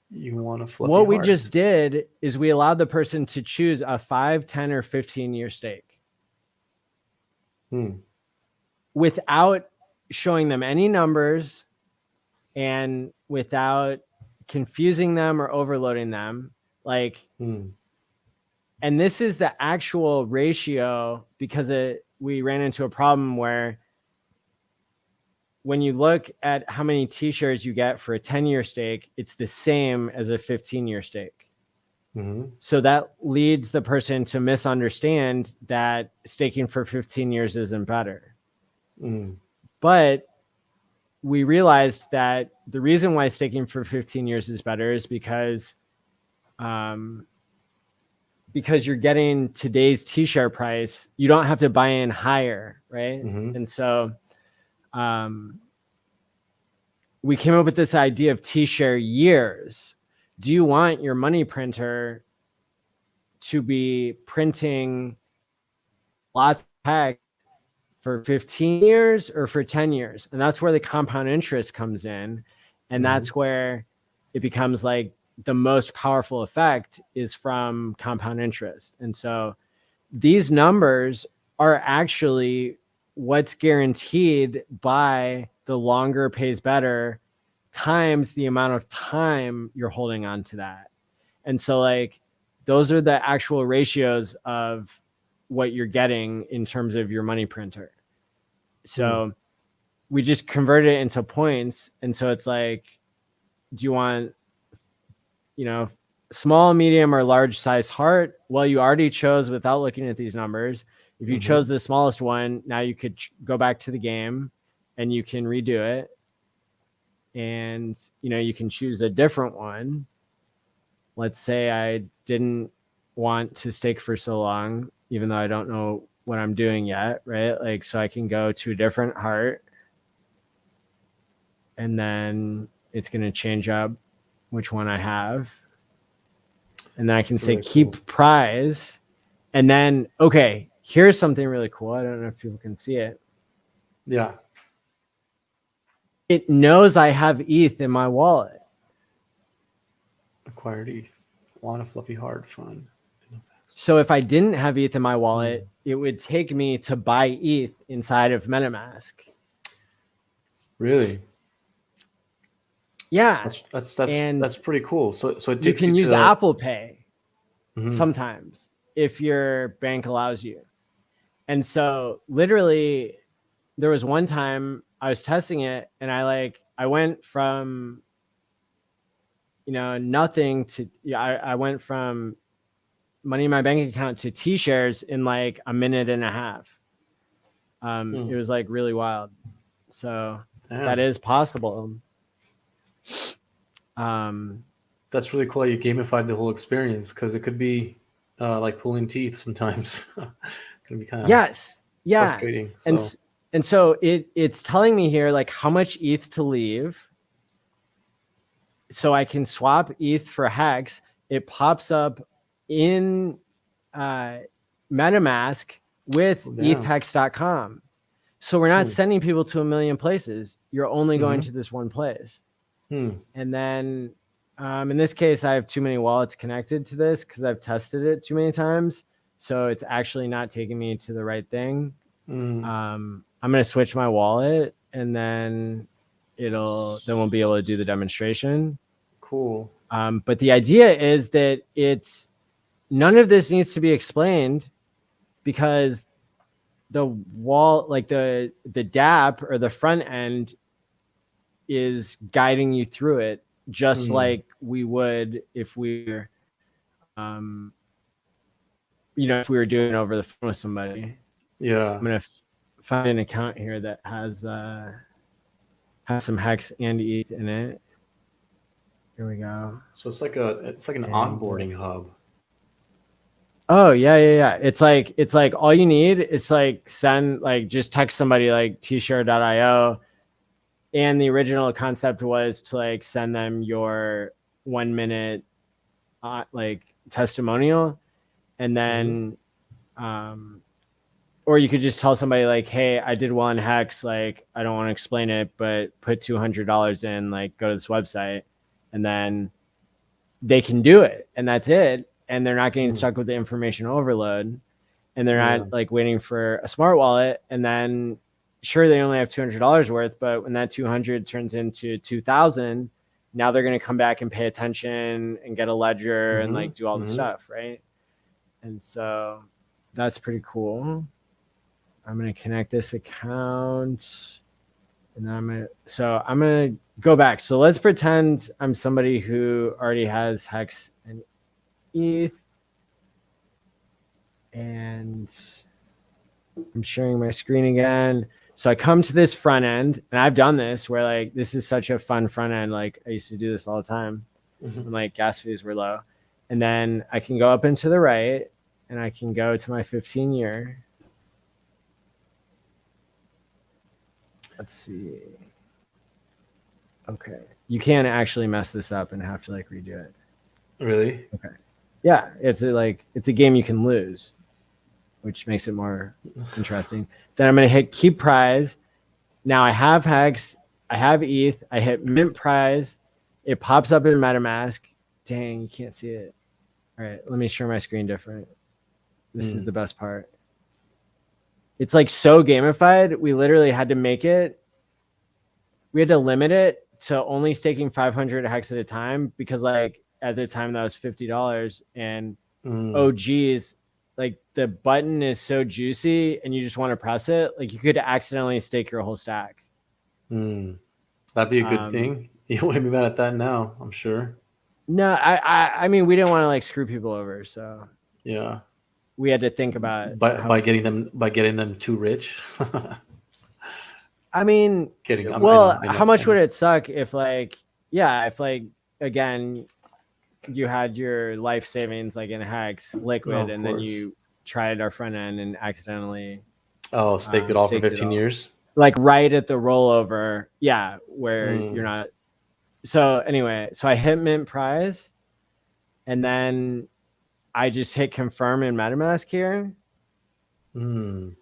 You want a fluffy What we heart. just did is we allowed the person to choose a 5, 10, or 15-year stake without showing them any numbers and without confusing them or overloading them. Like, and this is the actual ratio, because we ran into a problem where when you look at how many T-shares you get for a 10-year stake, it's the same as a 15-year stake. So that leads the person to misunderstand that staking for 15 years isn't better. But we realized that the reason why staking for 15 years is better is because you're getting today's T-share price. You don't have to buy in higher, right? And so we came up with this idea of T-share years. Do you want your money printer to be printing lots of hex for 15 years or for 10 years? And that's where the compound interest comes in. And that's where it becomes like the most powerful effect is from compound interest. And so these numbers are actually what's guaranteed by the longer pays better times the amount of time you're holding on to that. And so like those are the actual ratios of what you're getting in terms of your money printer. So we just convert it into points. And so it's like, do you want, small, medium, or large size heart? Well, you already chose without looking at these numbers. If you chose the smallest one, now you could go back to the game and you can redo it. And, you can choose a different one. Let's say I didn't want to stake for so long, even though I don't know what I'm doing yet, right? Like, so I can go to a different heart and then it's going to change up which one I have. And then I can say Really keep cool. prize. And then, okay, here's something really cool. I don't know if people can see it. Yeah. It knows I have ETH in my wallet. Acquired ETH. Want a fluffy heart. Fun. So if I didn't have ETH in my wallet, it would take me to buy ETH inside of MetaMask. Really? Yeah. That's pretty cool. So it You takes can you use to Apple Pay Mhm. sometimes if your bank allows you. And so literally there was one time I was testing it and I went from, nothing to, I went from money in my bank account to T-shares in like a minute and a half. It was like really wild. So that is possible. That's really cool how you gamified the whole experience, because it could be like pulling teeth sometimes. It can be kind of frustrating. And so it's telling me here like how much ETH to leave. So I can swap ETH for Hex. It pops up in MetaMask with ethhex.com. So we're not sending people to a million places. You're only going to this one place. And then in this case, I have too many wallets connected to this because I've tested it too many times. So it's actually not taking me to the right thing. I'm going to switch my wallet and then we'll be able to do the demonstration. Cool. But the idea is that none of this needs to be explained because the wall, like the DApp or the front end, is guiding you through it just like we would if we were, if we were doing it over the phone with somebody. Yeah. I'm gonna find an account here that has some Hex and ETH in it. Here we go. So it's like an onboarding hub. Oh yeah. It's like all you need is like just text somebody like tshare.io. And the original concept was to like send them your 1 minute like testimonial. And then or you could just tell somebody like, hey, I did well on Hex, like I don't want to explain it, but put $200 in, like go to this website, and then they can do it, and that's it. And they're not getting stuck with the information overload, and they're not like waiting for a smart wallet. And then sure, they only have $200 worth, but when that 200 turns into 2,000, now they're going to come back and pay attention and get a ledger and like do all the stuff, right? And so that's pretty cool. I'm going to connect this account, and then I'm going to go back. So let's pretend I'm somebody who already has Hex and ETH, and I'm sharing my screen again. So I come to this front end, and I've done this where like this is such a fun front end. Like I used to do this all the time when like gas fees were low. And then I can go up and to the right, and I can go to my 15-year. Let's see. Okay. You can't actually mess this up and have to like redo it. Really? Okay. Yeah. It's a game you can lose, which makes it more interesting. Then I'm going to hit keep prize. Now I have Hex, I have ETH, I hit mint prize. It pops up in MetaMask. Dang, you can't see it. All right, let me share my screen different. This is the best part. It's like so gamified. We literally had to we had to limit it to only staking 500 Hex at a time, because like at the time that was $50, and oh geez, like the button is so juicy and you just want to press it, like you could accidentally stake your whole stack. That'd be a good thing. You wouldn't be mad at that now, I'm sure. No, I mean, we didn't want to like screw people over, so yeah, we had to think about by getting them too rich. I mean, kidding. How much would it suck if again, you had your life savings like in Hex Liquid, and then you tried our front end and accidentally staked it all for 15 years, like right at the rollover, where you're not. So anyway, so I hit mint prize, and then I just hit confirm in MetaMask here. And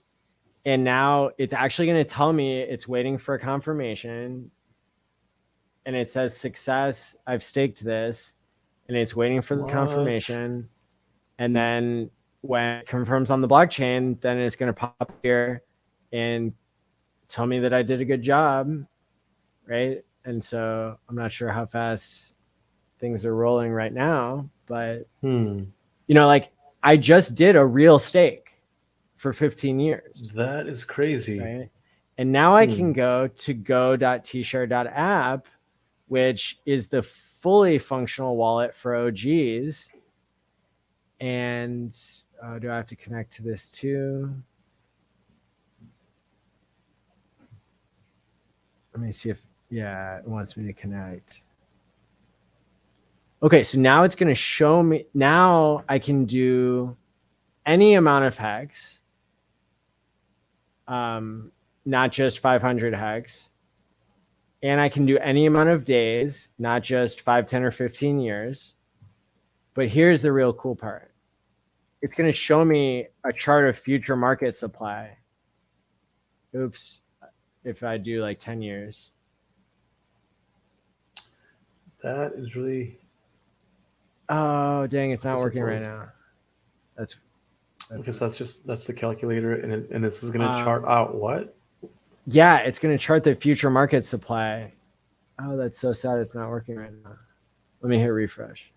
now it's actually going to tell me it's waiting for a confirmation, and it says success, I've staked this, and it's waiting for the confirmation. And then when it confirms on the blockchain, then it's going to pop here and tell me that I did a good job, right? And so I'm not sure how fast things are rolling right now, but like I just did a real stake for 15 years. That is crazy. Right. And now I can go to go.tshare.app, which is the fully functional wallet for OGs. And do I have to connect to this too? Let me see if, it wants me to connect. Okay, so now it's going to show me. Now I can do any amount of hex, not just 500 hex. And I can do any amount of days, not just 5, 10, or 15 years. But here's the real cool part. It's going to show me a chart of future market supply. Oops. If I do like 10 years. That is really... Oh, dang. It's not working right now. That's okay, so that's the calculator. And this is going to chart out what? Yeah, it's going to chart the future market supply. Oh, that's so sad. It's not working right now. Let me hit refresh.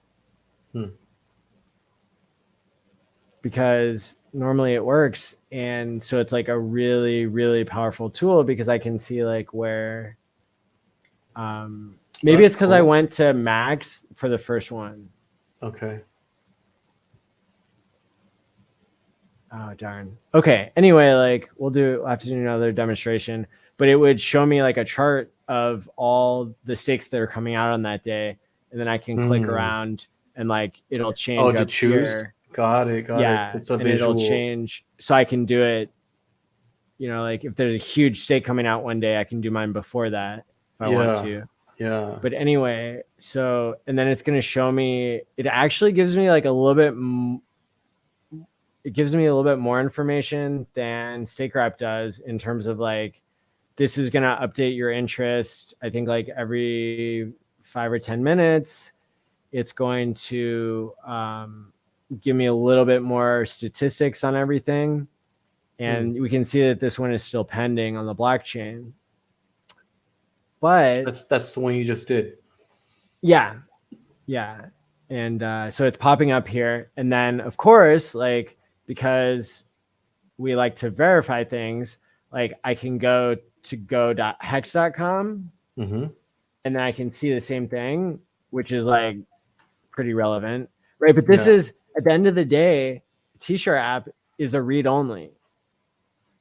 Because normally it works. And so it's like a really, really powerful tool because I can see like where, maybe it's because I went to max for the first one. Okay. Oh, darn. Okay. Anyway, like we'll have to do another demonstration, but it would show me like a chart of all the stakes that are coming out on that day. And then I can click around and like, it'll change up here. Got it. It's a and visual. It'll change. So I can do it, like if there's a huge stake coming out one day, I can do mine before that if I want to. Yeah. But anyway, so, and then it's going to show me, it actually gives me like a little bit, it gives me a little bit more information than StakeRap does in terms of like, this is going to update your interest. I think like every 5 or 10 minutes, it's going to give me a little bit more statistics on everything. And we can see that this one is still pending on the blockchain. But that's the one you just did. Yeah. And so it's popping up here. And then of course, like, because we like to verify things, like I can go to go.hex.com and then I can see the same thing, which is like pretty relevant, right? But this is, at the end of the day, T-Share app is a read only.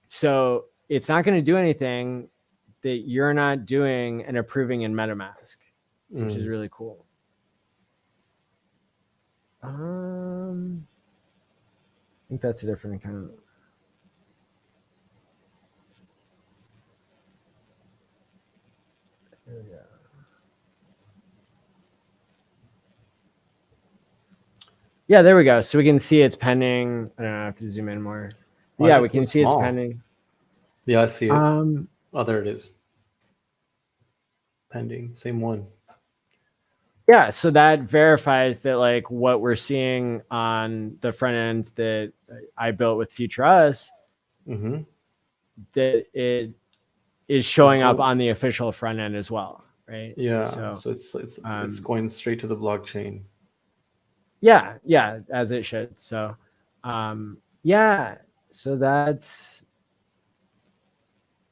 So it's not going to do anything that you're not doing and approving in MetaMask, which is really cool. I think that's a different account. There we go. Yeah, there we go. So we can see it's pending. I don't know, I have to zoom in more. Yeah, we can see it's pending. Yeah, I see it. Oh, there it is. Pending, same one. Yeah, so that verifies that like what we're seeing on the front end that I built with Future Us, that it is showing up on the official front end as well, right? Yeah, so it's going straight to the blockchain. Yeah, as it should. So, so that's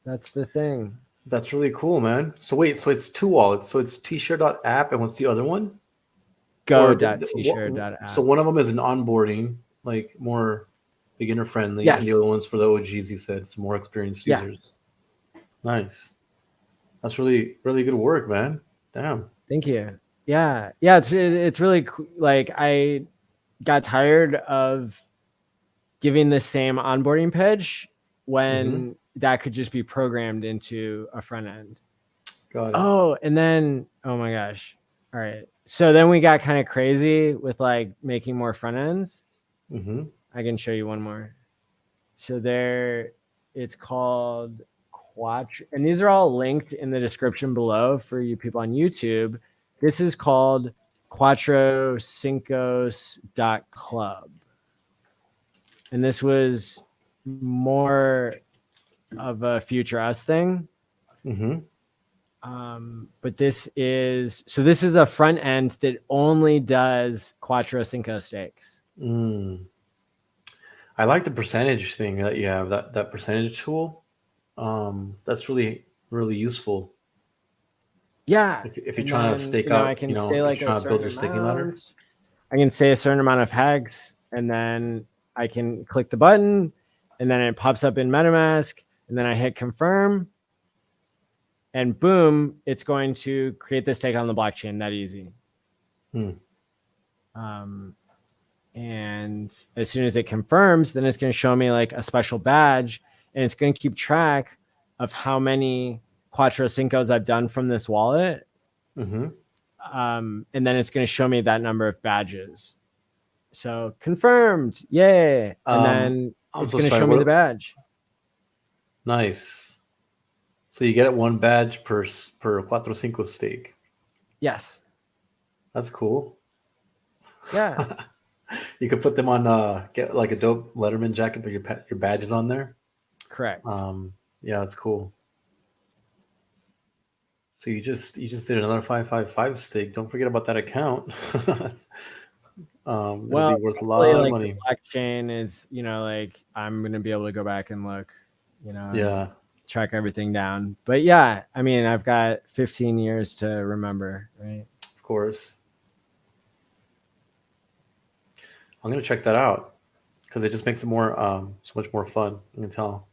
the thing. That's really cool, man. So wait, so it's 2 wallets. So it's tshare.app, and what's the other one? Go.tshare.app. So one of them is an onboarding, like more beginner friendly, yes. And the other one's for the OGs. You said some more experienced users. Nice. That's really, really good work, man. Damn. Thank you. Yeah. It's really like I got tired of giving the same onboarding pitch when that could just be programmed into a front end. Got it. Oh, and then, oh my gosh. All right. So then we got kind of crazy with like making more front ends. I can show you one more. So there, it's called Quattro, and these are all linked in the description below for you people on YouTube. This is called quattrocincos.club. And this was more of a Future Us thing. But this is a front end that only does Quattro Cinco stakes. I like the percentage thing that you have, that percentage tool. That's really, really useful. Yeah. If you're trying to stake out, I can say if you're like trying a to build certain your staking ladder. amount. I can say a certain amount of hex, and then I can click the button, and then it pops up in MetaMask, and then I hit confirm, and boom, it's going to create the stake on the blockchain. That easy. And as soon as it confirms, then it's going to show me like a special badge, and it's going to keep track of how many Quattro Cincos I've done from this wallet. And then it's going to show me that number of badges. So confirmed, yay! And then it's going to show me the badge. Nice. So you get 1 badge per Quattro Cinco stake. Yes. That's cool. Yeah. You could put them on get like a dope Letterman jacket, but your badges on there. Correct. Yeah, that's cool. So you just did another 555 stake. Don't forget about that account. It'll be worth a lot of money. The blockchain is, like I'm gonna be able to go back and look, yeah, track everything down. But yeah, I mean, I've got 15 years to remember, right? Of course. I'm gonna check that out because it just makes it more so much more fun. I can tell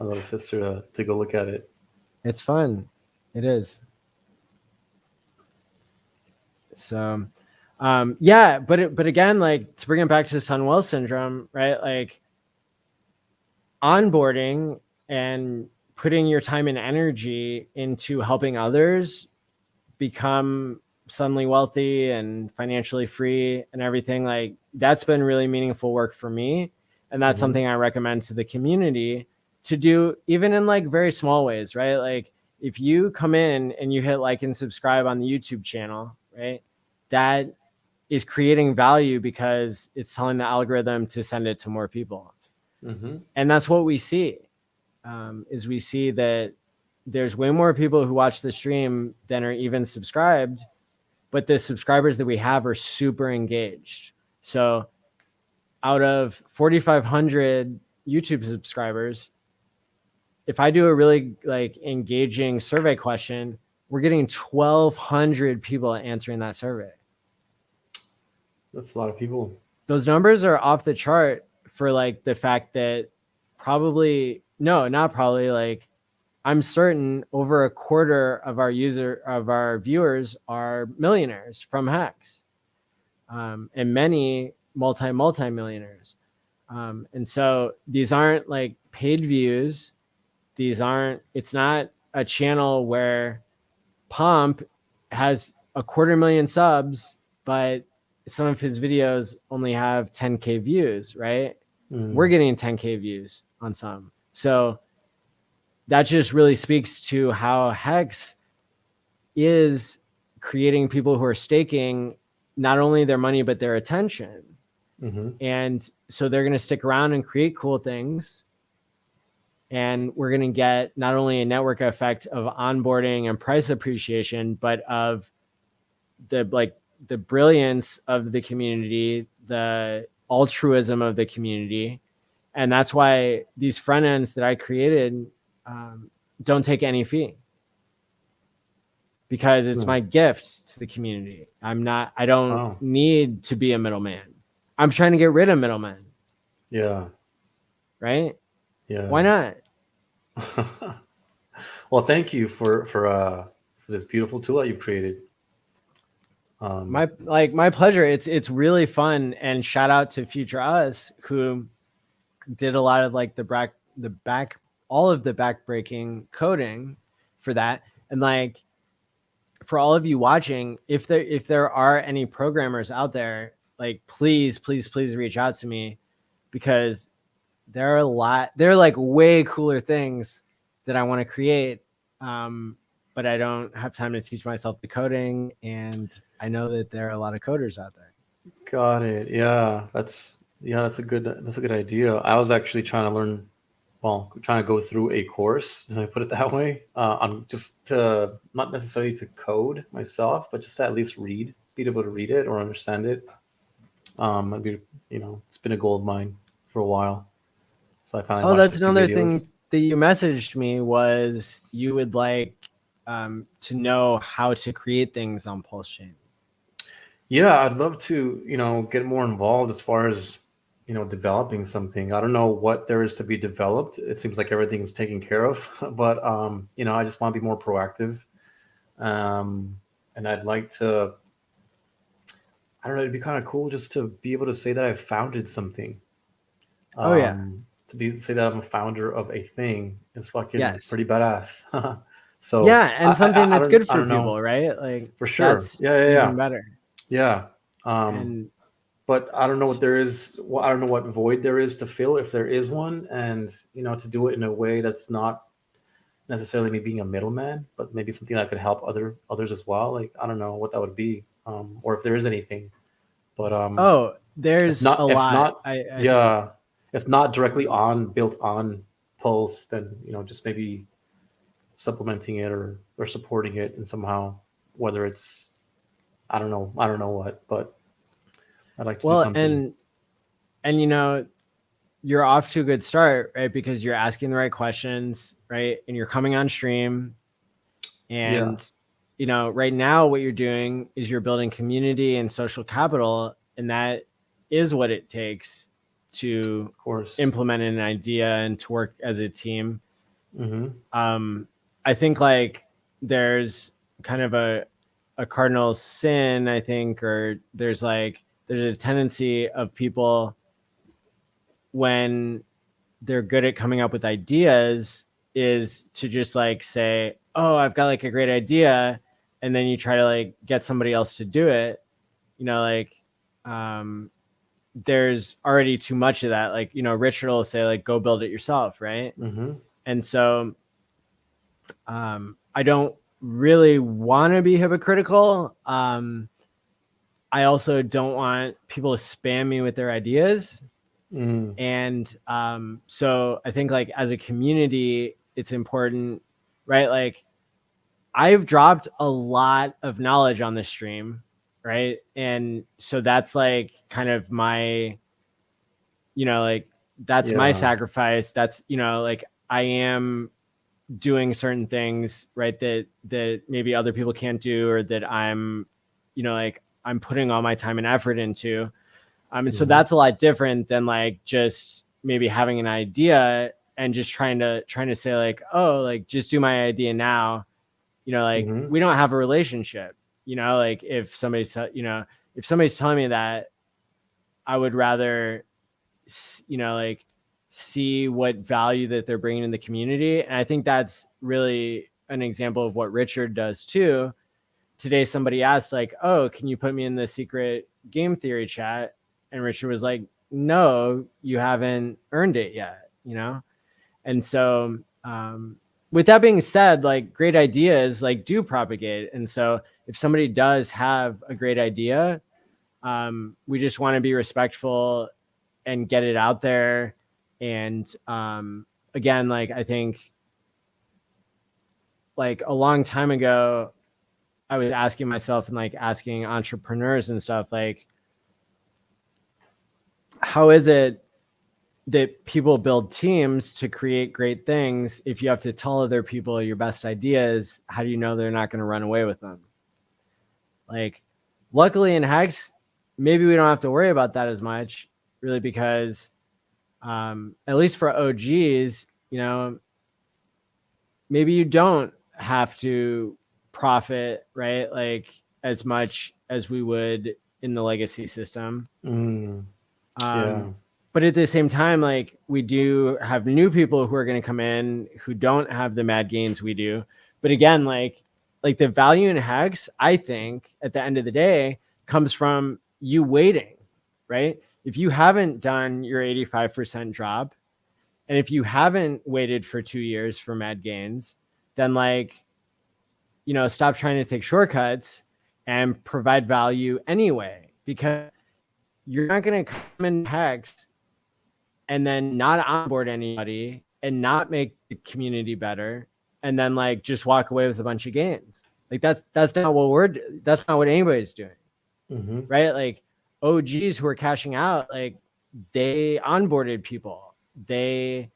my little sister to go look at it. It's fun. It is. So, yeah, but again, like to bring it back to Sun-Well syndrome, right? Like onboarding and putting your time and energy into helping others become suddenly wealthy and financially free and everything, like that's been really meaningful work for me. And that's something I recommend to the community to do, even in like very small ways, right? Like if you come in and you hit like and subscribe on the YouTube channel, right? That is creating value because it's telling the algorithm to send it to more people. And that's what we see, is we see that there's way more people who watch the stream than are even subscribed, but the subscribers that we have are super engaged. So out of 4,500 YouTube subscribers, if I do a really like engaging survey question, we're getting 1,200 people answering that survey. That's a lot of people. Those numbers are off the chart for like the fact that like I'm certain over a quarter of our viewers are millionaires from Hex, and many multi-millionaires. And so these aren't like paid views. It's not a channel where Pomp has 250,000 subs, but some of his videos only have 10K views, right? We're getting 10K views on some. So that just really speaks to how Hex is creating people who are staking not only their money, but their attention. And so they're going to stick around and create cool things. And we're going to get not only a network effect of onboarding and price appreciation, but of the brilliance of the community, the altruism of the community. And that's why these front ends that I created don't take any fee, because it's my gift to the community. I don't need to be a middleman. I'm trying to get rid of middlemen. Yeah. Right? Yeah. Why not? Well, thank you for this beautiful tool that you've created. My pleasure. It's really fun, and shout out to Future Us, who did a lot of like all of the backbreaking coding for that. And like for all of you watching, if there are any programmers out there, like please reach out to me, because there are like way cooler things that I want to create. But I don't have time to teach myself the coding, and I know that there are a lot of coders out there. Got it. Yeah, that's a good idea. I was actually trying to learn well, trying to go through a course, if I put it that way, on just to not necessarily to code myself, but just to at least be able to read it or understand it. I'd be, it's been a goal of mine for a while. So I finally Oh, watched that's a few another videos. thing that you messaged me was you would like to know how to create things on PulseChain. Yeah, I'd love to, get more involved as far as, developing something. I don't know what there is to be developed. It seems like everything's taken care of, but I just want to be more proactive. And I'd like to, I don't know, it'd be kind of cool just to be able to say that I founded something. Oh yeah. To say that I'm a founder of a thing is fucking Yes. pretty badass. So Yeah, and something that's good I for don't know. people, right? Like For sure. that's Yeah, yeah, even yeah. better. Yeah. And But I don't know what there is. Well, I don't know what void there is to fill if there is one, and to do it in a way that's not necessarily me being a middleman, but maybe something that could help others as well. Like I don't know what that would be, or if there is anything. But oh, if there's not, a if lot. not, I think yeah, if not directly built on Pulse, then just maybe supplementing it or supporting it and somehow, whether it's I don't know what, but I'd like to do well, something. and you're off to a good start, right? Because you're asking the right questions, right? And you're coming on stream. Yeah, And, right now what you're doing is you're building community and social capital. And that is what it takes to of course. implement an idea and to work as a team. Mm-hmm. I think like there's kind of a cardinal sin, I think, or there's a tendency of people when they're good at coming up with ideas is to just like say, oh, I've got like a great idea. And then you try to like get somebody else to do it. Um, there's already too much of that. Like, Richard will say like, go build it yourself. Right. Mm-hmm. And so I don't really want to be hypocritical. I also don't want people to spam me with their ideas. Mm. And so I think like as a community, it's important, right? Like I've dropped a lot of knowledge on this stream, right? And so that's like kind of my, like that's my Yeah. sacrifice. That's, like I am doing certain things, right? That maybe other people can't do, or that I'm, like I'm putting all my time and effort into. And so Mm-hmm. that's a lot different than like just maybe having an idea and just trying to say like, oh, like just do my idea now. Like Mm-hmm. we don't have a relationship. Like if somebody's telling me that, I would rather, like see what value that they're bringing in the community. And I think that's really an example of what Richard does too. Today, somebody asked like, oh, can you put me in the secret game theory chat? And Richard was like, no, you haven't earned it yet, And so with that being said, like great ideas like do propagate. And so if somebody does have a great idea, we just want to be respectful and get it out there. And again, like I think like a long time ago, I was asking myself and like asking entrepreneurs and stuff like, how is it that people build teams to create great things? If you have to tell other people your best ideas, how do you know they're not going to run away with them? Like, luckily in Hex, maybe we don't have to worry about that as much, really, because at least for OGs, maybe you don't have to profit, right? Like as much as we would in the legacy system. Yeah. But at the same time, like we do have new people who are going to come in who don't have the mad gains we do. But again, like the value in Hex, I think at the end of the day comes from you waiting, right? If you haven't done your 85% drop, and if you haven't waited for 2 years for mad gains, then like, stop trying to take shortcuts and provide value anyway, because you're not going to come in Hex and then not onboard anybody and not make the community better, and then like just walk away with a bunch of gains. Like that's not what that's not what anybody's doing. Mm-hmm. Right? Like OGs who are cashing out, like they onboarded people. They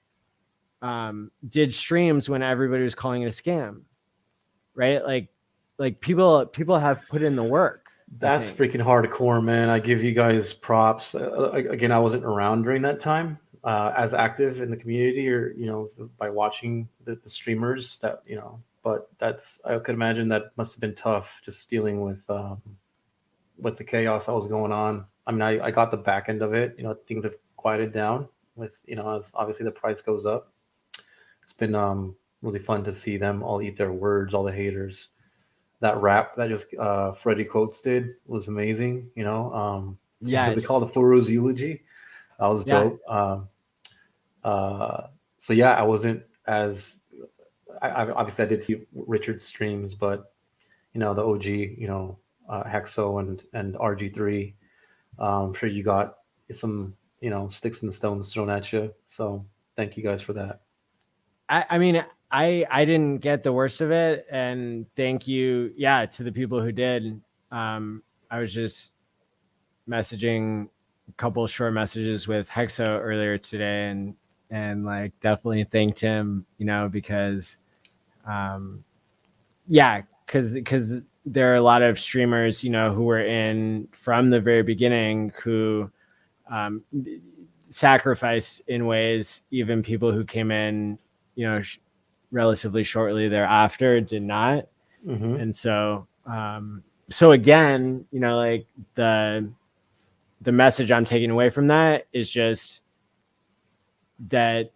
did streams when everybody was calling it a scam. Right? Like people have put in the work. That's freaking hardcore, man. I give you guys props. Again, I wasn't around during that time as active in the community, or by watching the streamers that But I could imagine that must have been tough, just dealing with the chaos that was going on. I mean, I got the back end of it. Things have quieted down with as obviously the price goes up. It's been really fun to see them all eat their words, all the haters. That rap that just Freddie Coates did was amazing. They called it Furu's eulogy. That was dope. So yeah, I wasn't as obviously I did see Richard's streams, but the OG, Hexo and RG3. I'm sure you got some sticks and stones thrown at you. So thank you guys for that. I mean, I didn't get the worst of it, and thank you, to the people who did. I was just messaging a couple short messages with Hexo earlier today, and like definitely thanked him, because, because there are a lot of streamers, who were in from the very beginning who sacrificed in ways even people who came in, relatively shortly thereafter did not. Mm-hmm. And so, so again, like the message I'm taking away from that is just that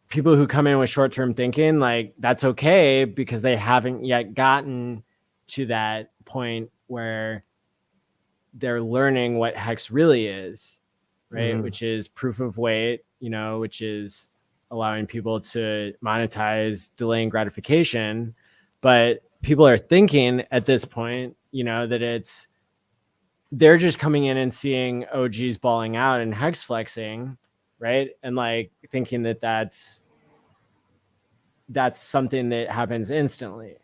people who come in with short-term thinking, like that's okay, because they haven't yet gotten to that point where they're learning what Hex really is, right? Mm-hmm. Which is proof of weight, which is allowing people to monetize delaying gratification. But people are thinking at this point, that they're just coming in and seeing OGs balling out and Hex flexing, right? And like thinking that that's something that happens instantly,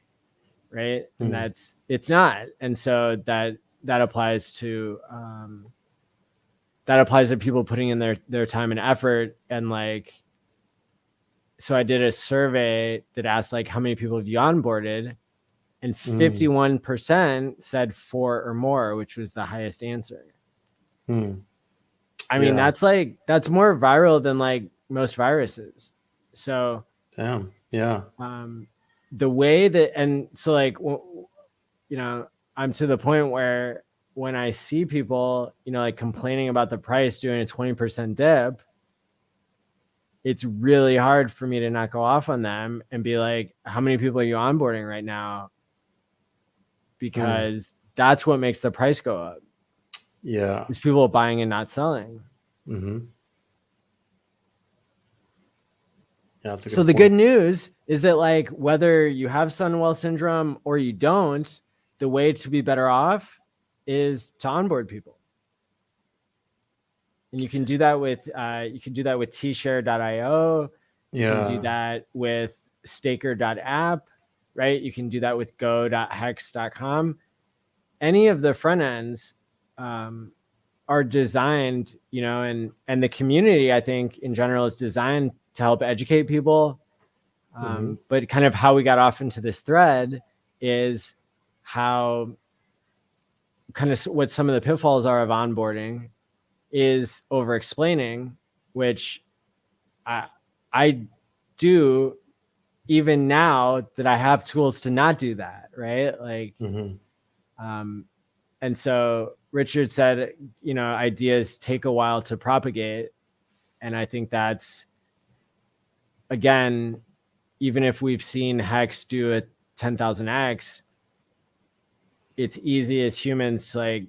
right? Mm-hmm. And it's not. And so that applies to people putting in their time and effort. And like, so I did a survey that asked like, how many people have you onboarded? And 51% said 4 or more, which was the highest answer. I mean, that's more viral than like most viruses. So damn. Yeah. The way that, and so like, I'm to the point where when I see people, like complaining about the price doing a 20% dip, it's really hard for me to not go off on them and be like, how many people are you onboarding right now? Because that's what makes the price go up. Yeah. It's people buying and not selling. Mm-hmm. Yeah, that's a good so the good news is that like, whether you have Sunwell syndrome or you don't, the way to be better off is to onboard people. And you can do that with tshare.io. You can do that with staker.app, right? You can do that with go.hex.com. Any of the front ends are designed, and the community, I think in general, is designed to help educate people. But kind of how we got off into this thread is how kind of what some of the pitfalls are of onboarding is over explaining, which I do even now that I have tools to not do that, right? Like, and so Richard said, ideas take a while to propagate. And I think that's, again, even if we've seen Hex do a 10,000x, it's easy as humans to like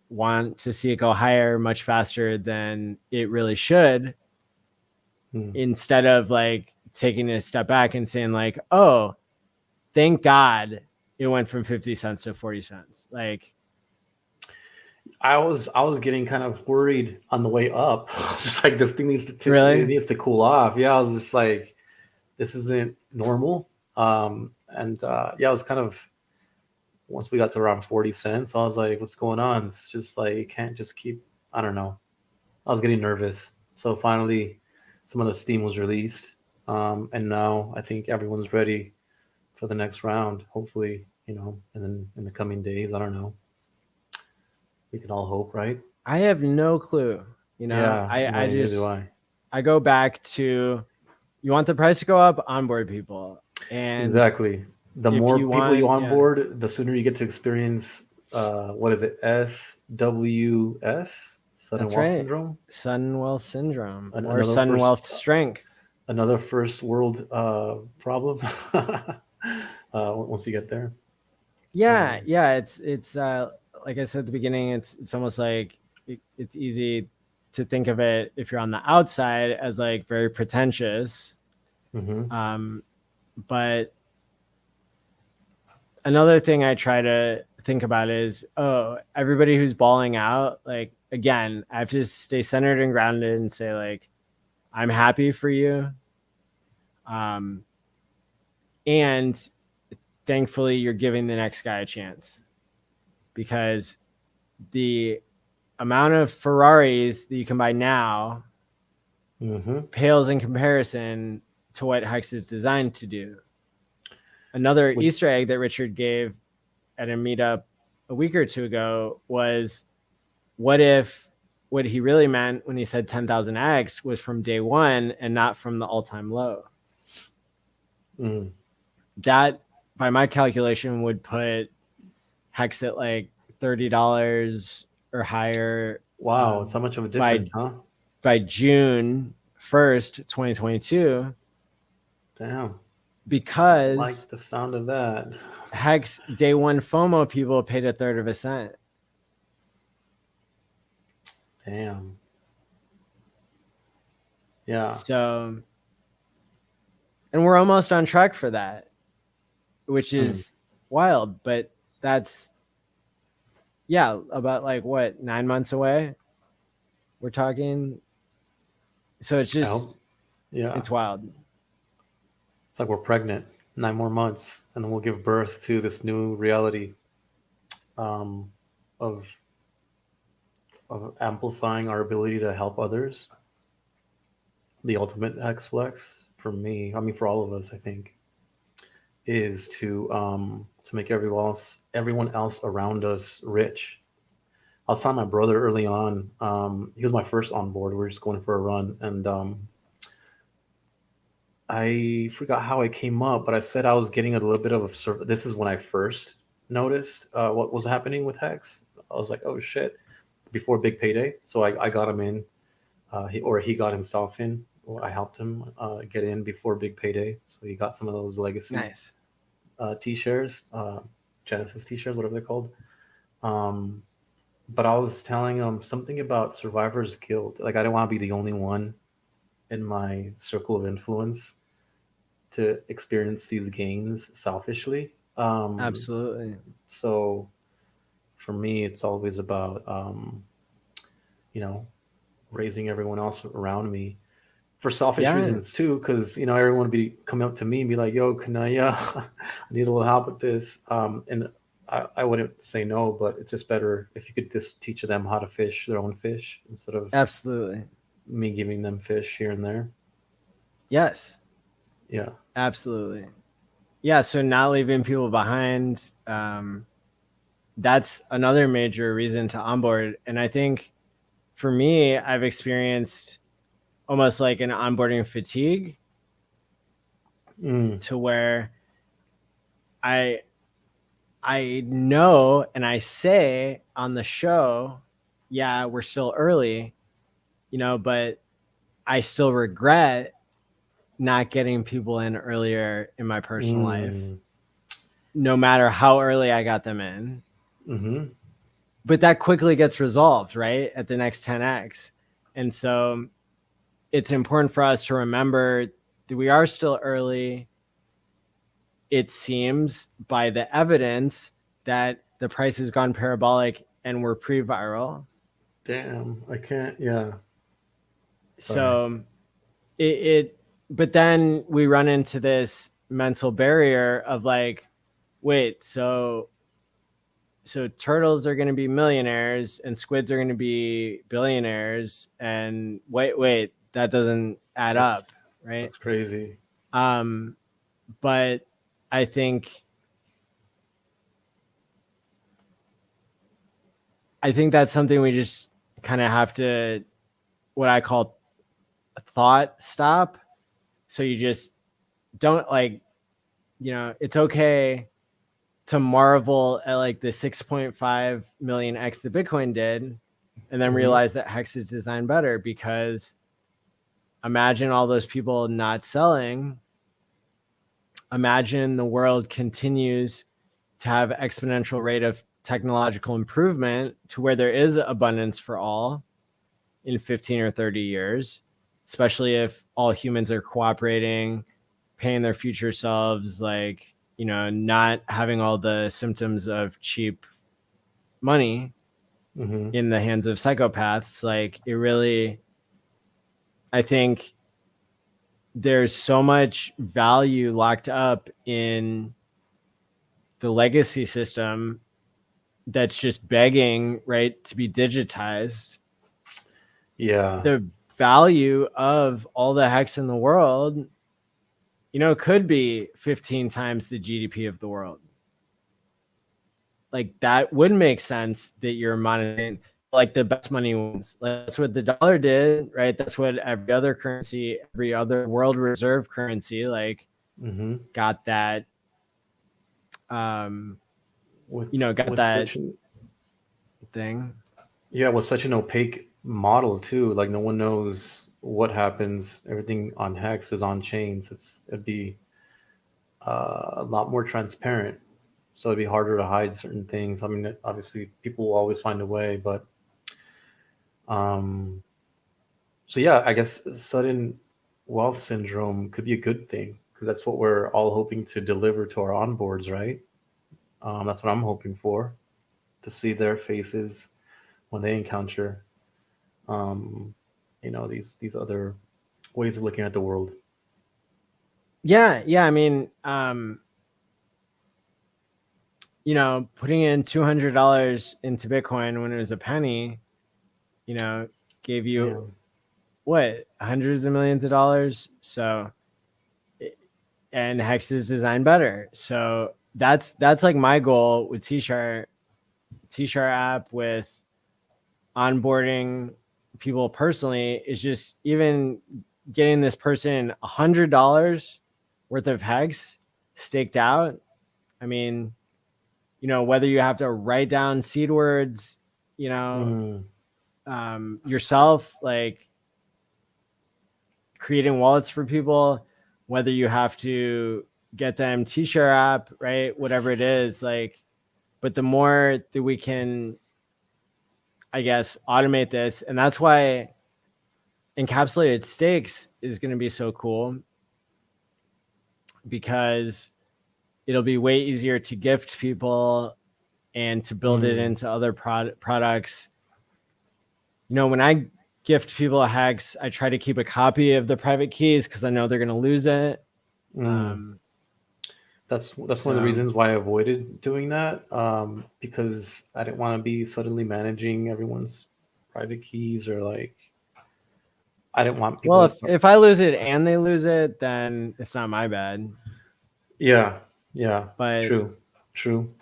want to see it go higher much faster than it really should, instead of like taking a step back and saying like, oh, thank God it went from 50 cents to 40 cents. Like, I was getting kind of worried on the way up. I was just like, this thing it Really? needs to cool off. Yeah, I was just like, this isn't normal. And yeah, I was kind of, once we got to around 40 cents, I was like, what's going on? It's just like, it can't just keep, I don't know. I was getting nervous. So finally, some of the steam was released. And now I think everyone's ready for the next round. Hopefully, and then in the coming days, I don't know. We can all hope, right? I have no clue. You know, Yeah, no, I neither do just, I. I go back to, you want the price to go up, onboard people. And Exactly. The if more you people you want, yeah, onboard, the sooner you get to experience what is it? SWS, sudden that's wealth right. syndrome. Sudden wealth syndrome or Another sudden first wealth strength. another first world problem. Once you get there. Yeah. Yeah. It's like I said at the beginning, it's almost like it's easy to think of it if you're on the outside as like very pretentious. Mm-hmm. But another thing I try to think about is, oh, everybody who's balling out, like, again, I have to stay centered and grounded and say, like, I'm happy for you. And thankfully, you're giving the next guy a chance, because the amount of Ferraris that you can buy now Mm-hmm. pales in comparison to what Hex is designed to do. Another Easter egg that Richard gave at a meetup a week or two ago was, what if what he really meant when he said 10,000x was from day one and not from the all-time low? Mm. That, by my calculation, would put Hex at like $30 or higher. Wow, it's so much of a difference, huh? By June 1st, 2022. Damn. Because I like the sound of that. Hex day one FOMO people paid a third of a cent. Damn. Yeah. So, and we're almost on track for that, which is wild, but that's, yeah, about like what, 9 months away we're talking. So it's just, yeah, it's wild. It's like we're pregnant, 9 more months, and then we'll give birth to this new reality of amplifying our ability to help others. The ultimate X flex for me, I mean for all of us, I think, is to make everyone else around us rich. I was telling my brother early on, he was my first on board. We were just going for a run, and I forgot how I came up, but I said I was getting a little bit of a this is when I first noticed what was happening with Hex. I was like, oh shit, before big payday. So I got him in, he got himself in, or I helped him get in before big payday. So he got some of those legacy Nice. T-shares, Genesis T-shares, whatever they're called. But I was telling him something about survivor's guilt. Like, I didn't want to be the only one in my circle of influence to experience these gains selfishly. Absolutely. So for me, it's always about, raising everyone else around me for selfish reasons too. Cause everyone would be coming up to me and be like, yo, Kanaya, I need a little help with this. And I wouldn't say no, but it's just better if you could just teach them how to fish their own fish instead of absolutely me giving them fish here and there. Yes. Yeah. Absolutely. Yeah. So not leaving people behind. That's another major reason to onboard. And I think for me, I've experienced almost like an onboarding fatigue to where I know, and I say on the show, yeah, we're still early, but I still regret not getting people in earlier in my personal life, no matter how early I got them in. Mm-hmm. But that quickly gets resolved, right, at the next 10x. And so it's important for us to remember that we are still early. It seems by the evidence that the price has gone parabolic and we're pre-viral. Damn, I can't. Yeah. So but then we run into this mental barrier of like, wait, so turtles are going to be millionaires and squids are going to be billionaires, and wait, that doesn't add up, right? That's crazy. But I think that's something we just kind of have to, what I call thought stop. So you just don't like, it's okay to marvel at like the 6.5 million X the Bitcoin did, and then realize that Hex is designed better, because imagine all those people not selling. Imagine the world continues to have exponential rate of technological improvement to where there is abundance for all in 15 or 30 years, especially if all humans are cooperating, paying their future selves, like, not having all the symptoms of cheap money in the hands of psychopaths. Like, it really, I think there's so much value locked up in the legacy system that's just begging, right, to be digitized. Yeah. The value of all the Hex in the world, could be 15 times the GDP of the world. Like, that would make sense that you're monitoring, like, the best money wins. Like, that's what the dollar did, right? That's what every other currency, every other world reserve currency, like, got that, got that thing. Yeah, with such an opaque model too. Like, no one knows what happens. Everything on Hex is on chains. It'd be a lot more transparent, so it'd be harder to hide certain things. I mean, obviously, people will always find a way, but so yeah, I guess sudden wealth syndrome could be a good thing, because that's what we're all hoping to deliver to our onboards, right? That's what I'm hoping for, to see their faces when they encounter these other ways of looking at the world. Yeah. I mean, putting in $200 into Bitcoin when it was a penny, gave you what, hundreds of millions of dollars. So, and Hex is designed better. So that's like my goal with T-Chart app, with onboarding people personally, is just even getting this person $100 worth of Hex staked out. I mean, whether you have to write down seed words, yourself, like creating wallets for people, whether you have to get them T-Share app, right? Whatever it is, like, but the more that we can, I guess, automate this, and that's why encapsulated stakes is going to be so cool, because it'll be way easier to gift people and to build it into other products. When I gift people a Hex, I try to keep a copy of the private keys, because I know they're going to lose it. That's one of the reasons why I avoided doing that, because I didn't want to be suddenly managing everyone's private keys, or like, I didn't want people. Well, if I lose it and they lose it, then it's not my bad. Yeah, but true.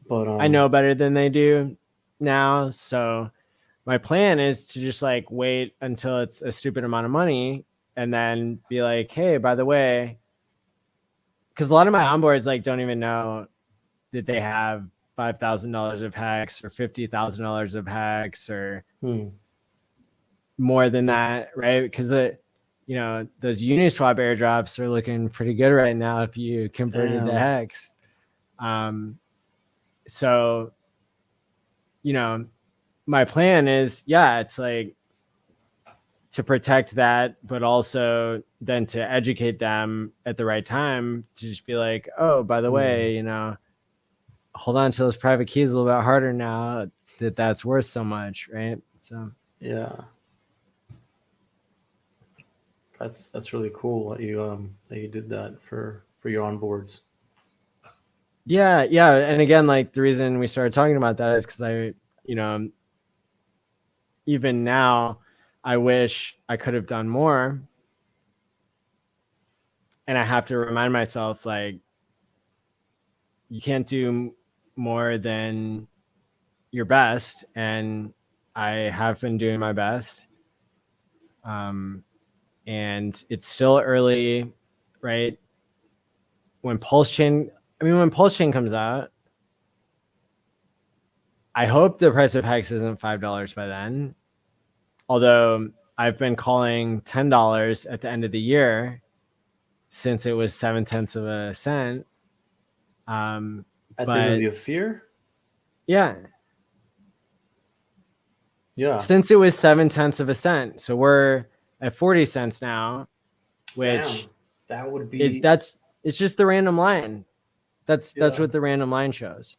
But I know better than they do now, so my plan is to just like wait until it's a stupid amount of money, and then be like, hey, by the way, because a lot of my onboards like don't even know that they have $5,000 of Hex or $50,000 of Hex or more than that, right? Because those Uniswap airdrops are looking pretty good right now if you convert it to Hex. So, my plan is, it's like to protect that, but also then to educate them at the right time, to just be like, oh, by the way, hold on to those private keys a little bit harder now. that's worth so much, right? So yeah, that's really cool that you did that for your onboards. yeah, and again, like the reason we started talking about that is because I, even now, I wish I could have done more, and I have to remind myself, like, you can't do more than your best, and I have been doing my best. And it's still early, right? When PulseChain comes out, I hope the price of Hex isn't $5 by then. Although I've been calling $10 at the end of the year since it was 0.7 of a cent. At the end of this year? Yeah. Yeah. Since it was 0.7 of a cent. So we're at 40 cents now, which damn, that would be it's just the random line. That's what the random line shows.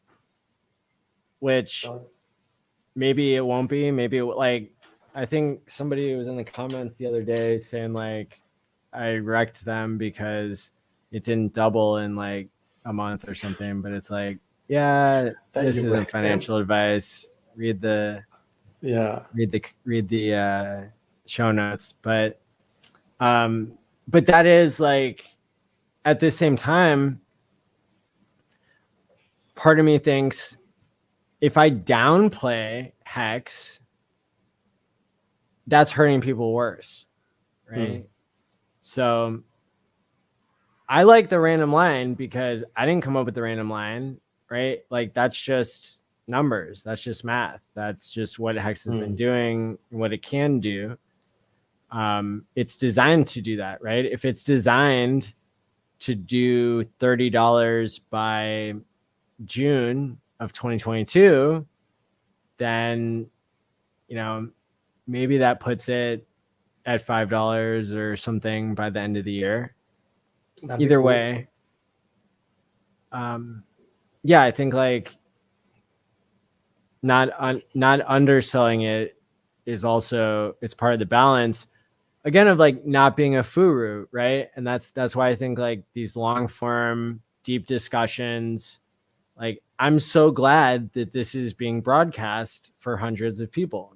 Which maybe it won't be. Maybe like I think somebody was in the comments the other day saying like I wrecked them because it didn't double in like a month or something. But it's like, yeah, this isn't financial advice. Read the show notes. But that is like at the same time, part of me thinks if I downplay Hex, that's hurting people worse, right? So I like the random line because I didn't come up with the random line, right? Like that's just numbers. That's just math. That's just what Hex has been doing and what it can do. It's designed to do that, right? If it's designed to do $30 by June of 2022, then maybe that puts it at $5 or something by the end of the year. Either way, I think like not underselling it is also, it's part of the balance again of like not being a furu, right? And that's why I think like these long form deep discussions, like I'm so glad that this is being broadcast for hundreds of people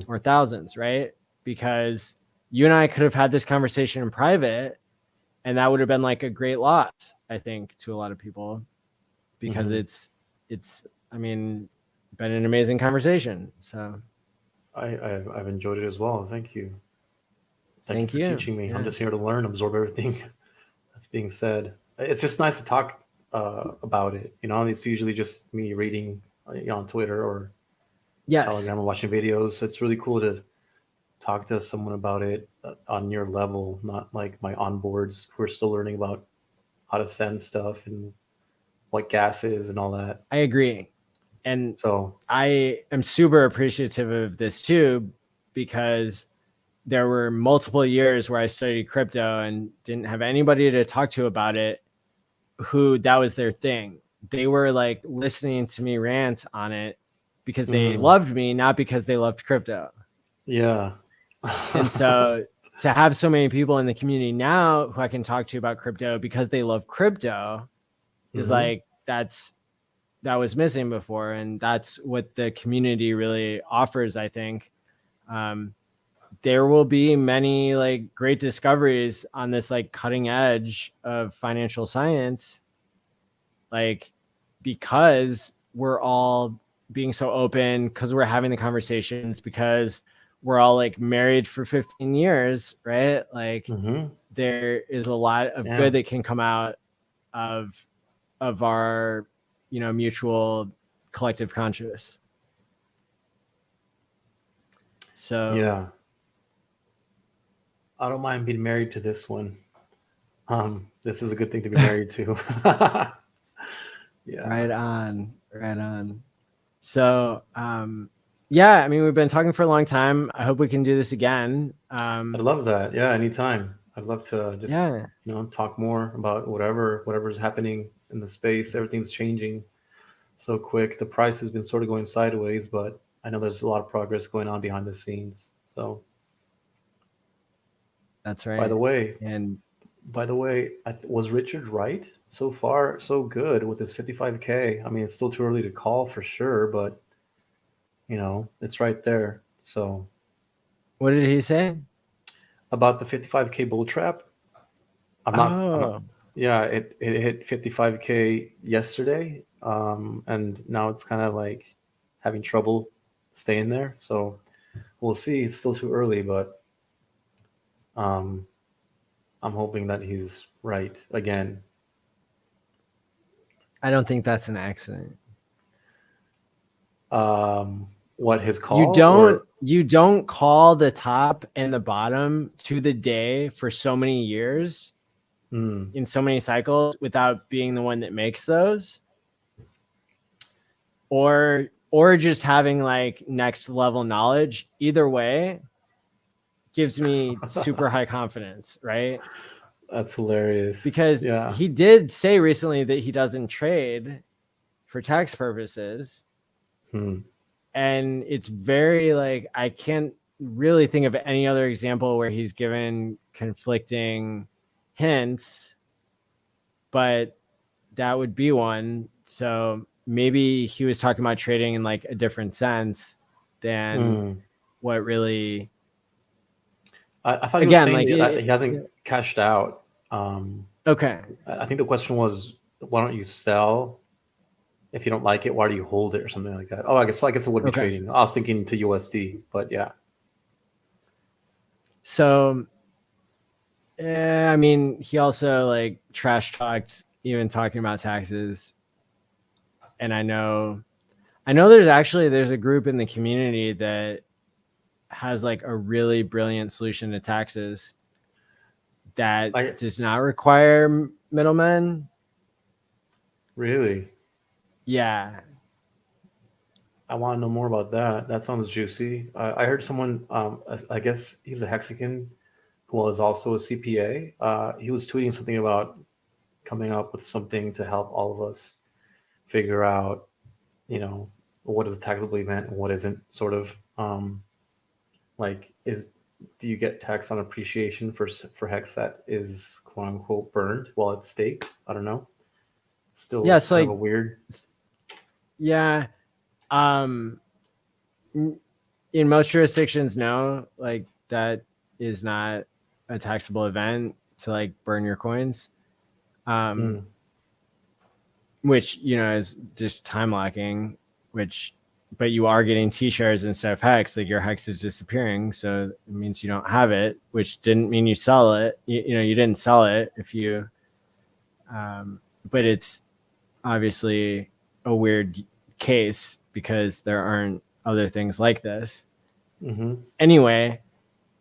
or thousands, right? Because you and I could have had this conversation in private and that would have been like a great loss, I think, to a lot of people because it's I mean, been an amazing conversation. So I've enjoyed it as well. Thank you. Thank you for teaching me. Yeah. I'm just here to learn, absorb everything that's being said. It's just nice to talk about it. It's usually just me reading on Twitter or Telegram or watching videos. So it's really cool to talk to someone about it on your level, not like my onboards who are still learning about how to send stuff and what gas is and all that. I agree. And so I am super appreciative of this too, because there were multiple years where I studied crypto and didn't have anybody to talk to about it who that was their thing. They were like listening to me rant on it because they loved me, not because they loved crypto. Yeah. And so to have so many people in the community now who I can talk to about crypto because they love crypto is like, that was missing before. And that's what the community really offers, I think. There will be many like great discoveries on this like cutting edge of financial science, like because we're all being so open, because we're having the conversations, because we're all like married for 15 years, right? Like there is a lot of good that can come out of our, mutual collective conscious. So yeah, I don't mind being married to this one. This is a good thing to be married to. Yeah. Right on. So, I mean, we've been talking for a long time. I hope we can do this again. I'd love that. Yeah, anytime. I'd love to just talk more about whatever's happening in the space. Everything's changing so quick. The price has been sort of going sideways, but I know there's a lot of progress going on behind the scenes. So, That's right. by the way, And was Richard right? So far, so good with his 55K. I mean, it's still too early to call for sure, but it's right there. So, what did he say? about the 55K bull trap, I'm not, Oh, yeah, it hit 55K yesterday, and now it's kind of like having trouble staying there. So we'll see. It's still too early, but um, I'm hoping that he's right again. I don't think that's an accident. What, his You call don't or you don't call the top and the bottom to the day for so many years hmm, in so many cycles without being the one that makes those, or just having like next level knowledge. Either way gives me super high confidence, right? that's hilarious. Because Yeah. he did say recently that he doesn't trade for tax purposes, Hmm. and it's very like I can't really think of any other example where he's given conflicting hints, but that would be one. So maybe he was talking about trading in like a different sense than Hmm. what really, I thought he was again, saying like that he hasn't cashed out. okay. I think the question was, why don't you sell? If you don't like it, why do you hold it or something like that? Oh, I guess it would be Okay. trading. I was thinking to USD, but yeah. So I mean, he also like trash talked even talking about taxes. And I know there's a group in the community that has like a really brilliant solution to taxes that I does not require middlemen. really, Yeah. I want to know more about that. That sounds juicy. I heard someone, I guess he's a Mexican who was also a CPA. He was tweeting something about coming up with something to help all of us figure out, you know, what is a taxable event and what isn't. Sort of, like, do you get tax on appreciation for hex that is quote unquote burned while it's staked? I don't know. It's Yeah. still So kind of like, a weird. yeah. Um, in most jurisdictions, no, like that is not a taxable event to like burn your coins. Um, Hmm. which is just time locking, but you are getting t-shares instead of hex. Like your hex is disappearing, so it means you don't have it, which didn't mean you sell it. You didn't sell it if you but it's obviously a weird case because there aren't other things like this Mm-hmm. anyway.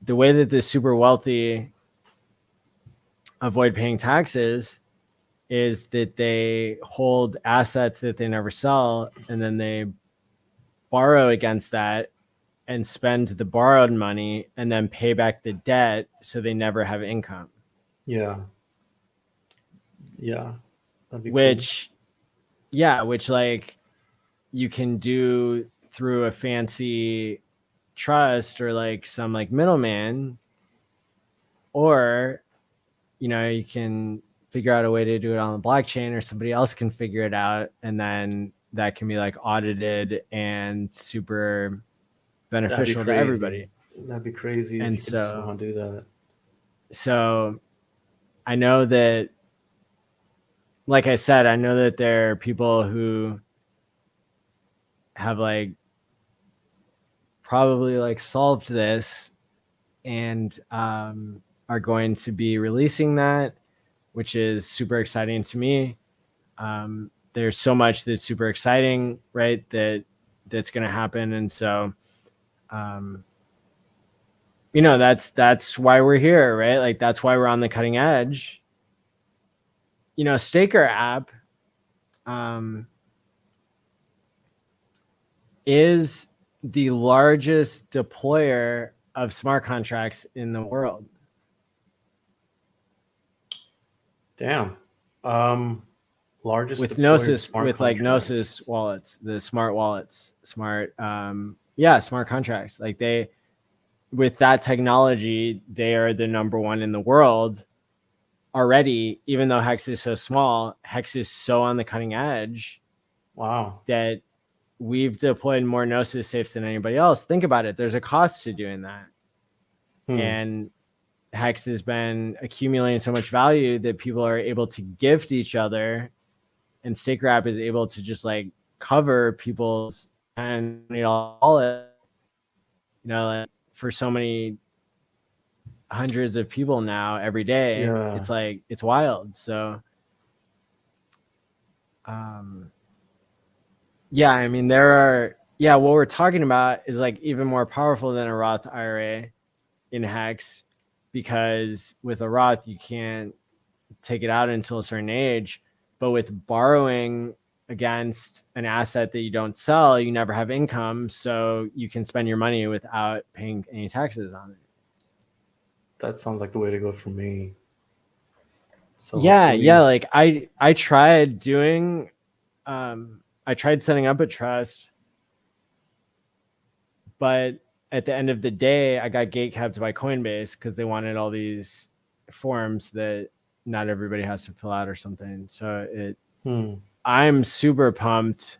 The way that the super wealthy avoid paying taxes is that they hold assets that they never sell, and then they borrow against that and spend the borrowed money and then pay back the debt, so they never have income. Yeah. Yeah. That'd be cool. Which like you can do through a fancy trust or like some like middleman, or you can figure out a way to do it on the blockchain, or somebody else can figure it out, and then that can be like audited and super That'd be beneficial to crazy. everybody. That'd be crazy if And you could somehow do that. so I know that, like I said, I know that there are people who have like probably like solved this and are going to be releasing that, which is super exciting to me. There's so much that's super exciting, right? That's going to happen. And so, um, that's why we're here, right? Like that's why we're on the cutting edge. Staker app um, is the largest deployer of smart contracts in the world. Damn. Um, Largest with deployer of Gnosis, smart with like contracts. Gnosis wallets, the smart wallets, smart smart contracts. Like they, with that technology, they are the number one in the world already. Even though Hex is so small, Hex is so on the cutting edge Wow. that we've deployed more Gnosis safes than anybody else. Think about it. There's a cost to doing that. And Hex has been accumulating so much value that people are able to gift each other, and StakeWrap is able to just like cover people's and wallet, like for so many hundreds of people now every day. Yeah. It's like, it's wild. So yeah, I mean, what we're talking about is like even more powerful than a Roth IRA in Hex, because with a Roth, you can't take it out until a certain age. But with borrowing against an asset that you don't sell, you never have income. So you can spend your money without paying any taxes on it. That sounds like the way to go for me. So Yeah. Like I tried doing, I tried setting up a trust, but at the end of the day, I got gatekept by Coinbase because they wanted all these forms that not everybody has to fill out or something. So I'm super pumped,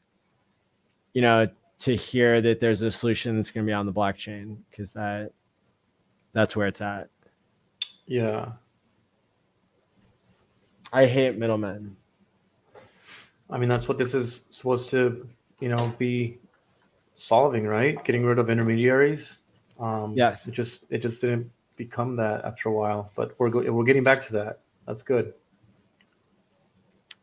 to hear that there's a solution that's going to be on the blockchain, because that's where it's at. Yeah. I hate middlemen. I mean, that's what this is supposed to, be solving, right? Getting rid of intermediaries. Yes. It just didn't become that after a while, but we're getting back to that. That's good.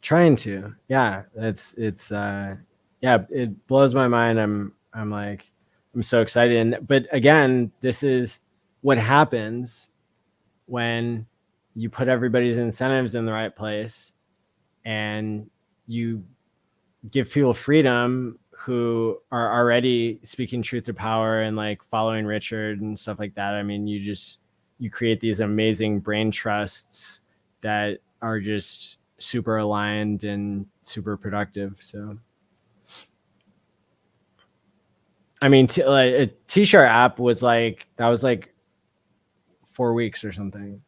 Trying to, yeah. It blows my mind. I'm so excited. But again, this is what happens when you put everybody's incentives in the right place and you give people freedom who are already speaking truth to power and like following Richard and stuff like that. I mean, you create these amazing brain trusts that are just super aligned and super productive. So, I mean, a T-shirt app was like 4 weeks or something.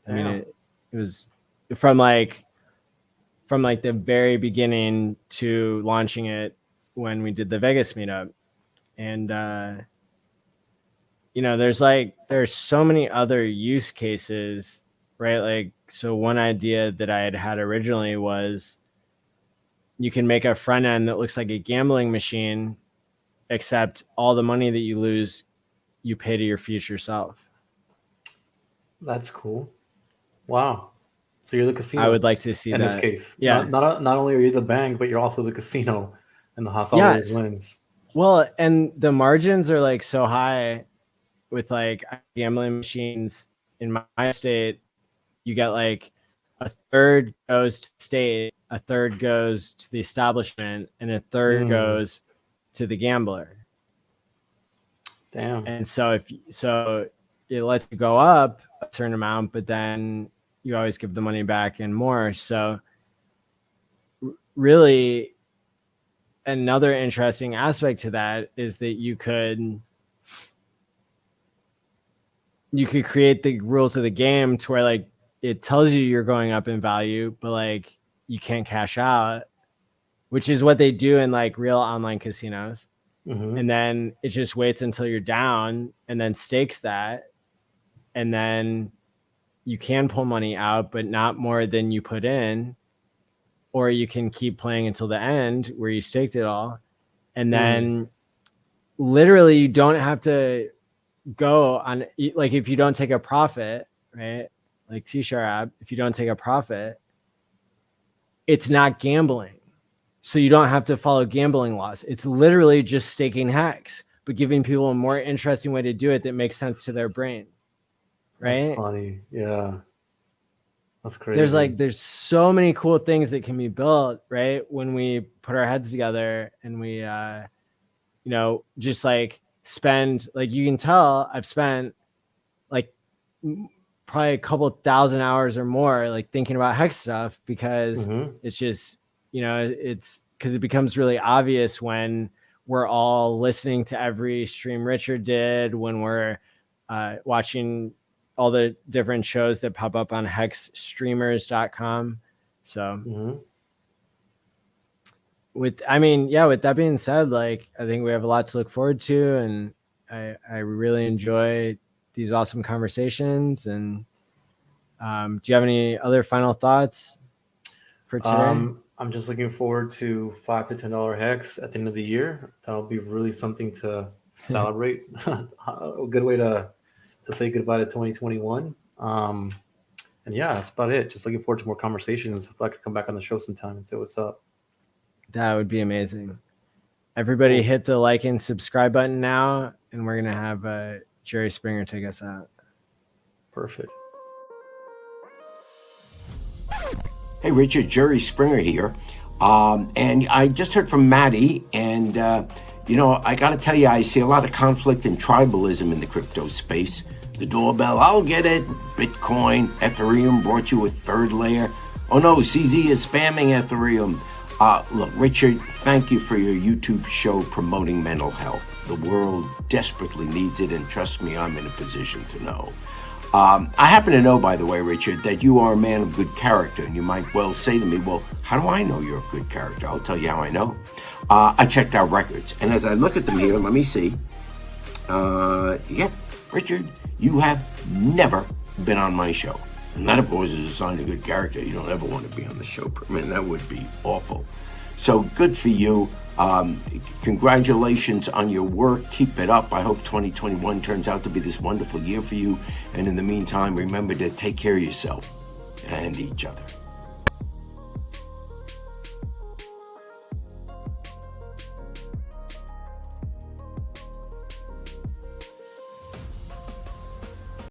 I mean, it was from the very beginning to launching it when we did the Vegas meetup. And, there's so many other use cases, right? Like, so one idea that I had originally was you can make a front end that looks like a gambling machine, except all the money that you lose, you pay to your future self. That's cool. Wow. So you're the casino. I would like to see in that. this case. Yeah. Not only are you the bank, but you're also the casino, and the house always wins. Well, and the margins are like so high with like gambling machines in my state. You get like a third goes to the state, a third goes to the establishment, and a third goes to the gambler. Damn. And so it lets you go up a certain amount, but then you always give the money back and more. So really, another interesting aspect to that is that you could create the rules of the game to where like it tells you you're going up in value, but like you can't cash out, which is what they do in like real online casinos. And then it just waits until you're down and then stakes that. And then you can pull money out, but not more than you put in, or you can keep playing until the end where you staked it all. And then literally you don't have to go on, like if you don't take a profit, right? Like T-shirt app, if you don't take a profit, it's not gambling. So you don't have to follow gambling laws. It's literally just staking Hex, but giving people a more interesting way to do it that makes sense to their brain. Right? That's funny. Yeah. That's crazy. There's so many cool things that can be built, right? When we put our heads together and we, just like spend, like you can tell I've spent like probably a couple thousand hours or more, like thinking about Hex stuff, because it's just, it's because it becomes really obvious when we're all listening to every stream Richard did, when we're watching all the different shows that pop up on HexStreamers.com. So with that being said, like, I think we have a lot to look forward to, and I really enjoy these awesome conversations. And do you have any other final thoughts for today? I'm just looking forward to $5 to $10 Hex at the end of the year. That'll be really something to celebrate. A good way to say goodbye to 2021. And yeah, that's about it. Just looking forward to more conversations. If I could come back on the show sometime and say what's up. That would be amazing. Everybody hit the like and subscribe button now, and we're going to have Jerry Springer take us out. Perfect. Hey, Richard, Jerry Springer here. And I just heard from Maddie, and, I got to tell you, I see a lot of conflict and tribalism in the crypto space. The doorbell, I'll get it. Bitcoin, Ethereum brought you a third layer. Oh no, CZ is spamming Ethereum. Look, Richard, thank you for your YouTube show promoting mental health. The world desperately needs it, and trust me, I'm in a position to know. I happen to know, by the way, Richard, that you are a man of good character, and you might well say to me, well, how do I know you're of good character? I'll tell you how I know. I checked our records, and as I look at them here, let me see. Richard, you have never been on my show. And that, of course, is a sign of good character. You don't ever want to be on the show. Man, that would be awful. So good for you. Congratulations on your work. Keep it up. I hope 2021 turns out to be this wonderful year for you. And in the meantime, remember to take care of yourself and each other.